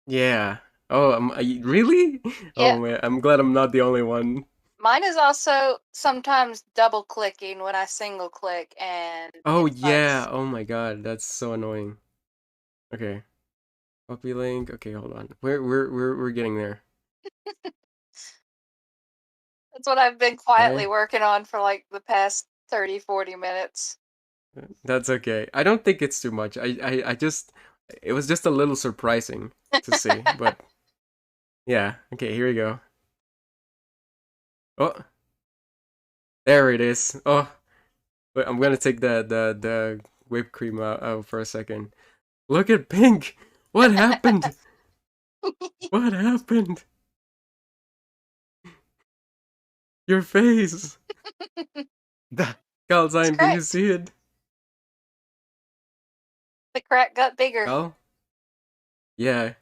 Yeah. Oh, really? Yeah. Oh man, I'm glad I'm not the only one. Mine is also sometimes double clicking when I single click, and Oh it yeah. sucks. Oh my god, that's so annoying. Okay. Copy link. Okay, hold on. We're getting there. That's what I've been quietly working on for like the past 30, 40 minutes. That's okay. I don't think it's too much. I just It was just a little surprising to see, but yeah. Okay, here we go. Oh, there it is. Oh, wait, I'm gonna take the whipped cream out for a second. Look at Pink. What happened? What happened? Your face. Calzine, do you cracked. see it? The crack got bigger. Cal? Yeah,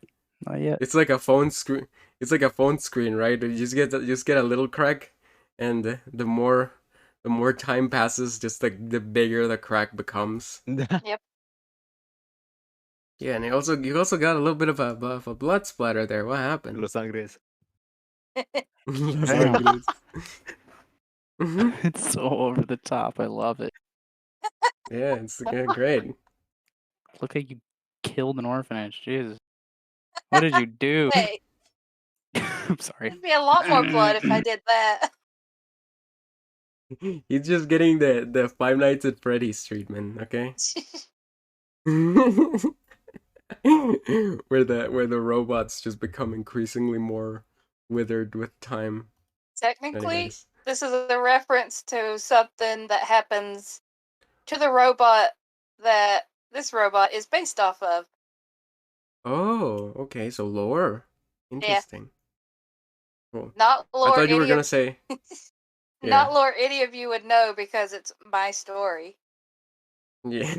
Not yet. it's like a phone screen. It's like a phone screen, right? You just get a little crack, and the more time passes, just the bigger the crack becomes. Yep. Yeah, and you also got a little bit of a blood splatter there. What happened? Los Sangres. Los Damn. Angeles. Mhm. It's so over the top. I love it. Yeah, it's great. Look like you killed an orphanage. Jesus. What did you do? Wait, I'm sorry. it'd be a lot more blood if I did that. He's just getting the Five Nights at Freddy's treatment, okay? where the robots just become increasingly more withered with time. Technically, Anyways. this is a reference to something that happens to the robot that this robot is based off of. Oh, okay, so lore. Interesting. Cool. Not I lore thought you were any gonna of say not lore any of you would know because it's my story. yeah.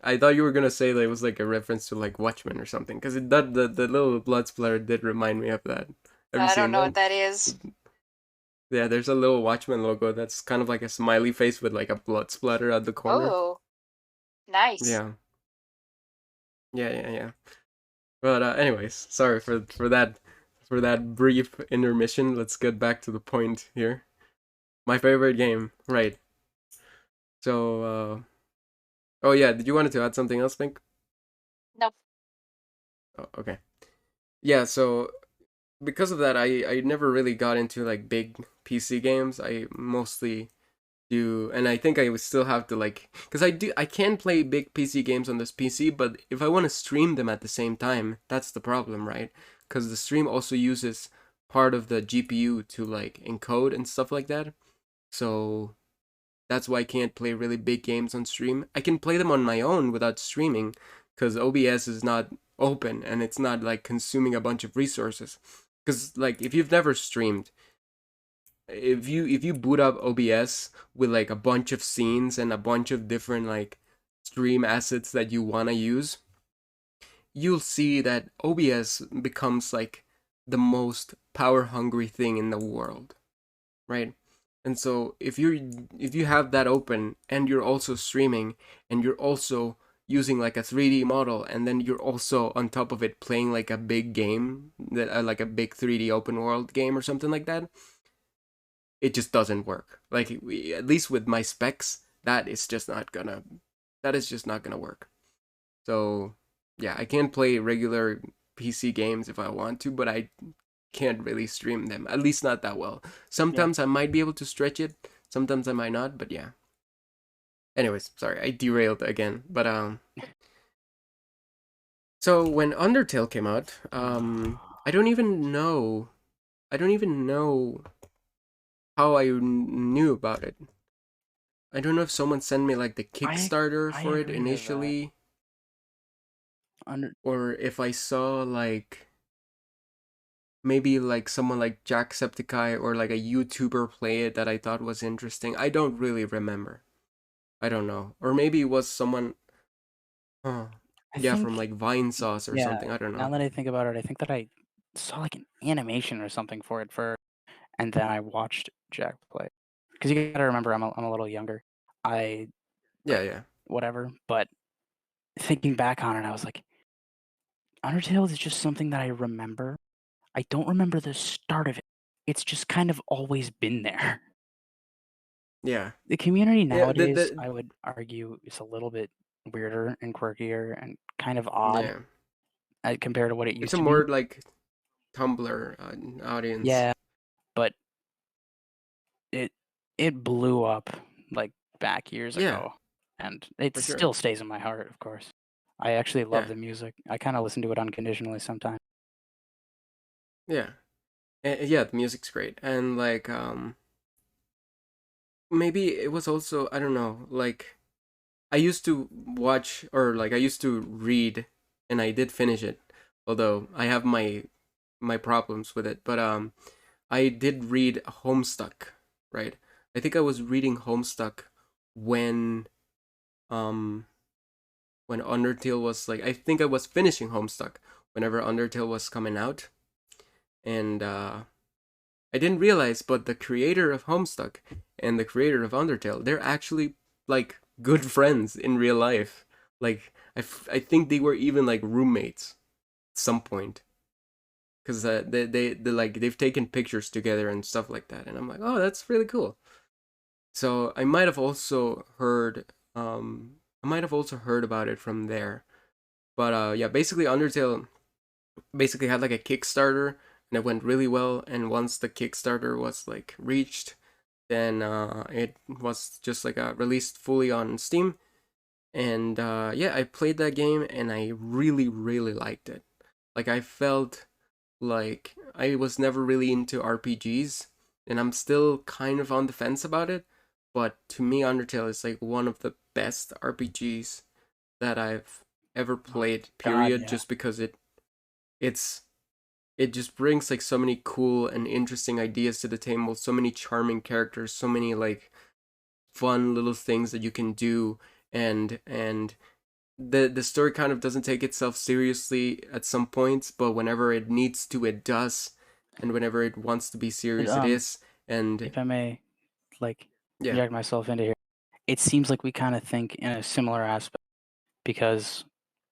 I thought you were gonna say that it was like a reference to like Watchmen or something, because the little blood splatter did remind me of that. Have you I seen don't know that? what that is. Yeah, there's a little Watchmen logo that's kind of like a smiley face with like a blood splatter at the corner. Oh, nice. Yeah. Yeah. But anyways, sorry for that brief intermission. Let's get back to the point here. My favorite game, right? So, oh yeah, did you want to add something else, Pink? Nope. Oh, okay. Yeah, so because of that, I never really got into like big PC games. I mostly do, and I think I would still have to like, because I can play big PC games on this PC, but if I want to stream them at the same time, that's the problem, right? Because the stream also uses part of the GPU to like encode and stuff like that. So that's why I can't play really big games on stream. I can play them on my own without streaming, because OBS is not open and it's not like consuming a bunch of resources. Because like if you've never streamed, if you boot up OBS with like a bunch of scenes and a bunch of different like stream assets that you want to use, you'll see that OBS becomes like the most power hungry thing in the world, right? And so if you have that open and you're also streaming and you're also using like a 3D model and then you're also on top of it playing like a big game that like a big 3D open world game or something like that, it just doesn't work. Like at least with my specs, that is just not gonna work. So yeah, I can play regular PC games if I want to, but I can't really stream them, at least not that well. Sometimes I might be able to stretch it, sometimes I might not, but yeah. Anyways, sorry, I derailed again, but so when Undertale came out, I don't even know how I knew about it. I don't know if someone sent me like the Kickstarter I for it agree with that. initially, or if I saw like maybe like someone like Jacksepticeye or like a YouTuber play it that I thought was interesting. I don't really remember. I don't know. Or maybe it was someone I from think- like Vine Sauce or yeah, something. I don't know. Now that I think about it, I think that I saw like an animation or something for it first, and then I watched Jack play. Because you gotta remember, I'm a little younger. Yeah. Whatever. But thinking back on it, I was like, Undertale is just something that I remember. I don't remember the start of it. It's just kind of always been there. Yeah. The community Yeah, nowadays, I would argue, is a little bit weirder and quirkier and kind of odd compared to what it used It's to a be. more like Tumblr audience. Yeah, but it blew up like back years Yeah. ago, and it For sure. still stays in my heart, of course. I actually love Yeah. the music. I kind of listen to it unconditionally sometimes. Yeah. Yeah, the music's great. And like maybe it was also, I don't know, like I used to watch, or like I used to read, and I did finish it, although I have my problems with it. But I did read Homestuck, right? I think I was reading Homestuck when um when Undertale was like, I think I was finishing Homestuck whenever Undertale was coming out, and I didn't realize, but the creator of Homestuck and the creator of Undertale, they're actually like good friends in real life. Like I think they were even like roommates at some point, because they like they've taken pictures together and stuff like that, and I'm like, oh, that's really cool. So I might have also heard about it from there. But yeah, basically Undertale basically had like a Kickstarter, and it went really well. And once the Kickstarter was like reached, then it was just like released fully on Steam. And yeah, I played that game and I really really liked it. Like I felt like I was never really into RPGs, and I'm still kind of on the fence about it. But to me, Undertale is like one of the best RPGs that I've ever played. God, Period. yeah. Just because it's it just brings like so many cool and interesting ideas to the table, so many charming characters, so many like fun little things that you can do, and the story kind of doesn't take itself seriously at some points, but whenever it needs to, it does, and whenever it wants to be serious, it is. And If I may, like, yeah, inject myself into here, it seems like we kind of think in a similar aspect, because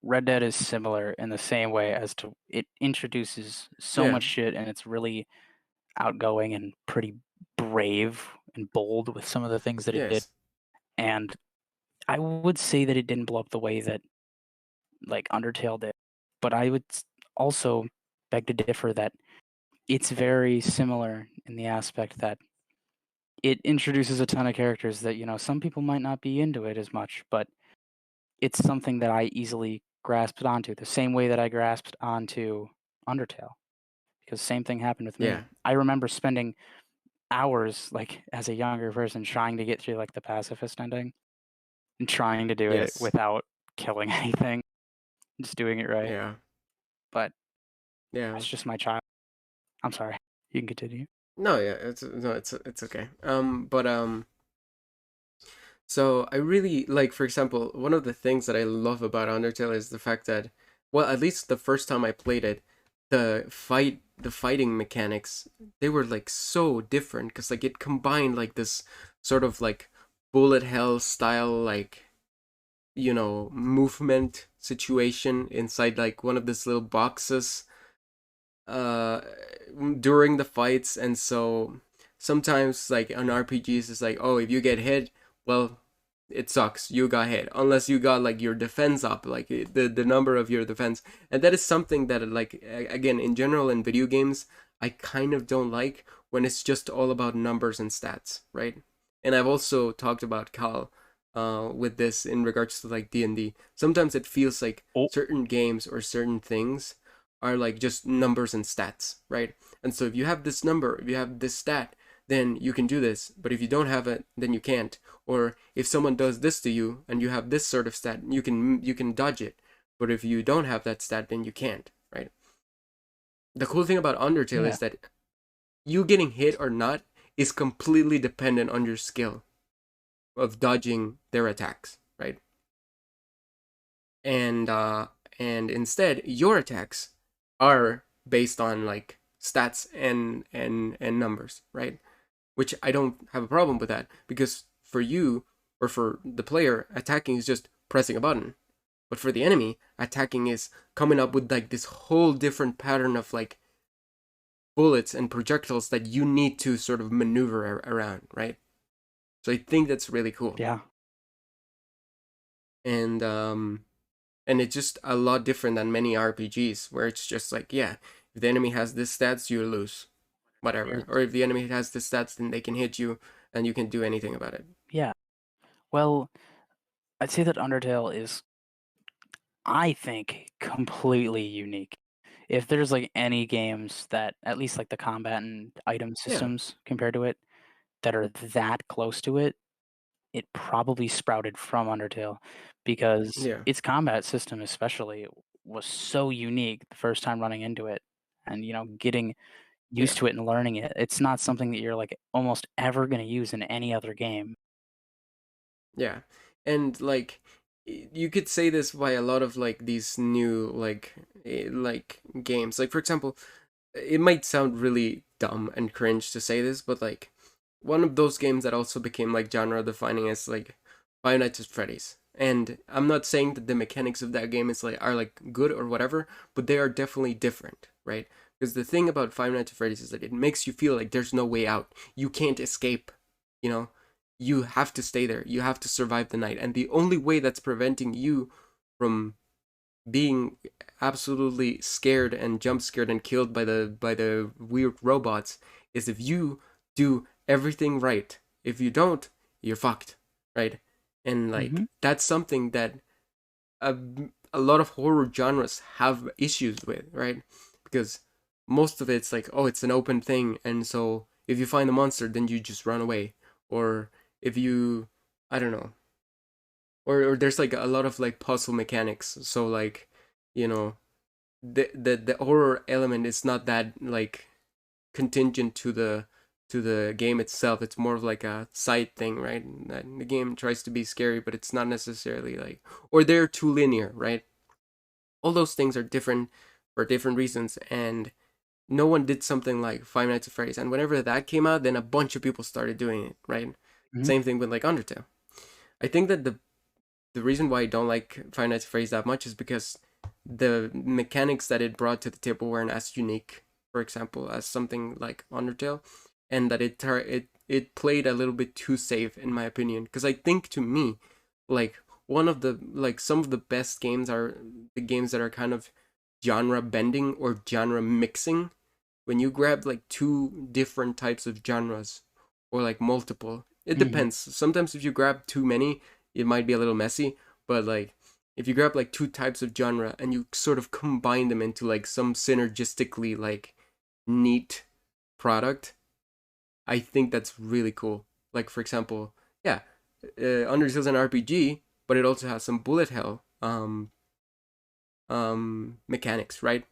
Red Dead is similar in the same way as to it introduces so yeah, much shit, and it's really outgoing and pretty brave and bold with some of the things that it did. yes, And I would say that it didn't blow up the way that like Undertale did, but I would also beg to differ that it's very similar in the aspect that it introduces a ton of characters that, you know, some people might not be into it as much, but it's something that I easily grasped onto, the same way that I grasped onto Undertale, because same thing happened with me. yeah, I remember spending hours, like, as a younger person, trying to get through, like, the pacifist ending and trying to do it yes, without killing anything, just doing it right. yeah, But yeah. that's just my child. I'm sorry. You can continue. No, yeah, it's okay. But so I really like, for example, one of the things that I love about Undertale is the fact that, well, at least the first time I played it, the fighting mechanics, they were like so different, because like it combined like this sort of like bullet hell style, like, you know, movement situation inside like one of these little boxes uh during the fights. And so sometimes like on RPGs it's like, oh, if you get hit, well, it sucks, you got hit, unless you got like your defense up, like the number of your defense. And that is something that, like, again, in general in video games, I kind of don't like when it's just all about numbers and stats, right? And I've also talked about Cal with this in regards to like D&D. Sometimes it feels like Oh. certain games or certain things are like just numbers and stats, right? And so if you have this number, if you have this stat, then you can do this. But if you don't have it, then you can't. Or if someone does this to you and you have this sort of stat, you can dodge it. But if you don't have that stat, then you can't, right? The cool thing about Undertale is that you getting hit or not is completely dependent on your skill of dodging their attacks, right? And instead your attacks are based on like stats and numbers, right? Which I don't have a problem with that, because for you, or for the player, attacking is just pressing a button. But for the enemy, attacking is coming up with like this whole different pattern of like bullets and projectiles that you need to sort of maneuver around, right? So I think that's really cool. Yeah. And it's just a lot different than many RPGs, where it's just like, yeah, if the enemy has this stats, you lose, whatever. Yeah. Or if the enemy has this stats, then they can hit you and you can do anything about it. Yeah. Well, I'd say that Undertale is I think, completely unique. If there's like any games that at least like the combat and item Yeah. systems compared to it that are that close to it, it probably sprouted from Undertale because Yeah. its combat system especially was so unique the first time running into it, and getting used Yeah. to it and learning it. It's not something that you're like almost ever going to use in any other game. Yeah. And like you could say this by a lot of like these new like games. Like for example, it might sound really dumb and cringe to say this, but like one of those games that also became like genre defining is like Five Nights at Freddy's. And I'm not saying that the mechanics of that game is like are like good or whatever, but they are definitely different, right? Because the thing about Five Nights at Freddy's is that it makes you feel like there's no way out. You can't escape, you know? You have to stay there. You have to survive the night. And the only way that's preventing you from being absolutely scared and jump scared and killed by the weird robots is if you do everything right. If you don't, you're fucked, right? And like that's something that a, a lot of horror genres have issues with, right? Because most of it's like, oh, it's an open thing, and so if you find a monster, then you just run away, or if you, I don't know, or there's like a lot of like puzzle mechanics, so like, you know, the horror element is not that like contingent to the game itself. It's more of like a side thing, right? That the game tries to be scary, but it's not necessarily like, or they're too linear, right? All those things are different for different reasons, and no one did something like Five Nights at Freddy's. And whenever that came out, then a bunch of people started doing it, right? Same thing with like Undertale. I think that the reason why I don't like Five Nights at Freddy's that much is because the mechanics that it brought to the table weren't as unique, for example, as something like Undertale, and that it played a little bit too safe in my opinion. Because I think to me, like one of the like some of the best games are the games that are kind of genre bending or genre mixing. When you grab like two different types of genres or like multiple, it depends. Sometimes if you grab too many, it might be a little messy, but like if you grab like two types of genre and you sort of combine them into like some synergistically like neat product, I think that's really cool. Like for example, yeah, Undertale's an RPG, but it also has some bullet hell mechanics, right?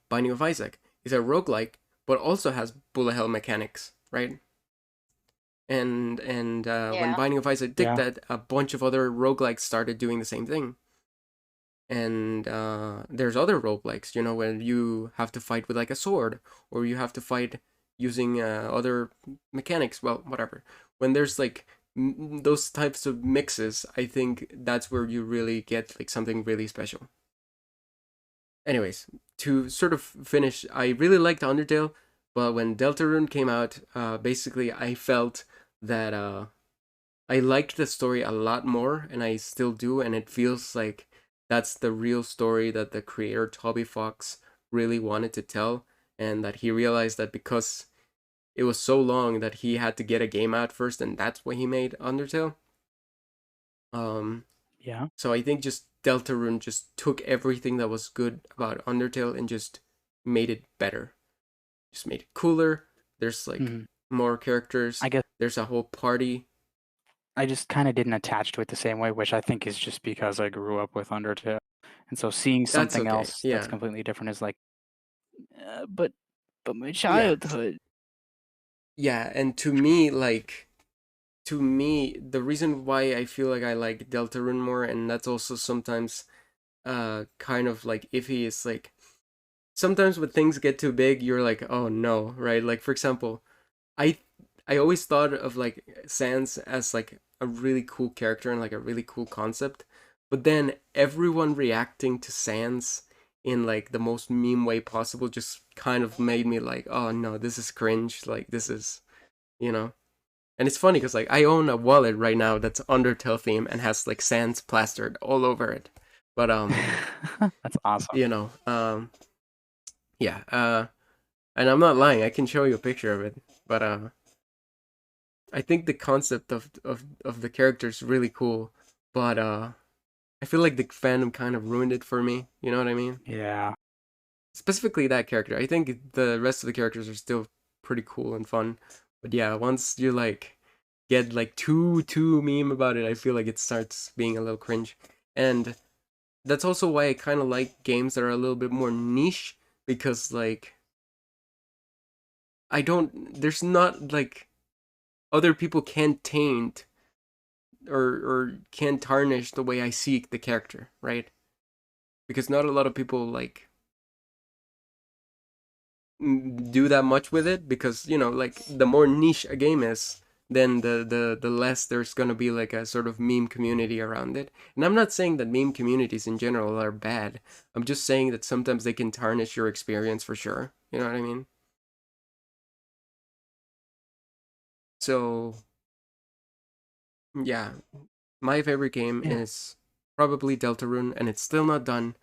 Binding of Isaac is a roguelike, but also has bullet hell mechanics, right? And when Yeah. Binding of Isaac did Yeah. that, a bunch of other roguelikes started doing the same thing. And there's other roguelikes, you know, when you have to fight with like a sword, or you have to fight using other mechanics. Well, whatever. When there's like those types of mixes, I think that's where you really get like something really special. Anyways, to sort of finish, I really liked Undertale, but when Deltarune came out, basically I felt that I liked the story a lot more, and I still do, and it feels like that's the real story that the creator Toby Fox really wanted to tell, and that he realized that because it was so long that he had to get a game out first, and that's why he made Undertale. Yeah. So I think just Deltarune just took everything that was good about Undertale and just made it better. Just made it cooler. There's like more characters. I guess There's a whole party. I just kind of didn't attach to it the same way, which I think is just because I grew up with Undertale. And so seeing That's something okay. else Yeah. that's completely different is like, but my Yeah. childhood. Yeah, and to me, the reason why I feel like I like Deltarune more, and that's also sometimes kind of like iffy, is like sometimes when things get too big, you're like, oh no, right? Like for example, I I always thought of like Sans as like a really cool character and like a really cool concept, but then everyone reacting to Sans in like the most meme way possible just kind of made me like, oh no, this is cringe. Like this is, you know. And it's funny because like I own a wallet right now that's Undertale theme and has like Sans plastered all over it. But That's awesome. you know, yeah, and I'm not lying. I can show you a picture of it. But I think the concept of the character is really cool. But I feel like the fandom kind of ruined it for me. You know what I mean? Yeah. Specifically that character. I think the rest of the characters are still pretty cool and fun. But yeah, once you like get like too meme about it, I feel like it starts being a little cringe. And that's also why I kind of like games that are a little bit more niche, because like there's not like other people can't taint or can tarnish the way I see the character, right? Because not a lot of people like do that much with it, because you know, like the more niche a game is, then the less there's gonna be like a sort of meme community around it. And I'm not saying that meme communities in general are bad. I'm just saying that sometimes they can tarnish your experience for sure. You know what I mean? So yeah, my favorite game Yeah. is probably Deltarune, and it's still not done.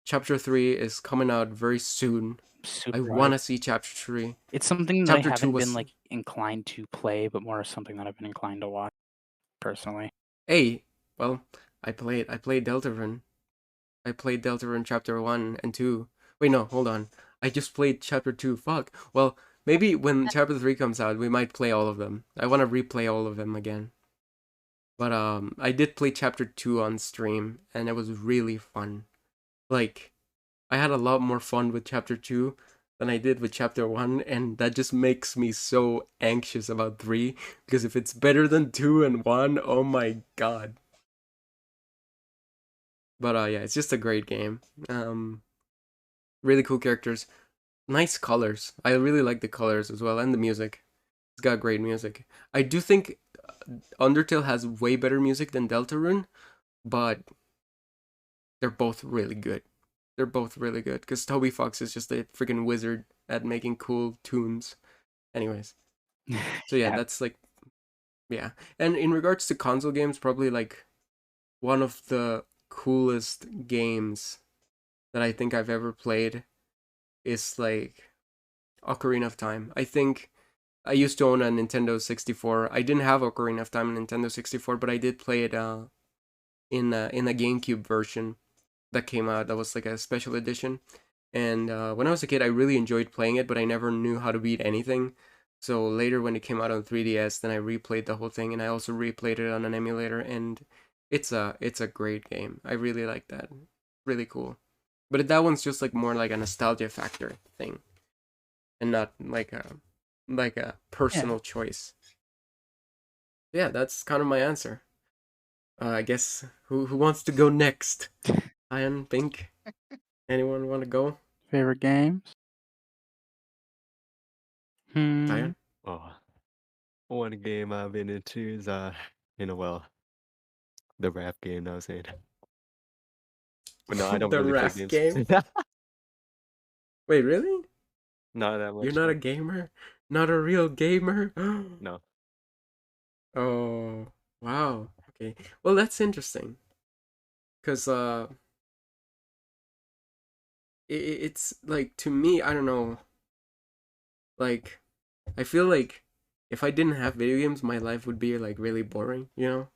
Chapter 3 is coming out very soon. Super I want to see Chapter 3. It's something that Chapter I 2 haven't was... been like inclined to play, but more something that I've been inclined to watch personally. Hey, well, I played Deltarune. I played Deltarune Chapter 1 and 2. Wait, no, hold on. I just played Chapter 2. Fuck. Well, maybe when Chapter 3 comes out, we might play all of them. I want to replay all of them again. But I did play Chapter 2 on stream, and it was really fun. Like, I had a lot more fun with Chapter 2 than I did with Chapter 1, and that just makes me so anxious about 3, because if it's better than 2 and 1, oh my god. But yeah, it's just a great game. Really cool characters. Nice colors. I really like the colors as well, and the music. It's got great music. I do think Undertale has way better music than Deltarune, but they're both really good. They're both really good, because Toby Fox is just a freaking wizard at making cool tunes. Anyways, so yeah, that's like, yeah. And in regards to console games, probably like one of the coolest games that I think I've ever played is like Ocarina of Time. I think I used to own a Nintendo 64. I didn't have Ocarina of Time on Nintendo 64, but I did play it in a GameCube version that came out. That was like a special edition. And when I was a kid, I really enjoyed playing it, but I never knew how to beat anything. So later, when it came out on 3DS, then I replayed the whole thing, and I also replayed it on an emulator. And it's a great game. I really like that. Really cool. But that one's just like more like a nostalgia factor thing, and not like a personal choice. Yeah, that's kind of my answer. I guess who wants to go next? Ian, Pink, anyone want to go? Favorite games? Ian? Oh, one game I've been into is well, the rap game I was in. But no, I don't The really play rap games. game? Wait, really? Not that You're much. not a gamer? Not a real gamer? No. Oh, wow. Okay. Well, that's interesting. Cause it's like, to me, I don't know. Like, I feel like if I didn't have video games, my life would be like really boring, you know?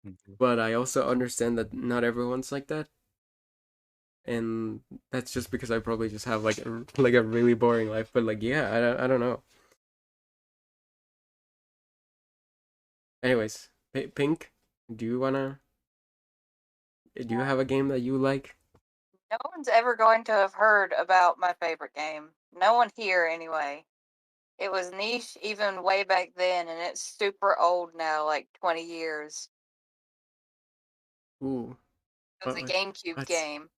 Mhm. But I also understand that not everyone's like that. And that's just because I probably just have like a really boring life. But like, yeah, I don't know. Anyways, Pink, do you wanna? Do you have a game that you like? No one's ever going to have heard about my favorite game. No one here, anyway. It was niche even way back then, and it's super old now, like 20 years. Ooh, It was a GameCube what's game.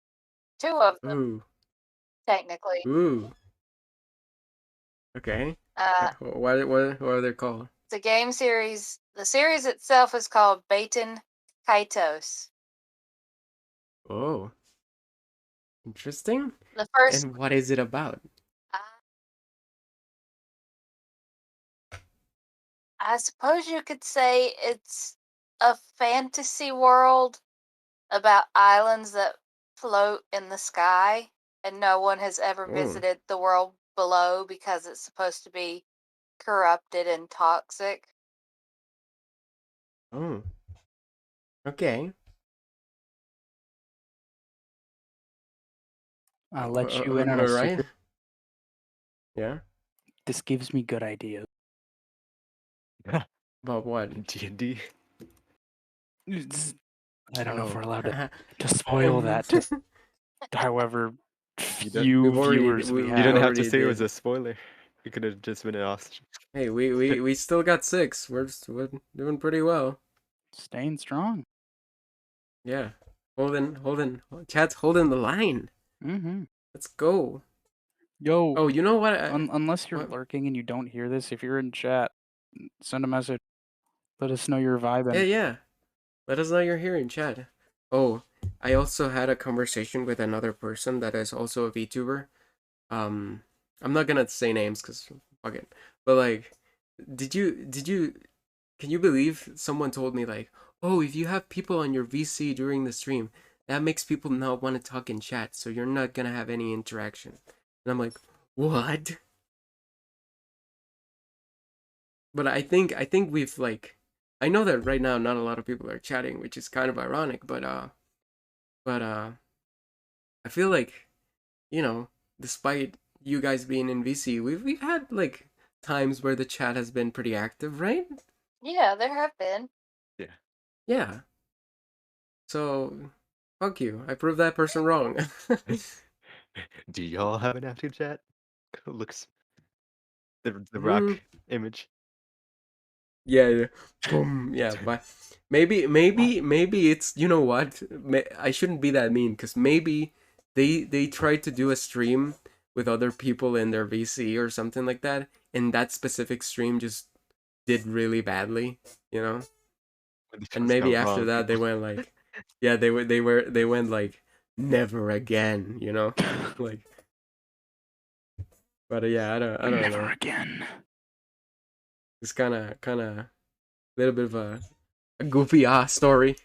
Two of them, ooh technically. ooh? Okay. What are they called? It's a game series. The series itself is called Baten Kaitos. Oh, interesting. The first, And what is it about? I suppose you could say it's a fantasy world about islands that float in the sky, and no one has ever Oh, visited the world below because it's supposed to be corrupted and toxic. oh, okay. I'll let you in on a Alright. secret. Yeah. This gives me good ideas. About what? D&D. I don't know if we're allowed to Oh. spoil that to however You few viewers we You have. didn't have to already say it was did. a spoiler. It could have just been an ostrich. Hey, we still got 6. We're doing pretty well. Staying strong. Yeah. Chat's holding the line. Mm-hmm. Let's go. Yo, Oh, you know what? unless you're what? lurking and you don't hear this, if you're in chat, send a message. Let us know you're vibing. Yeah. Let us know you're here in chat. Oh, I also had a conversation with another person that is also a VTuber. I'm not gonna say names because fuck it. But like, did you can you believe someone told me like, oh, if you have people on your VC during the stream, that makes people not want to talk in chat, so you're not gonna have any interaction. And I'm like, what? But I think we've like, I know that right now not a lot of people are chatting, which is kind of ironic, but I feel like, you know, despite you guys being in VC, we've had like times where the chat has been pretty active, right? Yeah, there have been. Yeah. So, fuck you. I proved that person wrong. Do y'all have an active chat? Looks the rock Mm, image. yeah. Boom. Yeah, but maybe it's, you know what? I shouldn't be that mean because maybe they tried to do a stream with other people in their VC or something like that, and that specific stream just did really badly, you know? When the And show's maybe gone after wrong, that they people. went like, yeah, they went like never again, you know? Like, but yeah, I don't Never know. again. It's kind of a little bit of a goofy story,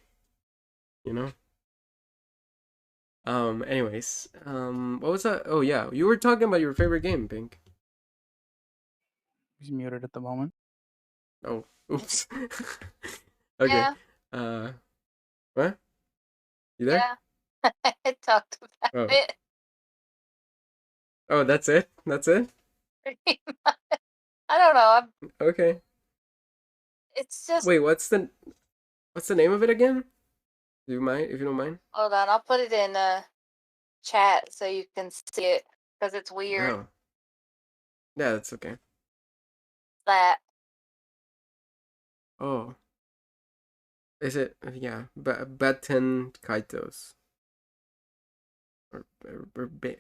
you know. Anyways, what was that? Oh yeah, you were talking about your favorite game, Pink. He's muted at the moment. Oh, oops. Okay. Yeah, What? You there? yeah. I talked about Oh, it. oh, that's it. That's it. I don't know. Okay. It's just, Wait, what's the name of it again? Do you mind if you don't mind? hold on. I'll put it in chat so you can see it because it's weird Oh, yeah, that's okay. that. Oh, is it? Yeah, Baten Kaitos or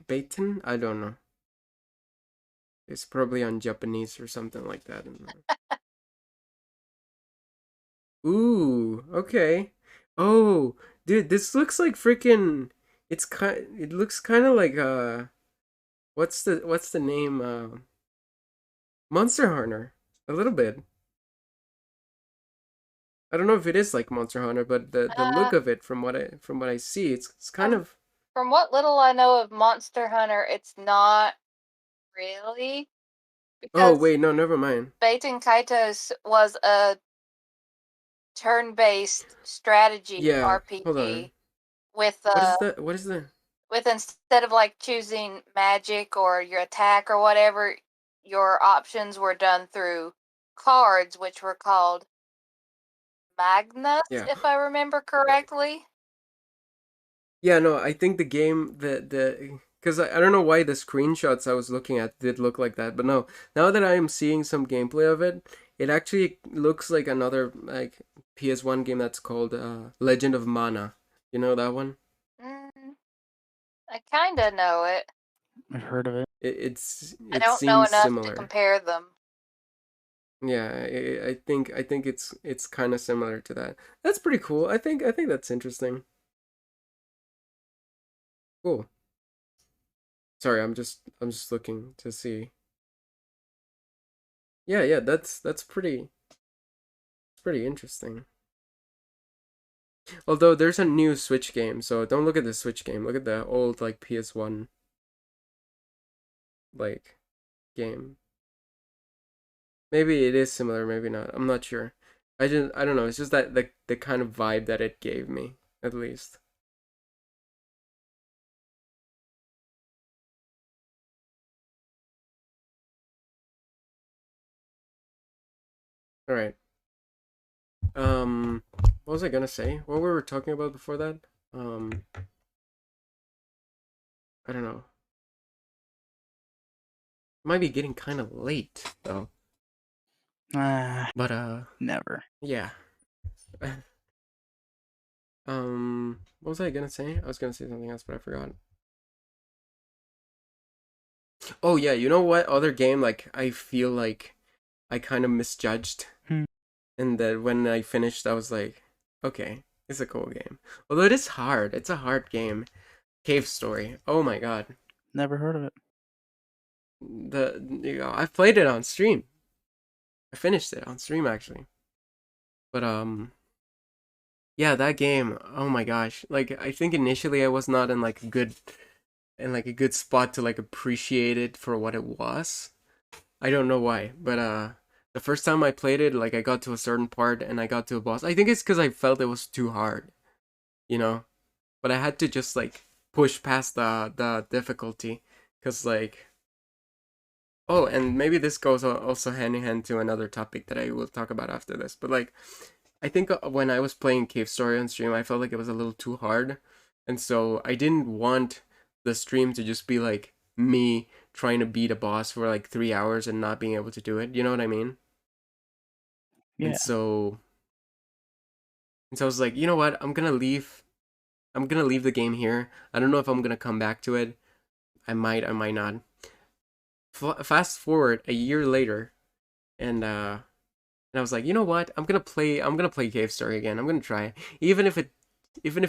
Baten? I don't know. It's probably on Japanese or something like that. Ooh, okay. Oh, dude, this looks like freaking. It looks kind of like what's the name? Monster Hunter. A little bit. I don't know if it is like Monster Hunter, but the Uh, look of it from what I see, it's kind from of. from what little I know of Monster Hunter, it's not really Oh because wait, no, never mind. Baten Kaitos was a turn-based strategy Yeah, hold on. RPG with What is the? with instead of like choosing magic or your attack or whatever, your options were done through cards, which were called Magnus, Yeah. if I remember correctly. Yeah, no, I think the game the because I don't know why the screenshots I was looking at did look like that, but no, now that I am seeing some gameplay of it, it actually looks like another like PS1 game that's called Legend of Mana. You know that one? Mm, I kind of know it. I've heard of it. I It don't know seems enough to similar. compare them. Yeah, I think it's kind of similar to that. That's pretty cool. I think that's interesting. Cool. Sorry, I'm just looking to see. Yeah, that's pretty interesting. Although there's a new Switch game, so don't look at the Switch game. Look at the old like PS1 like game. Maybe it is similar, maybe not. I'm not sure. I don't know. It's just that the kind of vibe that it gave me, at least. All right. What was I gonna say? What we were talking about before that? I don't know. Might be getting kind of late though. But Never. yeah. What was I gonna say? I was gonna say something else, but I forgot. Oh yeah, you know what other game like I feel like I kind of misjudged, and that when I finished, I was like, okay, it's a cool game. Although it is hard. It's a hard game. Cave Story. Oh my god. Never heard of it. I've played it on stream. I finished it on stream actually. But yeah, that game, oh my gosh. Like I think initially I was not in like a good spot to like appreciate it for what it was. I don't know why, but the first time I played it, like I got to a certain part and I got to a boss. I think it's cuz I felt it was too hard, you know? But I had to just like push past the difficulty cuz like oh, and maybe this goes also hand in hand to another topic that I will talk about after this. But like, I think when I was playing Cave Story on stream, I felt like it was a little too hard, and so I didn't want the stream to just be like me trying to beat a boss for like 3 hours and not being able to do it. You know what I mean? Yeah. And so I was like, you know what? I'm gonna leave. I'm gonna leave the game here. I don't know if I'm gonna come back to it. I might. I might not. Fast forward a year later, and I was like, you know what? I'm gonna play Cave Story again. I'm gonna try it, even if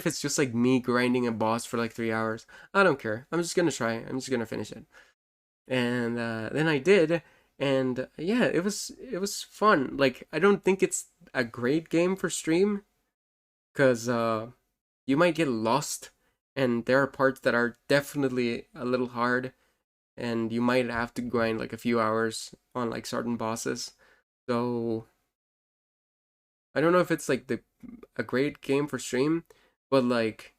it's just like me grinding a boss for like 3 hours. I don't care. I'm just gonna try it. I'm just gonna finish it. And then I did, and yeah, it was fun. Like I don't think it's a great game for stream, cause you might get lost, and there are parts that are definitely a little hard, and you might have to grind like a few hours on like certain bosses. So I don't know if it's like a great game for stream, but like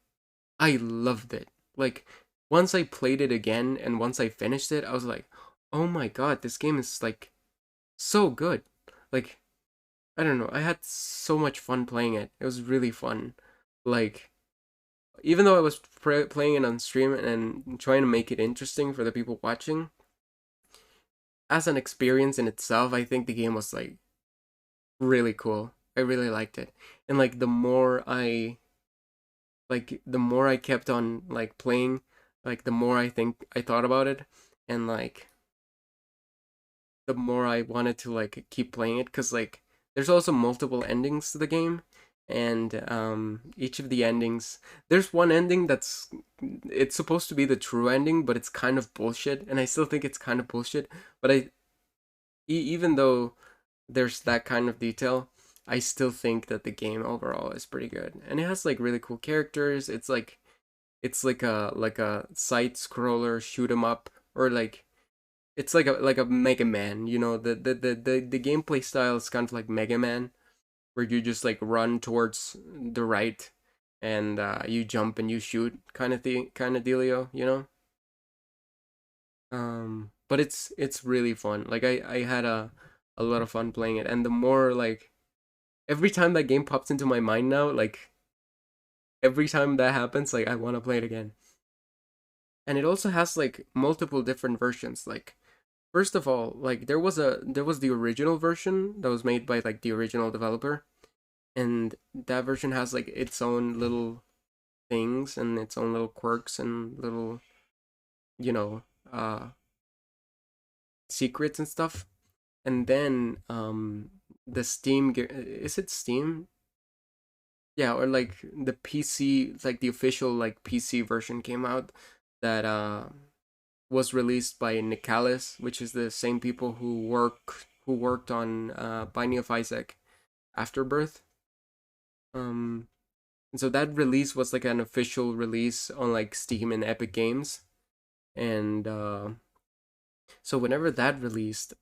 I loved it. Like once I played it again and once I finished it, I was like, "Oh my god, this game is like so good." Like I don't know, I had so much fun playing it. It was really fun. Like even though I was playing it on stream and trying to make it interesting for the people watching, as an experience in itself, I think the game was like really cool. I really liked it. And like the more I kept on like playing, like the more I think I thought about it, and like the more I wanted to like keep playing it, cuz like there's also multiple endings to the game, and each of the endings, there's one ending it's supposed to be the true ending, but it's kind of bullshit, and I still think it's kind of bullshit, but even though there's that kind of detail, I still think that the game overall is pretty good, and it has like really cool characters. It's like a side scroller shoot 'em up, or like it's like a Mega Man. You know, the gameplay style is kind of like Mega Man, where you just like run towards the right, and you jump and you shoot kind of dealio. You know. But it's really fun. Like I had a lot of fun playing it, and the more like every time that game pops into my mind now, like every time that happens, like I want to play it again. And it also has like multiple different versions. Like first of all, like there was the original version that was made by like the original developer, and that version has like its own little things and its own little quirks and little, you know, secrets and stuff. And then the Steam, is it Steam? Yeah, or like the PC, like the official like PC version came out, that was released by Nicalis, which is the same people who worked on Binding of Isaac Afterbirth. And so that release was like an official release on like Steam and Epic Games. And so whenever that released,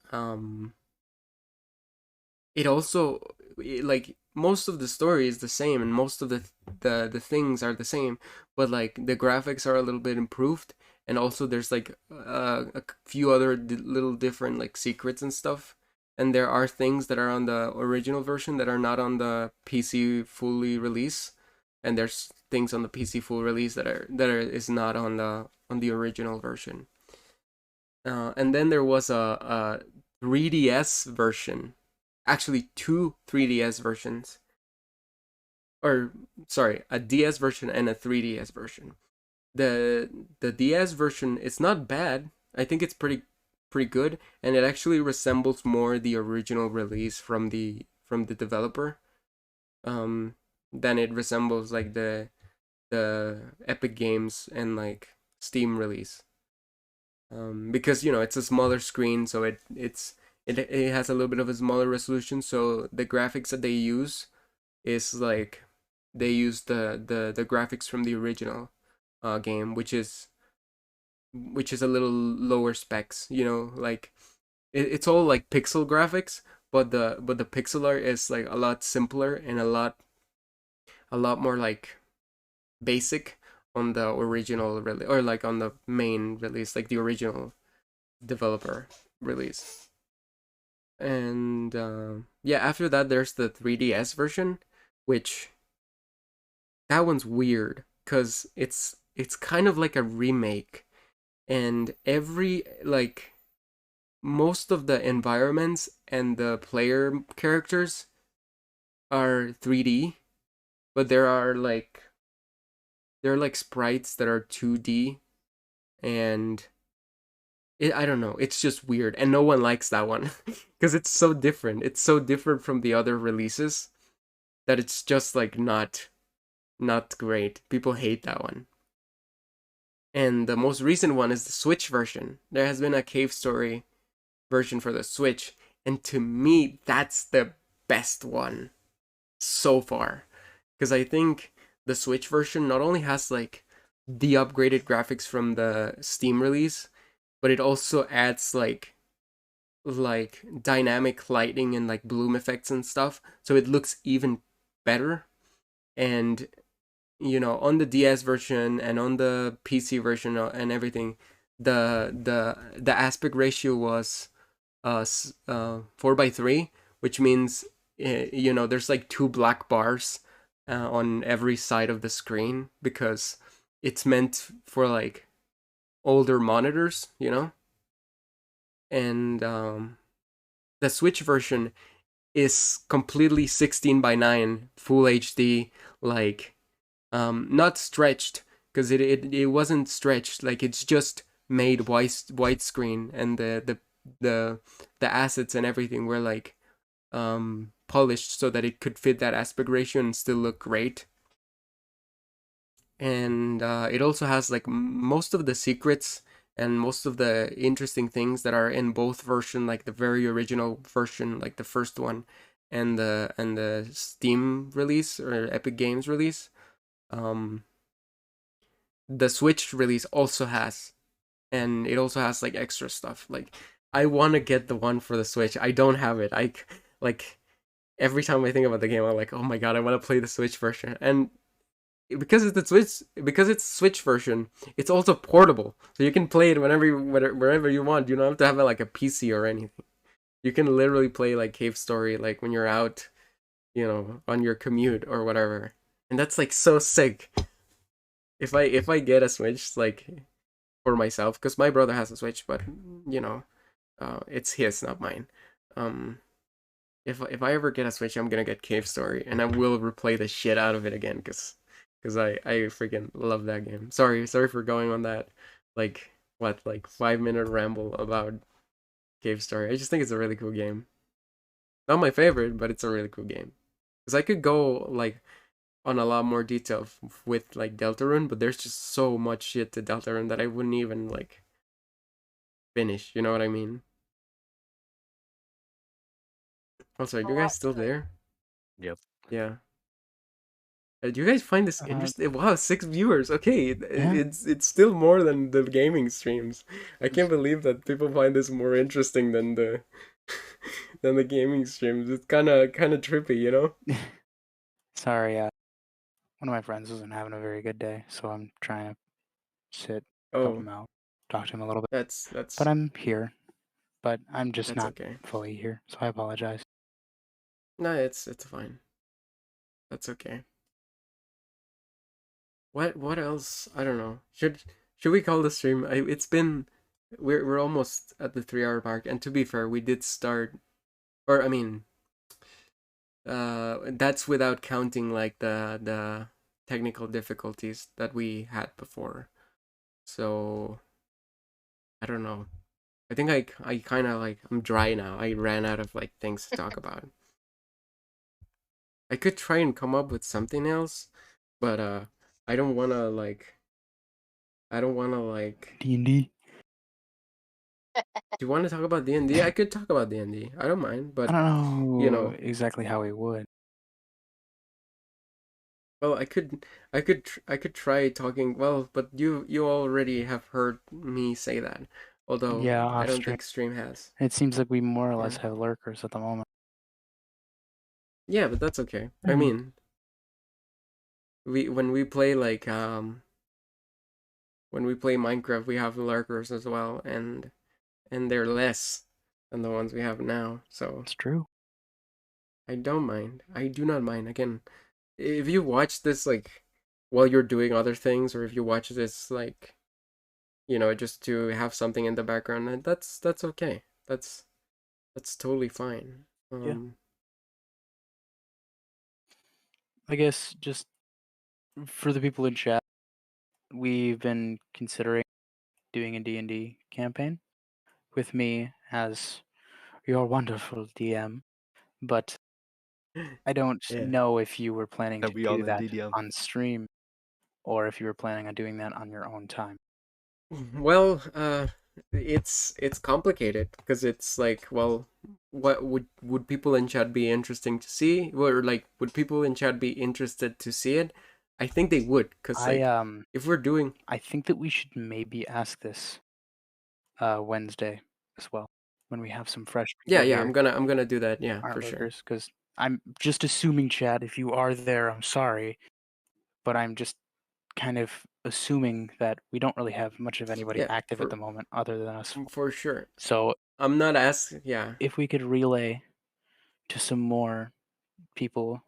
it also like most of the story is the same, and most of the things are the same, but like the graphics are a little bit improved, and also there's like a few other little different like secrets and stuff, and there are things that are on the original version that are not on the PC fully release, and there's things on the PC full release that is not on the original version. And then there was a 3DS version, actually two 3DS versions, or sorry, a DS version and a 3DS version. The DS version is not bad. I think it's pretty good, and it actually resembles more the original release from the developer, than it resembles like the Epic Games and like Steam release. Because it's a smaller screen, so it has a little bit of a smaller resolution. So the graphics that they use is like they use the graphics from the original game, which is a little lower specs. Like it's all like pixel graphics, but the pixel art is like a lot simpler and a lot more like basic on the original release, or like on the main release, like the original developer release. And yeah, after that there's the 3DS version, which that one's weird because it's kind of like a remake, and most of the environments and the player characters are 3D, but there are like sprites that are 2D, and I don't know, it's just weird, and no one likes that one because it's so different. It's so different from the other releases that it's just like not great. People hate that one. And the most recent one is the Switch version. There has been a Cave Story version for the Switch, and to me that's the best one so far, because I think the Switch version not only has like the upgraded graphics from the Steam release, but it also adds like dynamic lighting and like bloom effects and stuff, so it looks even better. And on the DS version and on the PC version and everything, the aspect ratio was 4:3, which means there's like two black bars on every side of the screen, because it's meant for like older monitors, and the Switch version is completely 16:9 full HD, like not stretched, because it wasn't stretched, like it's just made widescreen, and the assets and everything were like polished so that it could fit that aspect ratio and still look great. And it also has like most of the secrets and most of the interesting things that are in both version, like the very original version, like the first one, and the Steam release or Epic Games release. The Switch release also has, and it also has like extra stuff. Like I want to get the one for the Switch. I don't have it. I like every time I think about the game, I'm like, oh my god, I want to play the Switch version. And because it's Switch version, it's also portable, so you can play it wherever you want. You don't have to have like a PC or anything. You can literally play like Cave Story like when you're out, on your commute or whatever. And that's like so sick. If I get a Switch like for myself, because my brother has a Switch, but it's his, not mine. If I ever get a Switch, I'm gonna get Cave Story, and I will replay the shit out of it again, because I freaking love that game. Sorry for going on that like 5-minute ramble about Cave Story. I just think it's a really cool game. Not my favorite, but it's a really cool game. Because I could go like on a lot more detail with like Deltarune, but there's just so much shit to Deltarune that I wouldn't even like finish. You know what I mean? Also, are you guys still there? Yep. Yeah. Do you guys find this interesting? Wow, 6 viewers. Okay, Yeah. it's still more than the gaming streams. I can't believe that people find this more interesting than the than the gaming streams. It's kind of trippy, Sorry, one of my friends wasn't having a very good day, so I'm trying to help Oh, him out, talk to him a little bit. that's But I'm here. but I'm just That's not okay. fully here, so I apologize. No, it's fine. That's okay. What else? I don't know. Should we call the stream? It's been we're almost at the 3 hour mark, and to be fair, we did start, or I mean, that's without counting like the technical difficulties that we had before. So I don't know. I think I kind of like I'm dry now. I ran out of like things to talk about. I could try and come up with something else, but I don't want to like D&D? do you want to talk about D&D? I could talk about D&D. I don't mind, I but don't you know know, exactly how we would. well, I could try talking. Well, but you already have heard me say that. Although Yeah, I off don't stream. think stream has. It seems like we more or Yeah. less have lurkers at the moment. Yeah, but that's okay. I Mhm. mean, when we play like when we play Minecraft, we have lurkers as well, and they're less than the ones we have now. So It's true. I don't mind. I do not mind. Again, if you watch this like while you're doing other things, or if you watch this like just to have something in the background, then that's okay. That's totally fine. Yeah. I guess just for the people in chat, we've been considering doing a D&D campaign with me as your wonderful DM, but I don't Yeah. know if you were planning Are to we all do in that DDM? on stream or if you were planning on doing that on your own time. Well, it's complicated because it's like, well, what would people in chat be interesting to see? Or like, would people in chat be interested to see it? I think they would, because like, if we're doing, I think that we should maybe ask this Wednesday as well when we have some fresh people yeah, here. I'm gonna do that, yeah, Aren't for sure. lurkers, because I'm just assuming, Chad, if you are there, I'm sorry, but I'm just kind of assuming that we don't really have much of anybody Yeah, active at the moment other than us. for sure. So I'm not asking, yeah, if we could relay to some more people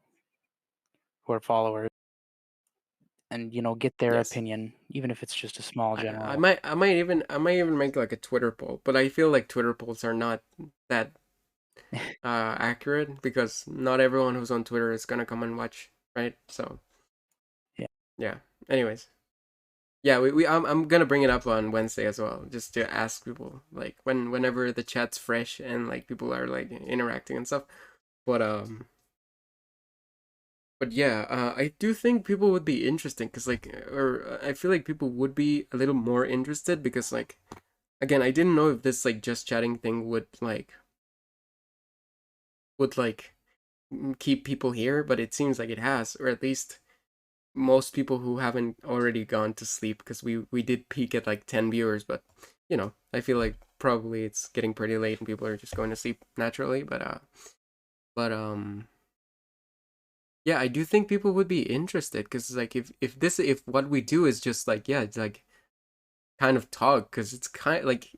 who are followers and get their yes. opinion, even if it's just a small general. I might even make like a Twitter poll, but I feel like Twitter polls are not that accurate because not everyone who's on Twitter is gonna come and watch, right? So yeah. Anyways, yeah, I'm gonna bring it up on Wednesday as well, just to ask people like whenever the chat's fresh and like people are like interacting and stuff. But yeah, I do think people would be interesting because I feel like people would be a little more interested because like, again, I didn't know if this like just chatting thing would keep people here, but it seems like it has, or at least most people who haven't already gone to sleep, because we did peak at like 10 viewers, but I feel like probably it's getting pretty late and people are just going to sleep naturally, but yeah, I do think people would be interested because like if what we do is just like, yeah, it's like kind of talk, because it's kind of like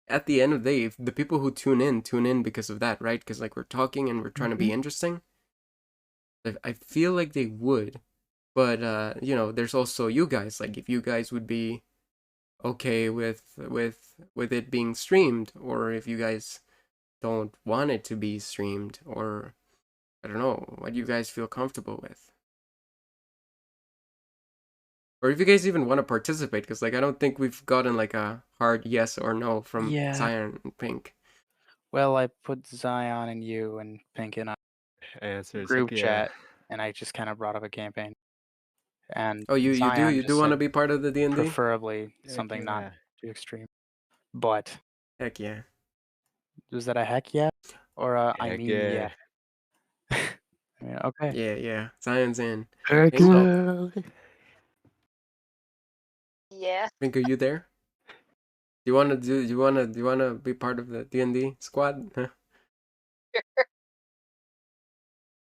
at the end of the day, if the people who tune in because of that, right? Because like we're talking and we're trying to be interesting. I feel like they would, but there's also you guys. Like if you guys would be okay with it being streamed, or if you guys don't want it to be streamed, or I don't know what you guys feel comfortable with. Or if you guys even want to participate, because like I don't think we've gotten like a hard yes or no from Zion and Pink. Well, I put Zion and you and Pink in a Answers, group heck yeah. chat, and I just kind of brought up a campaign. And Oh, you Zion do want to be part of the D&D? preferably Heck something yeah. not too extreme. But Heck yeah. was that a heck yeah or I Heck mean yeah. yeah? Okay. Yeah. Zion's in. Heck Pink, yeah. Yeah. Pink, are you there? Do you wanna be part of the D&D squad? Huh?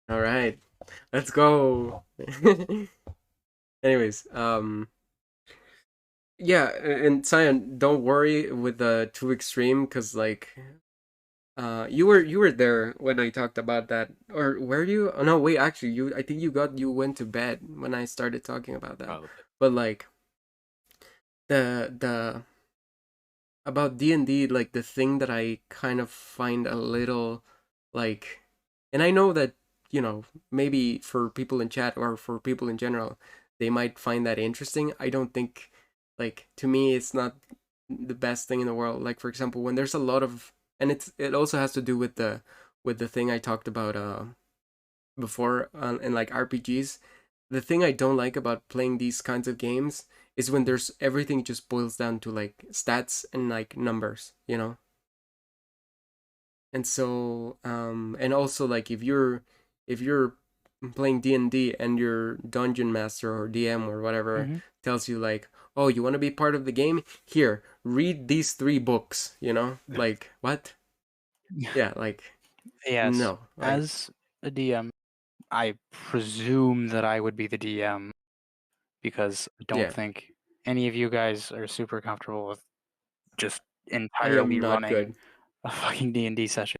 All right, let's go. Anyways, yeah, and Zion, don't worry with the too extreme, because like you were there when I talked about that, or were you? Oh, no, wait, actually, I think you went to bed when I started talking about that. Probably. But like the about D&D, like the thing that I kind of find a little like, and I know that, maybe for people in chat or for people in general, they might find that interesting. I don't think, like, to me it's not the best thing in the world. Like, for example, when there's a lot of, and it also has to do with the thing I talked about before, in like RPGs. The thing I don't like about playing these kinds of games is when there's everything just boils down to like stats and like numbers, And so and also, like, if you're playing D&D and your dungeon master or DM or whatever tells you like, "Oh, you want to be part of the game? Here, read these 3 books," Like, what? Yeah, like, Yes. no. Like, As a DM, I presume that I would be the DM because I don't yeah, think any of you guys are super comfortable with just I entirely am not running good. a fucking D&D session.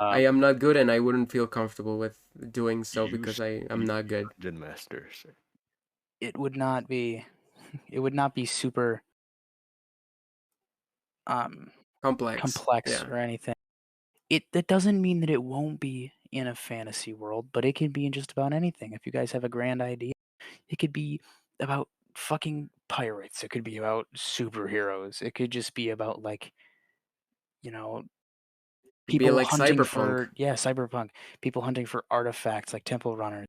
I am not good, and I wouldn't feel comfortable with doing so because I am You not good. dungeon masters. It would not be super complex Yeah. or anything. That doesn't mean that it won't be in a fantasy world, but it can be in just about anything. If you guys have a grand idea, it could be about fucking pirates. It could be about superheroes. It could just be about, like, you know, It'd be people like hunting cyberpunk. for cyberpunk. People hunting for artifacts like temple runners.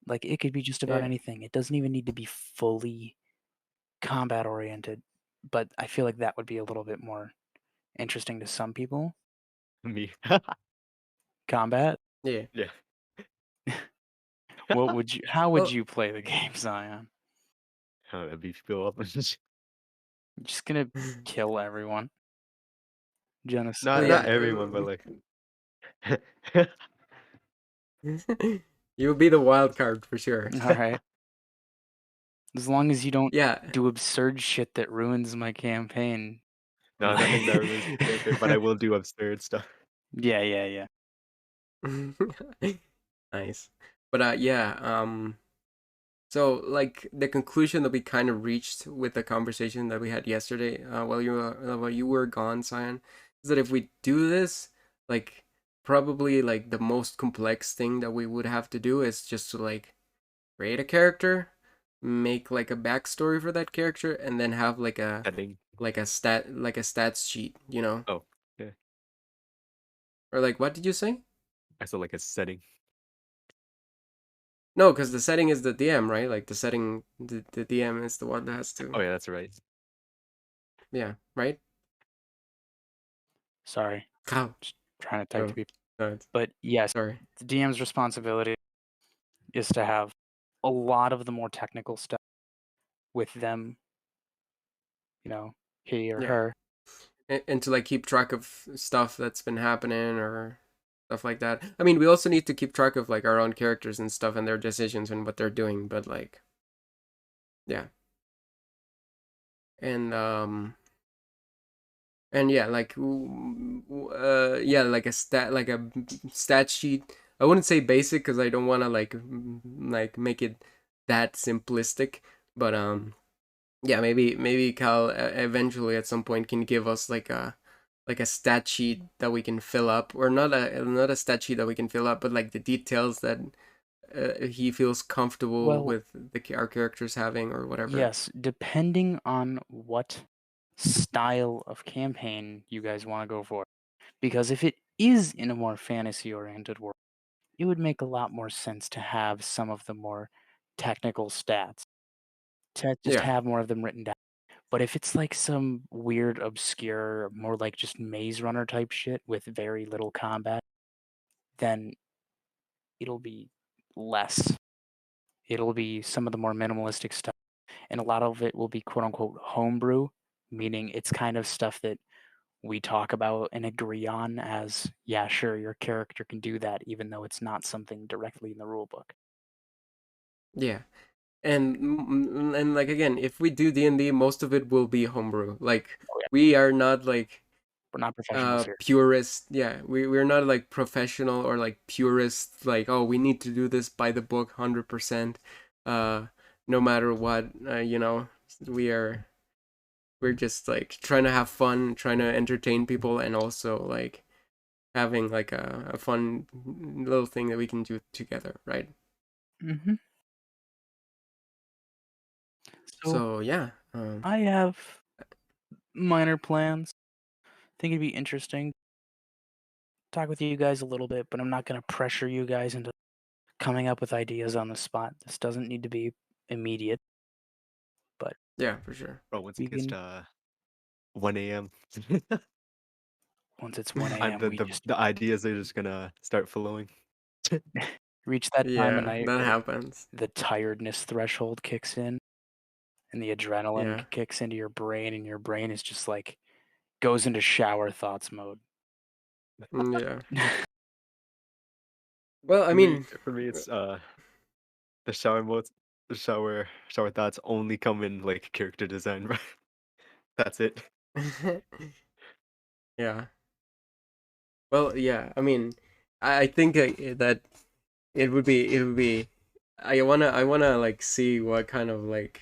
Like, it could be just about Yeah. anything. It doesn't even need to be fully combat oriented, but I feel like that would be a little bit more interesting to some people. Me. Combat. Yeah. Yeah. How would Well, you play the game, Zion? Beat people up. You're just gonna kill everyone. Genocide. Not well, not yeah. everyone, but like You'll be the wild card for sure. All right. As long as you don't Yeah. do absurd shit that ruins my campaign. no, nothing that ruins the campaign, but I will do absurd stuff. Yeah. Nice. But yeah, so like the conclusion that we kind of reached with the conversation that we had yesterday, while you were gone, Cyan, is that if we do this, like, probably like the most complex thing that we would have to do is just to like create a character, make like a backstory for that character, and then have like a Setting. stats sheet, Oh, yeah. or like, what did you say? I saw like a setting. No, because the setting is the DM, right? Like the DM is the one that has Oh to. yeah, that's right. Yeah, right. Sorry. How? Just trying to type Oh, to people. no, But yes, sorry. the DM's responsibility is to have a lot of the more technical stuff with them, he or Yeah, her. and to like keep track of stuff that's been happening or stuff like that. I mean, we also need to keep track of like our own characters and stuff and their decisions and what they're doing. But like, yeah, and and yeah, like, yeah, like a stat sheet. I wouldn't say basic because I don't want to like make it that simplistic, but yeah, maybe Cal eventually at some point can give us like a stat sheet that we can fill up, or not a stat sheet that we can fill up, but like the details that he feels comfortable Well, with our characters having or whatever. yes, depending on what style of campaign you guys want to go for. Because if it is in a more fantasy-oriented world, it would make a lot more sense to have some of the more technical stats, to just Yeah, have more of them written down. But if it's like some weird, obscure, more like just Maze Runner type shit with very little combat, then it'll be less. It'll be some of the more minimalistic stuff. And a lot of it will be quote unquote homebrew, meaning it's kind of stuff that we talk about and agree on as, yeah, sure, your character can do that, even though it's not something directly in the rule book. yeah. And like, again, if we do D&D, most of it will be homebrew. Like, Oh, yeah. we are not like We're not professionals here. purist. Yeah, we're not like professional or like purist. Like, oh, we need to do this by the book, 100%. No matter what. You know, we are. We're just like trying to have fun, trying to entertain people, and also like having like a fun little thing that we can do together, right? Mm-hmm. So yeah. I have minor plans. Think it'd be interesting to talk with you guys a little bit, but I'm not going to pressure you guys into coming up with ideas on the spot. This doesn't need to be immediate, but Yeah, for sure. Bro, once we it gets can. to 1 a.m., Once it's 1 I'm a.m., we the just the ideas are just gonna start flowing. reach that time of Yeah, night that where happens. the tiredness threshold kicks in and the adrenaline Yeah. kicks into your brain, and your brain is just like goes into shower thoughts mode. Yeah. Well, I mean, For me, it's the shower modes, the shower thoughts only come in like character design, right? That's it. yeah. Well, yeah. I mean, I think that it would be. I wanna like see what kind of like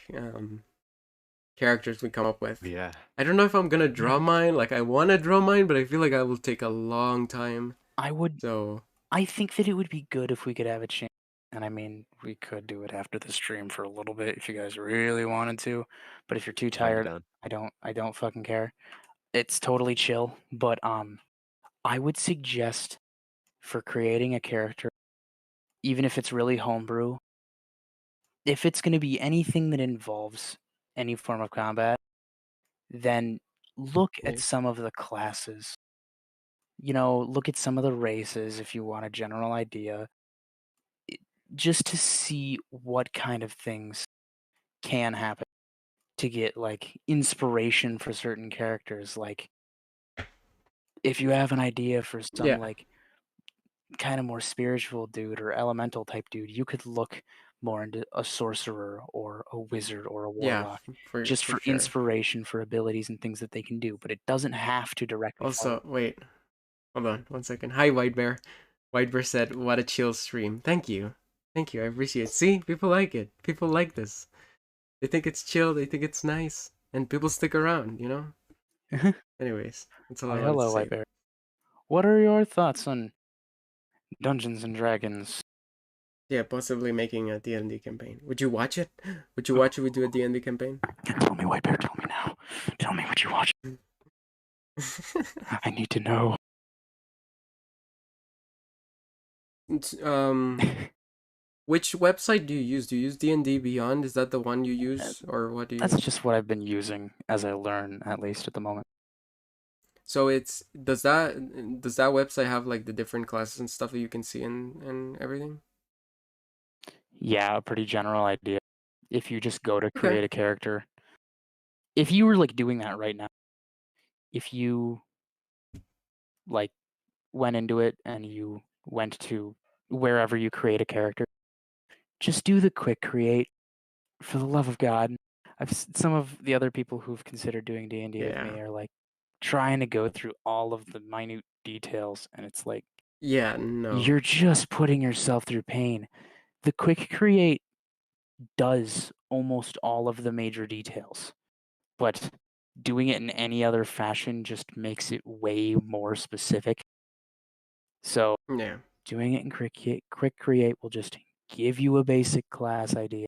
characters we come up with. Yeah. I don't know if I'm gonna draw mine. Like I wanna draw mine, but I feel like I will take a long time. I would. So I think that it would be good if we could have a chance. And I mean, we could do it after the stream for a little bit if you guys really wanted to. But if you're too tired, Down. I don't fucking care. It's totally chill. But I would suggest for creating a character, even if it's really homebrew, if it's going to be anything that involves any form of combat, then look at nice. some of the classes. You know, look at some of the races if you want a general idea, just to see what kind of things can happen, to get like inspiration for certain characters. Like if you have an idea for some Yeah. like kind of more spiritual dude or elemental type dude, you could look more into a sorcerer or a wizard or a Yeah. warlock, For just for sure. inspiration for abilities and things that they can do. But it doesn't have to directly follow. Also, wait. Hold on 1 second. Hi, White Bear. White Bear said, "What a chill stream." Thank you. Thank you. I appreciate it. See, people like it. People like this. They think it's chill. They think it's nice, and people stick around. You know. Anyways, that's all I wanted to Hello, say. White Bear. What are your thoughts on Dungeons and Dragons? Yeah, possibly making a D&D campaign. Would you watch it? Would you watch if we do a D&D campaign? Tell me, White Bear. Tell me now. Tell me what you watch. I need to know. um, which website do you use? Do you use D&D Beyond? Is that the one you use, or what do you? That's just what I've been using as I learn, at least at the moment. So does that website have like the different classes and stuff that you can see and everything? Yeah, a pretty general idea. If you just go to Okay. create a character, if you were like doing that right now, if you like went into it and you went to wherever you create a character, just do the quick create. For the love of God, some of the other people who've considered doing D&D with me Yeah. are like trying to go through all of the minute details, and it's like, Yeah, no. you're just putting yourself through pain. The quick create does almost all of the major details, but doing it in any other fashion just makes it way more specific. So Yeah. doing it in quick create will just give you a basic class idea,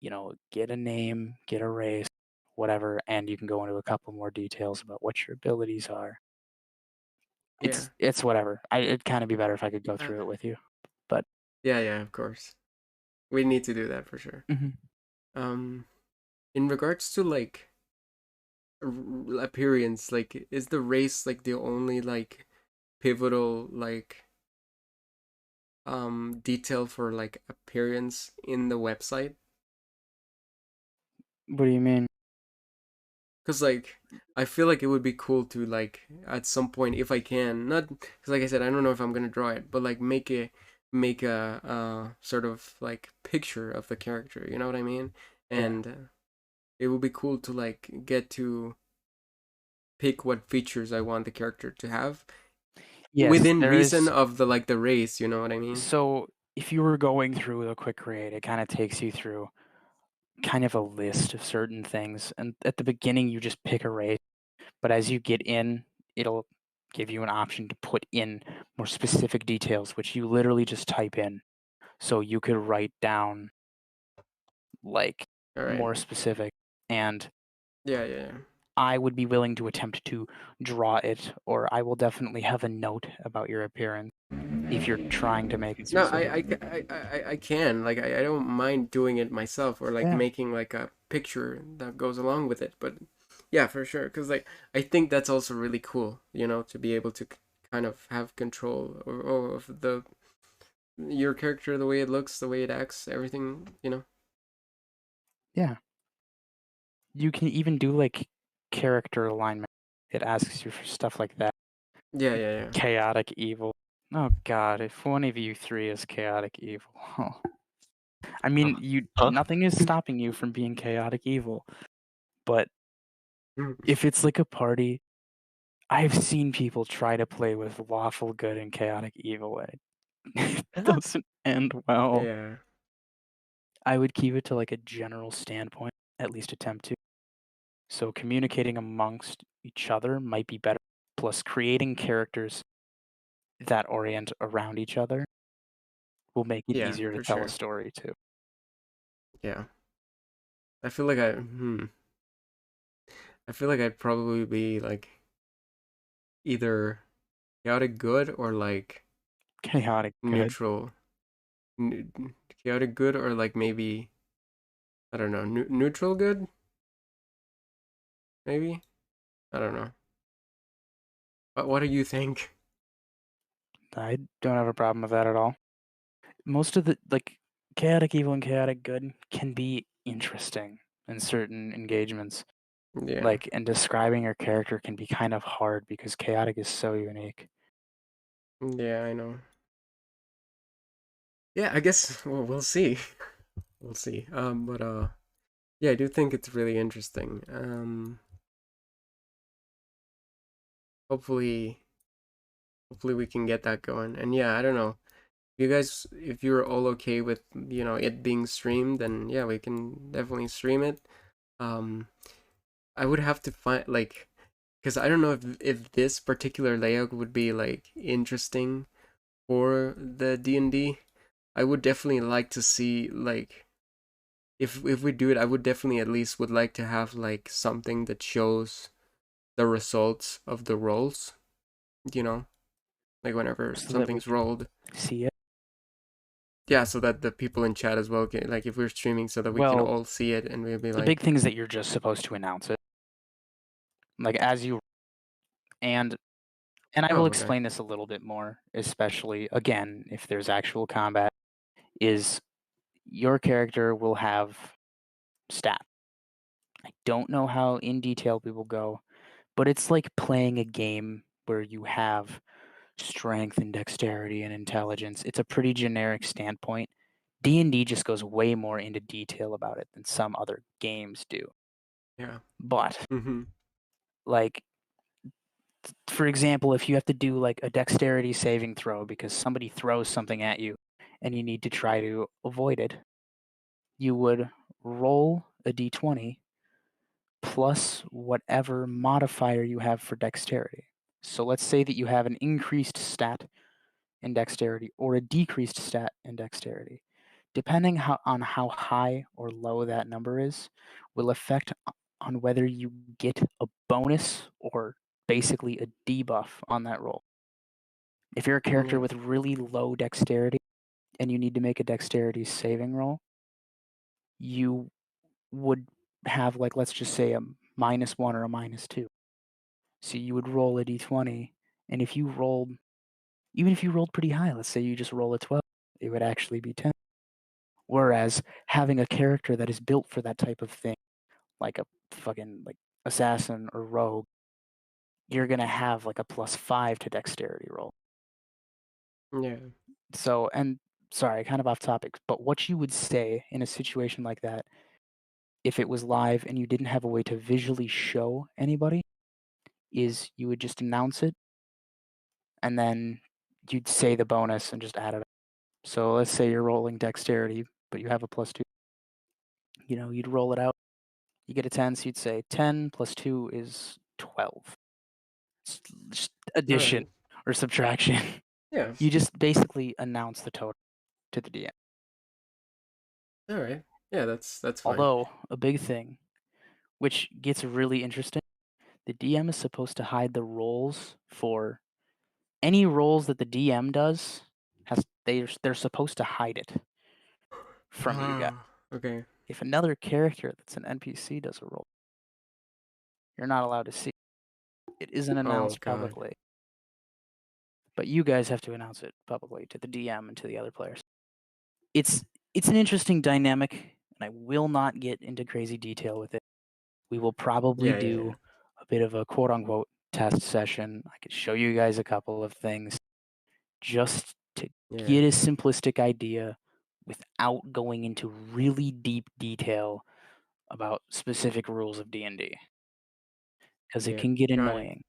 you know, get a name, get a race, whatever, and you can go into a couple more details about what your abilities are. Yeah. It's whatever. It'd kind of be better if I could go through it with you, but Yeah, of course. We need to do that for sure. In regards to like appearance, like is the race like the only like pivotal like detail for like appearance in the website? What do you mean? Because like I feel like it would be cool to like at some point, if I can, not because like I said, I don't know if I'm gonna draw it, but like make a sort of like picture of the character, you know what I mean? And it would be cool to like get to pick what features I want the character to have Yes, within there reason is. of the race. You know what I mean? So if you were going through a quick create, it kind of takes you through kind of a list of certain things, and at the beginning you just pick a race, but as you get in, it'll give you an option to put in more specific details, which you literally just type in. So you could write down like All right. more specific, and Yeah. I would be willing to attempt to draw it, or I will definitely have a note about your appearance if you're trying to make it No, specific. I can. Like, I don't mind doing it myself or like Yeah. making like a picture that goes along with it. But yeah, for sure. Because like I think that's also really cool, you know, to be able to kind of have control of your character, the way it looks, the way it acts, everything, you know. Yeah. You can even do like character alignment. It asks you for stuff like that. Yeah. Chaotic evil. Oh god, if one of you three is chaotic evil. Oh. I mean, Huh? nothing is stopping you from being chaotic evil. But Mm. if it's like a party, I've seen people try to play with lawful good and chaotic evil. It doesn't end well. Yeah. I would keep it to like a general standpoint, at least attempt to. So communicating amongst each other might be better. Plus creating characters that orient around each other will make it Yeah, easier to for tell sure. a story too. Yeah. I feel like I feel like I'd probably be like either chaotic good or like Chaotic good. neutral. Chaotic good or like maybe I don't know, neutral good? Maybe? I don't know. What do you think? I don't have a problem with that at all. Most of the like chaotic evil and chaotic good can be interesting in certain engagements. Yeah. Like, and describing your character can be kind of hard because chaotic is so unique. Yeah, I know. Yeah, I guess we'll see. We'll see. But yeah, I do think it's really interesting. Hopefully we can get that going. And yeah, I don't know. You guys, if you're all okay with, you know, it being streamed, then yeah, we can definitely stream it. Um, I would have to find like, because I don't know if this particular layout would be like interesting for the D&D. I would definitely like to see like if we do it, I would definitely at least would like to have like something that shows the results of the rolls, you know, like whenever So that we something's can rolled. see it. Yeah, so that the people in chat as well can, like if we're streaming so that we can Well, all see it and we'll be the like, big thing is that you're just supposed to announce it. Like as you and I oh, will okay. explain this a little bit more, especially again if there's actual combat, is your character will have stat. I don't know how in detail people go, but it's like playing a game where you have strength and dexterity and intelligence. It's a pretty generic standpoint. D&D just goes way more into detail about it than some other games do. Yeah. But Mm-hmm. like for example, if you have to do like a dexterity saving throw because somebody throws something at you and you need to try to avoid it, you would roll a d20 plus whatever modifier you have for dexterity. So let's say that you have an increased stat in dexterity or a decreased stat in dexterity. Depending on how high or low that number is, will affect on whether you get a bonus or basically a debuff on that roll. If you're a character with really low dexterity and you need to make a dexterity saving roll, you would have like, let's just say a -1 or a -2. So you would roll a d20, and if you rolled, even if you rolled pretty high, let's say you just roll a 12, it would actually be 10. Whereas having a character that is built for that type of thing, like a fucking like assassin or rogue, you're gonna have like a +5 to dexterity roll. Yeah. So, and sorry, kind of off topic, but what you would say in a situation like that, if it was live and you didn't have a way to visually show anybody, is you would just announce it, and then you'd say the bonus and just add it up. So let's say you're rolling dexterity, but you have a +2. You'd roll it out. You get a 10, so you'd say 10 plus 2 is 12. It's just addition Alright. or subtraction. Yeah. You just basically announce the total to the DM. Alright. Yeah, that's fine. Although, a big thing, which gets really interesting, the DM is supposed to hide the rolls for any rolls that the DM does. They're supposed to hide it from you guys. Okay. If another character that's an NPC does a roll, you're not allowed to see. It isn't announced God. publicly. But you guys have to announce it publicly to the DM and to the other players. It's an interesting dynamic, and I will not get into crazy detail with it. We will probably do a bit of a quote-unquote test session. I could show you guys a couple of things just to get a simplistic idea without going into really deep detail about specific rules of D&D. Because it can get annoying.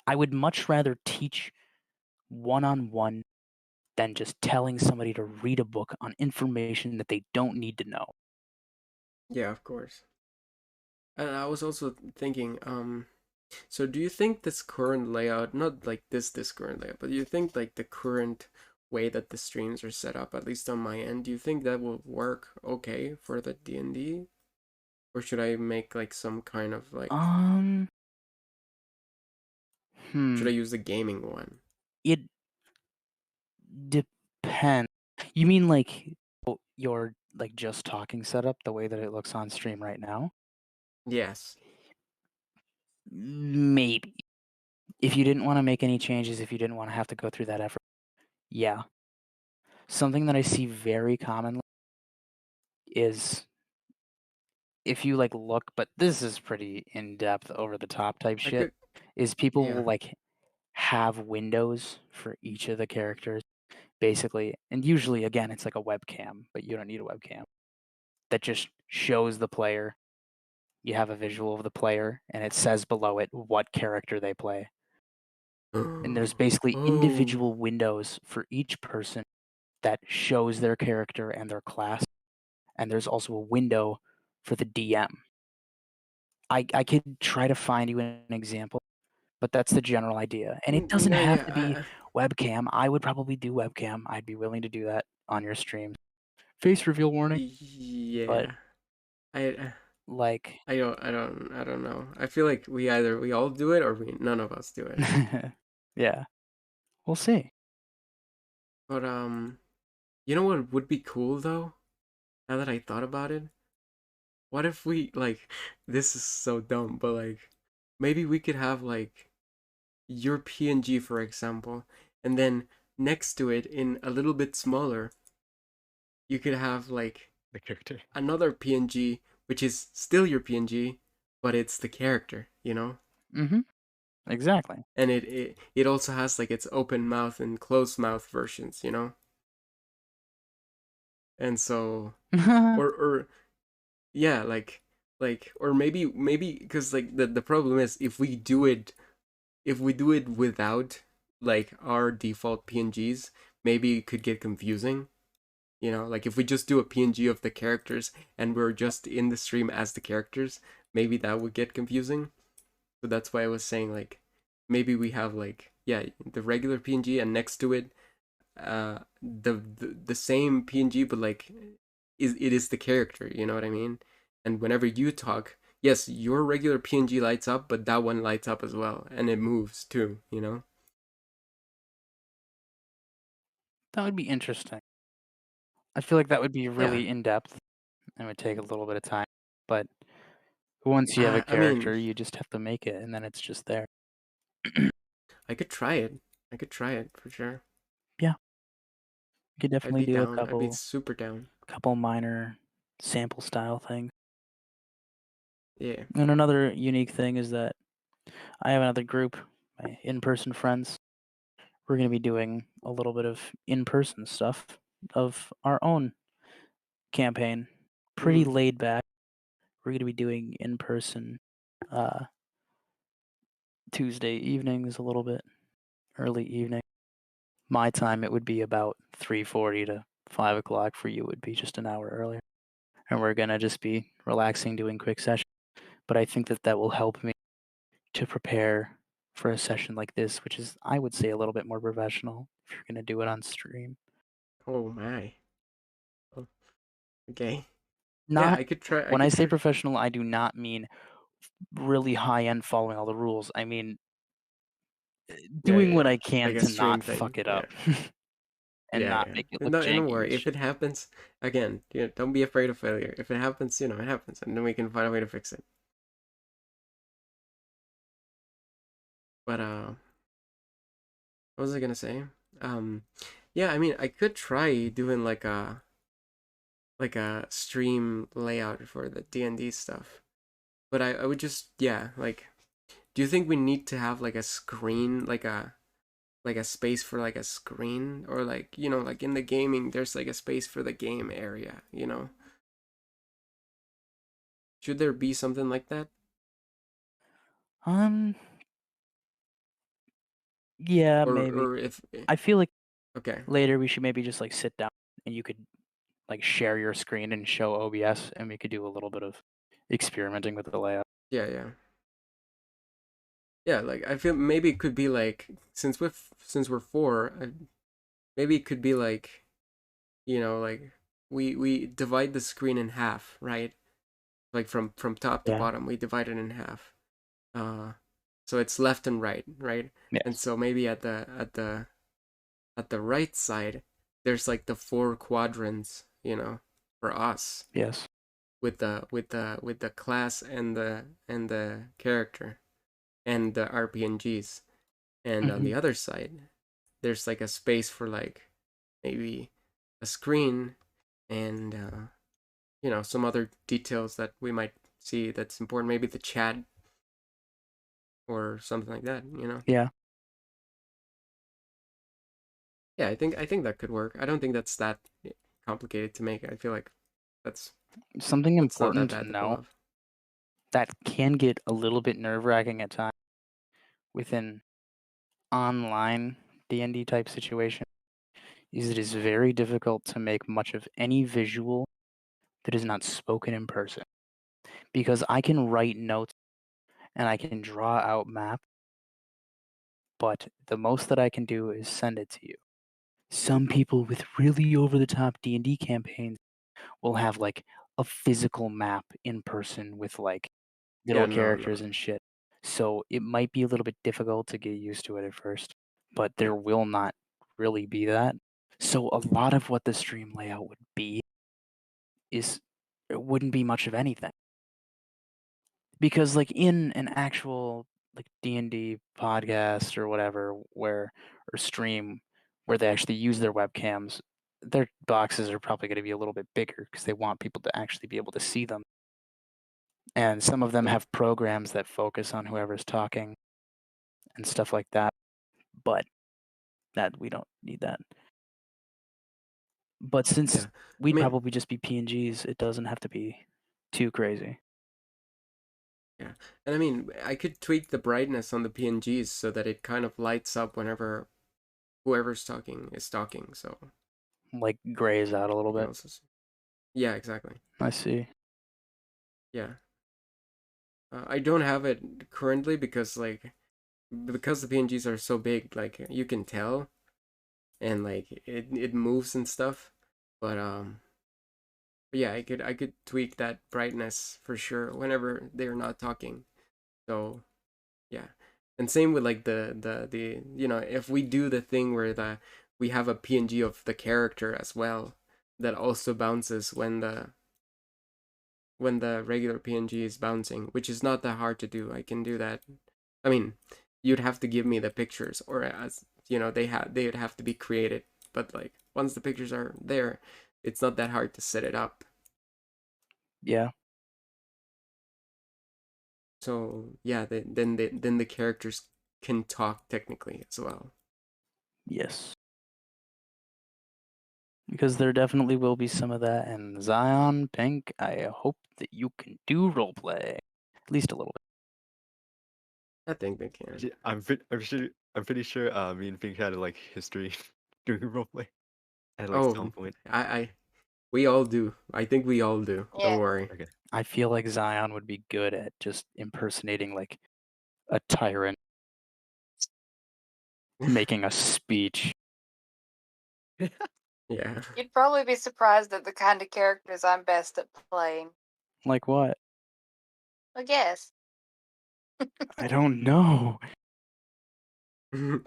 I would much rather teach one-on-one than just telling somebody to read a book on information that they don't need to know. Yeah, of course. And I was also thinking, so do you think this current layout, not like this current layout, but do you think like the current way that the streams are set up, at least on my end, do you think that will work okay for the D&D? Or should I make like some kind of like should I use the gaming one? It depends. You mean like your like just talking setup, the way that it looks on stream right now? Yes. Maybe. If you didn't want to make any changes, if you didn't want to have to go through that effort, yeah. Something that I see very commonly is if you like look, but this is pretty in-depth, over-the-top type shit, is people will like have windows for each of the characters, basically, and usually, again, it's like a webcam, but you don't need a webcam, that just shows the player. You have a visual of the player, and it says below it what character they play. And there's basically individual windows for each person that shows their character and their class, and there's also a window for the DM. I could try to find you an example, but that's the general idea. And it doesn't have to be webcam. I would probably do webcam. I'd be willing to do that on your stream. Face reveal warning. Yeah. But I like I don't know. I feel like we all do it or none of us do it. yeah. We'll see. But you know what would be cool though? Now that I thought about it, what if we like this is so dumb, but like maybe we could have like your PNG for example, and then next to it in a little bit smaller, you could have like the character, another PNG which is still your PNG, but it's the character, you know? Exactly. And it also has like its open mouth and closed mouth versions, you know? And so or yeah, like or maybe because like the problem is if we do it without like our default PNGs, maybe it could get confusing. You know, like if we just do a PNG of the characters and we're just in the stream as the characters, maybe that would get confusing. So that's why I was saying like maybe we have like the regular PNG and next to it the same PNG but like it is the character, you know what I mean? And whenever you talk, yes, your regular PNG lights up, but that one lights up as well and it moves too, you know? That would be interesting. I feel like that would be really in-depth and would take a little bit of time, but once you have a character, you just have to make it, and then it's just there. I could try it. For sure. Yeah. You could definitely do down. a couple. I'd be super down. Couple minor sample style things. Yeah. And another unique thing is that I have another group, my in-person friends. We're going to be doing a little bit of in-person stuff of our own campaign. Pretty laid back. We're going to be doing in-person Tuesday evenings a little bit, early evening. My time it would be about 3:40 to 5 o'clock. For you, it would be just an hour earlier. And we're gonna just be relaxing, doing quick sessions. But I think that that will help me to prepare for a session like this, which is, I would say, a little bit more professional if you're gonna do it on stream. Oh my. Oh, okay. Yeah, Not I could try. when I say professional, I do not mean really high end following all the rules. I mean doing what I can like a to stream not thing. fuck it Yeah. up and not make it look No, janky don't worry. and If shit. it happens, again, don't be afraid of failure. If it happens, it happens, and then we can find a way to fix it. But what was I gonna say? Yeah, I mean, I could try doing like a stream layout for the D&D stuff, but I would just like. Do you think we need to have like a screen, like a space for like a screen, or like like in the gaming there's like a space for the game area, Should there be something like that? Yeah, or maybe. or if I feel like okay, later we should maybe just like sit down and you could like share your screen and show OBS and we could do a little bit of experimenting with the layout. yeah, like I feel maybe it could be like, since we're four, maybe it could be like, like we divide the screen in half, right? Like from top to Yeah. bottom we divide it in half, so it's left and right, Yes. and so maybe at the right side there's like the four quadrants, for us, Yes. with the class and the character and the RPGs, and on the other side there's like a space for like maybe a screen and some other details that we might see that's important, maybe the chat or something like that, Yeah. Yeah, I think that could work. I don't think that's that complicated to make. I feel like that's Something not that important to bad to pull know off. that can get a little bit nerve-wracking at times within online D&D type situation is it is very difficult to make much of any visual that is not spoken in person. Because I can write notes and I can draw out maps, but the most that I can do is send it to you. Some people with really over-the-top D&D campaigns will have like a physical map in person with like little Yeah, no. characters and shit. So it might be a little bit difficult to get used to it at first, but there will not really be that. So a lot of what the stream layout would be is it wouldn't be much of anything. Because like in an actual like D&D podcast or whatever or stream where they actually use their webcams, their boxes are probably going to be a little bit bigger because they want people to actually be able to see them. And some of them Yeah. have programs that focus on whoever's talking and stuff like that. But that we don't need that. But since we'd probably just be PNGs, it doesn't have to be too crazy. Yeah, and I mean, I could tweak the brightness on the PNGs so that it kind of lights up whenever whoever's talking is talking. So like grays out a little bit. Yeah, exactly. I see. Yeah. I don't have it currently because the PNGs are so big, like you can tell, and like it moves and stuff. But yeah, I could tweak that brightness for sure whenever they're not talking. So yeah, and same with like the if we do the thing where we have a PNG of the character as well that also bounces when the regular PNG is bouncing, which is not that hard to do. I can do that. I mean, you'd have to give me the pictures, or as they'd have to be created. But like once the pictures are there, it's not that hard to set it up. Yeah. So yeah, then the characters can talk technically as well. Yes. Because there definitely will be some of that. And Zion, Pink, I hope that you can do roleplay. At least a little bit. I think they can. Yeah, I'm pretty sure. Me and Pink had like history doing roleplay at like some Oh, point. we all do. I think we all do. Yeah. Don't worry. Okay. I feel like Zion would be good at just impersonating like a tyrant, making a speech. Yeah. You'd probably be surprised at the kind of characters I'm best at playing. Like what? I guess. I don't know. I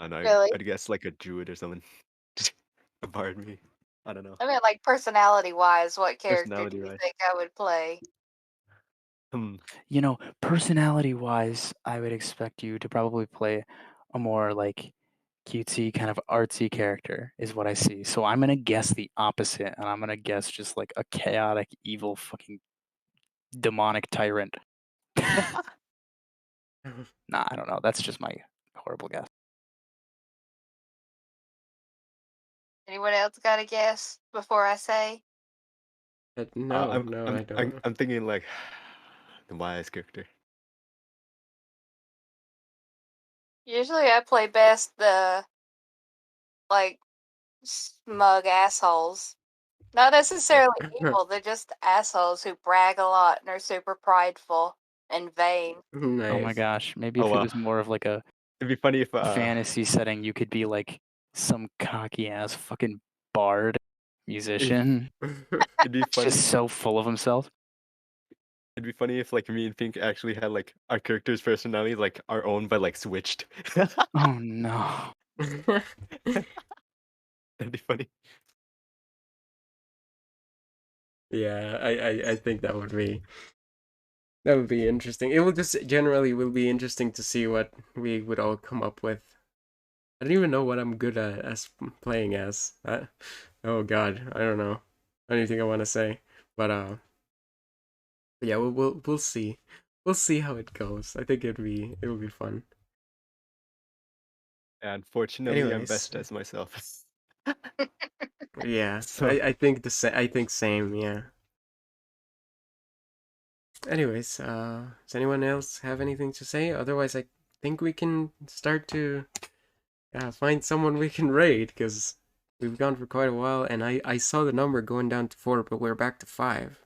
know. Really? I'd guess like a druid or something. A bard me. I don't know. I mean, like personality-wise, what character do Personality, you right? think I would play? You know, personality-wise, I would expect you to probably play a more like cutesy, kind of artsy character, is what I see. So I'm gonna guess the opposite, and I'm gonna guess just like a chaotic, evil, fucking demonic tyrant. Nah, I don't know. That's just my horrible guess. Anyone else got a guess before I say? No, I'm no, I'm I don't I'm, know. I'm thinking like the wise character. Usually I play best the, like, smug assholes. Not necessarily evil, they're just assholes who brag a lot and are super prideful and vain. Oh my Nice. gosh. Maybe Oh if it wow. was more of like a It'd be funny if fantasy setting, you could be like some cocky ass fucking bard musician, it'd be funny. just so full of himself. It'd be funny if like me and Pink actually had like our characters' personalities like our own but like switched. Oh no. That'd be funny. Yeah, I think that would be interesting. It will just generally will be interesting to see what we would all come up with. I don't even know what I'm good at as playing as. Oh God, I don't know. Anything I want to say, but yeah, we'll see. We'll see how it goes. I think it'll be fun. Unfortunately, I'm Anyways, best as myself. yeah, So I think the same. I think same. Yeah. Anyways, does anyone else have anything to say? Otherwise, I think we can start to find someone we can raid because we've gone for quite a while, and I saw the number going down to 4, but we're back to 5.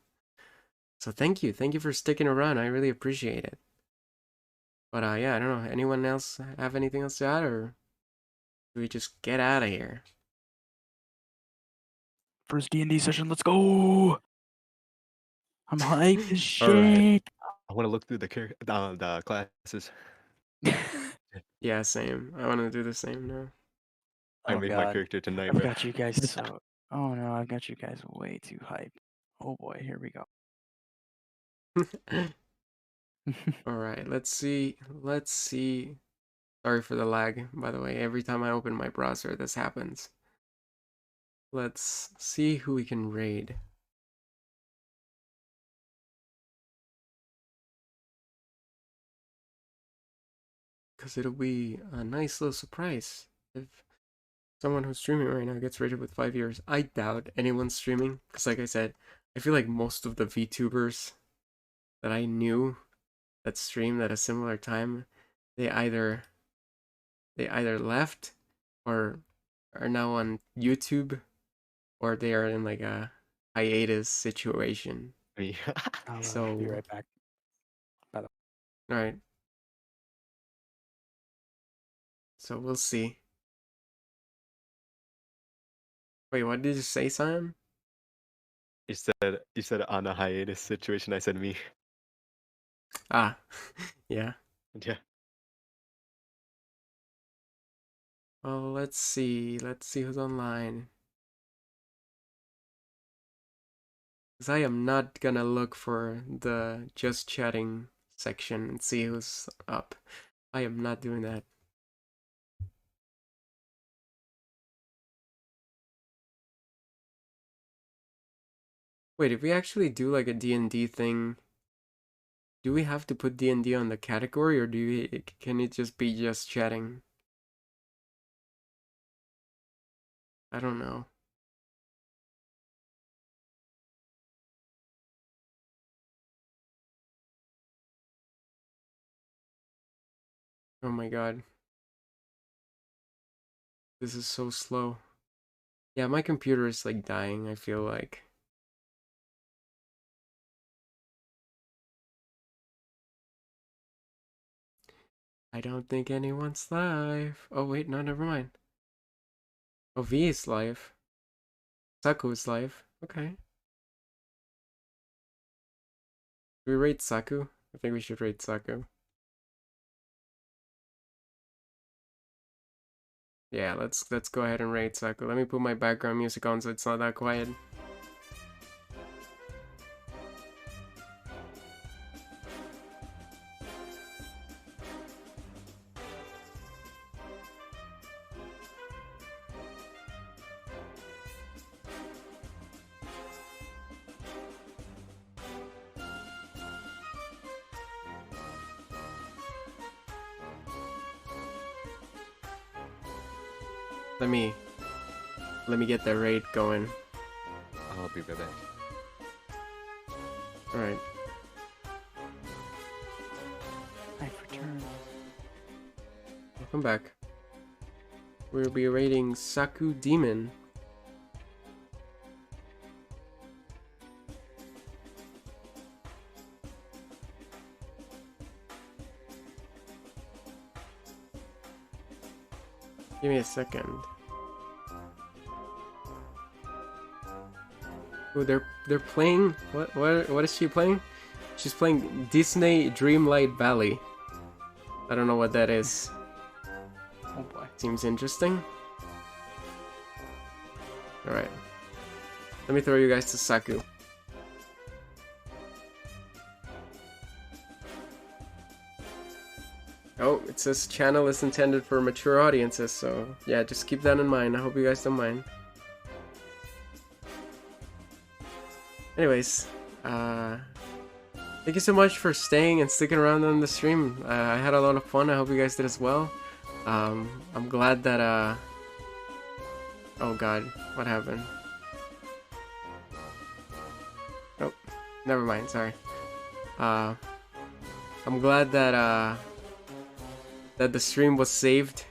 So thank you for sticking around. I really appreciate it. But yeah, I don't know. Anyone else have anything else to add, or do we just get out of here? First D&D session, let's go! I'm hyped as All right. shit. I want to look through the classes. Yeah, same. I want to do the same now. I Oh made my god. character tonight, I've bro. got you guys so oh no, I've got you guys way too hyped. Oh boy, here we go. All right, let's see. Let's see. Sorry for the lag, by the way. Every time I open my browser, this happens. Let's see who we can raid. Because it'll be a nice little surprise if someone who's streaming right now gets rated with 5 years. I doubt anyone's streaming, because like I said, I feel like most of the VTubers that I knew that streamed at a similar time, they either left or are now on YouTube, or they are in like a hiatus situation. Me. I'll So, be right back. all right. So we'll see. Wait, what did you say, Simon? You said on a hiatus situation. I said me. Ah, yeah. Yeah. Well, let's see. Let's see who's online. Because I am not gonna look for the just chatting section and see who's up. I am not doing that. Wait, if we actually do like a D&D thing, do we have to put D&D on the category, or can it just be just chatting? I don't know. Oh my god. This is so slow. Yeah, my computer is like dying, I feel like. I don't think anyone's live. Oh wait, no, never mind. Oh, V is live. Saku is live. Okay. Do we rate Saku? I think we should rate Saku. Yeah, let's go ahead and rate Saku. Let me put my background music on so it's not that quiet. Let me get the rate going. I'll be right back. Alright. I've returned. Welcome back. We'll be rating Saku Demon. Give me a second. Oh, they're playing. What is she playing? She's playing Disney Dreamlight Valley. I don't know what that is. Oh boy. Seems interesting. Alright. Let me throw you guys to Saku. Oh, it says channel is intended for mature audiences, so yeah, just keep that in mind. I hope you guys don't mind. Anyways, thank you so much for staying and sticking around on the stream. I had a lot of fun. I hope you guys did as well. I'm glad that, oh god, what happened? Oh, never mind, sorry. I'm glad that, that the stream was saved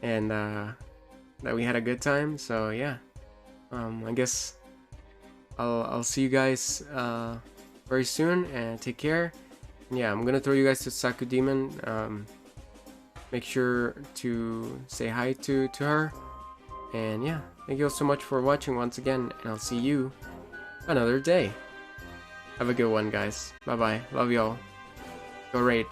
and, that we had a good time, so yeah. I guess I'll see you guys very soon, and take care. And yeah, I'm gonna throw you guys to Saku Demon. Make sure to say hi to her. And yeah, thank you all so much for watching once again, and I'll see you another day. Have a good one, guys. Bye bye. Love y'all. Go raid.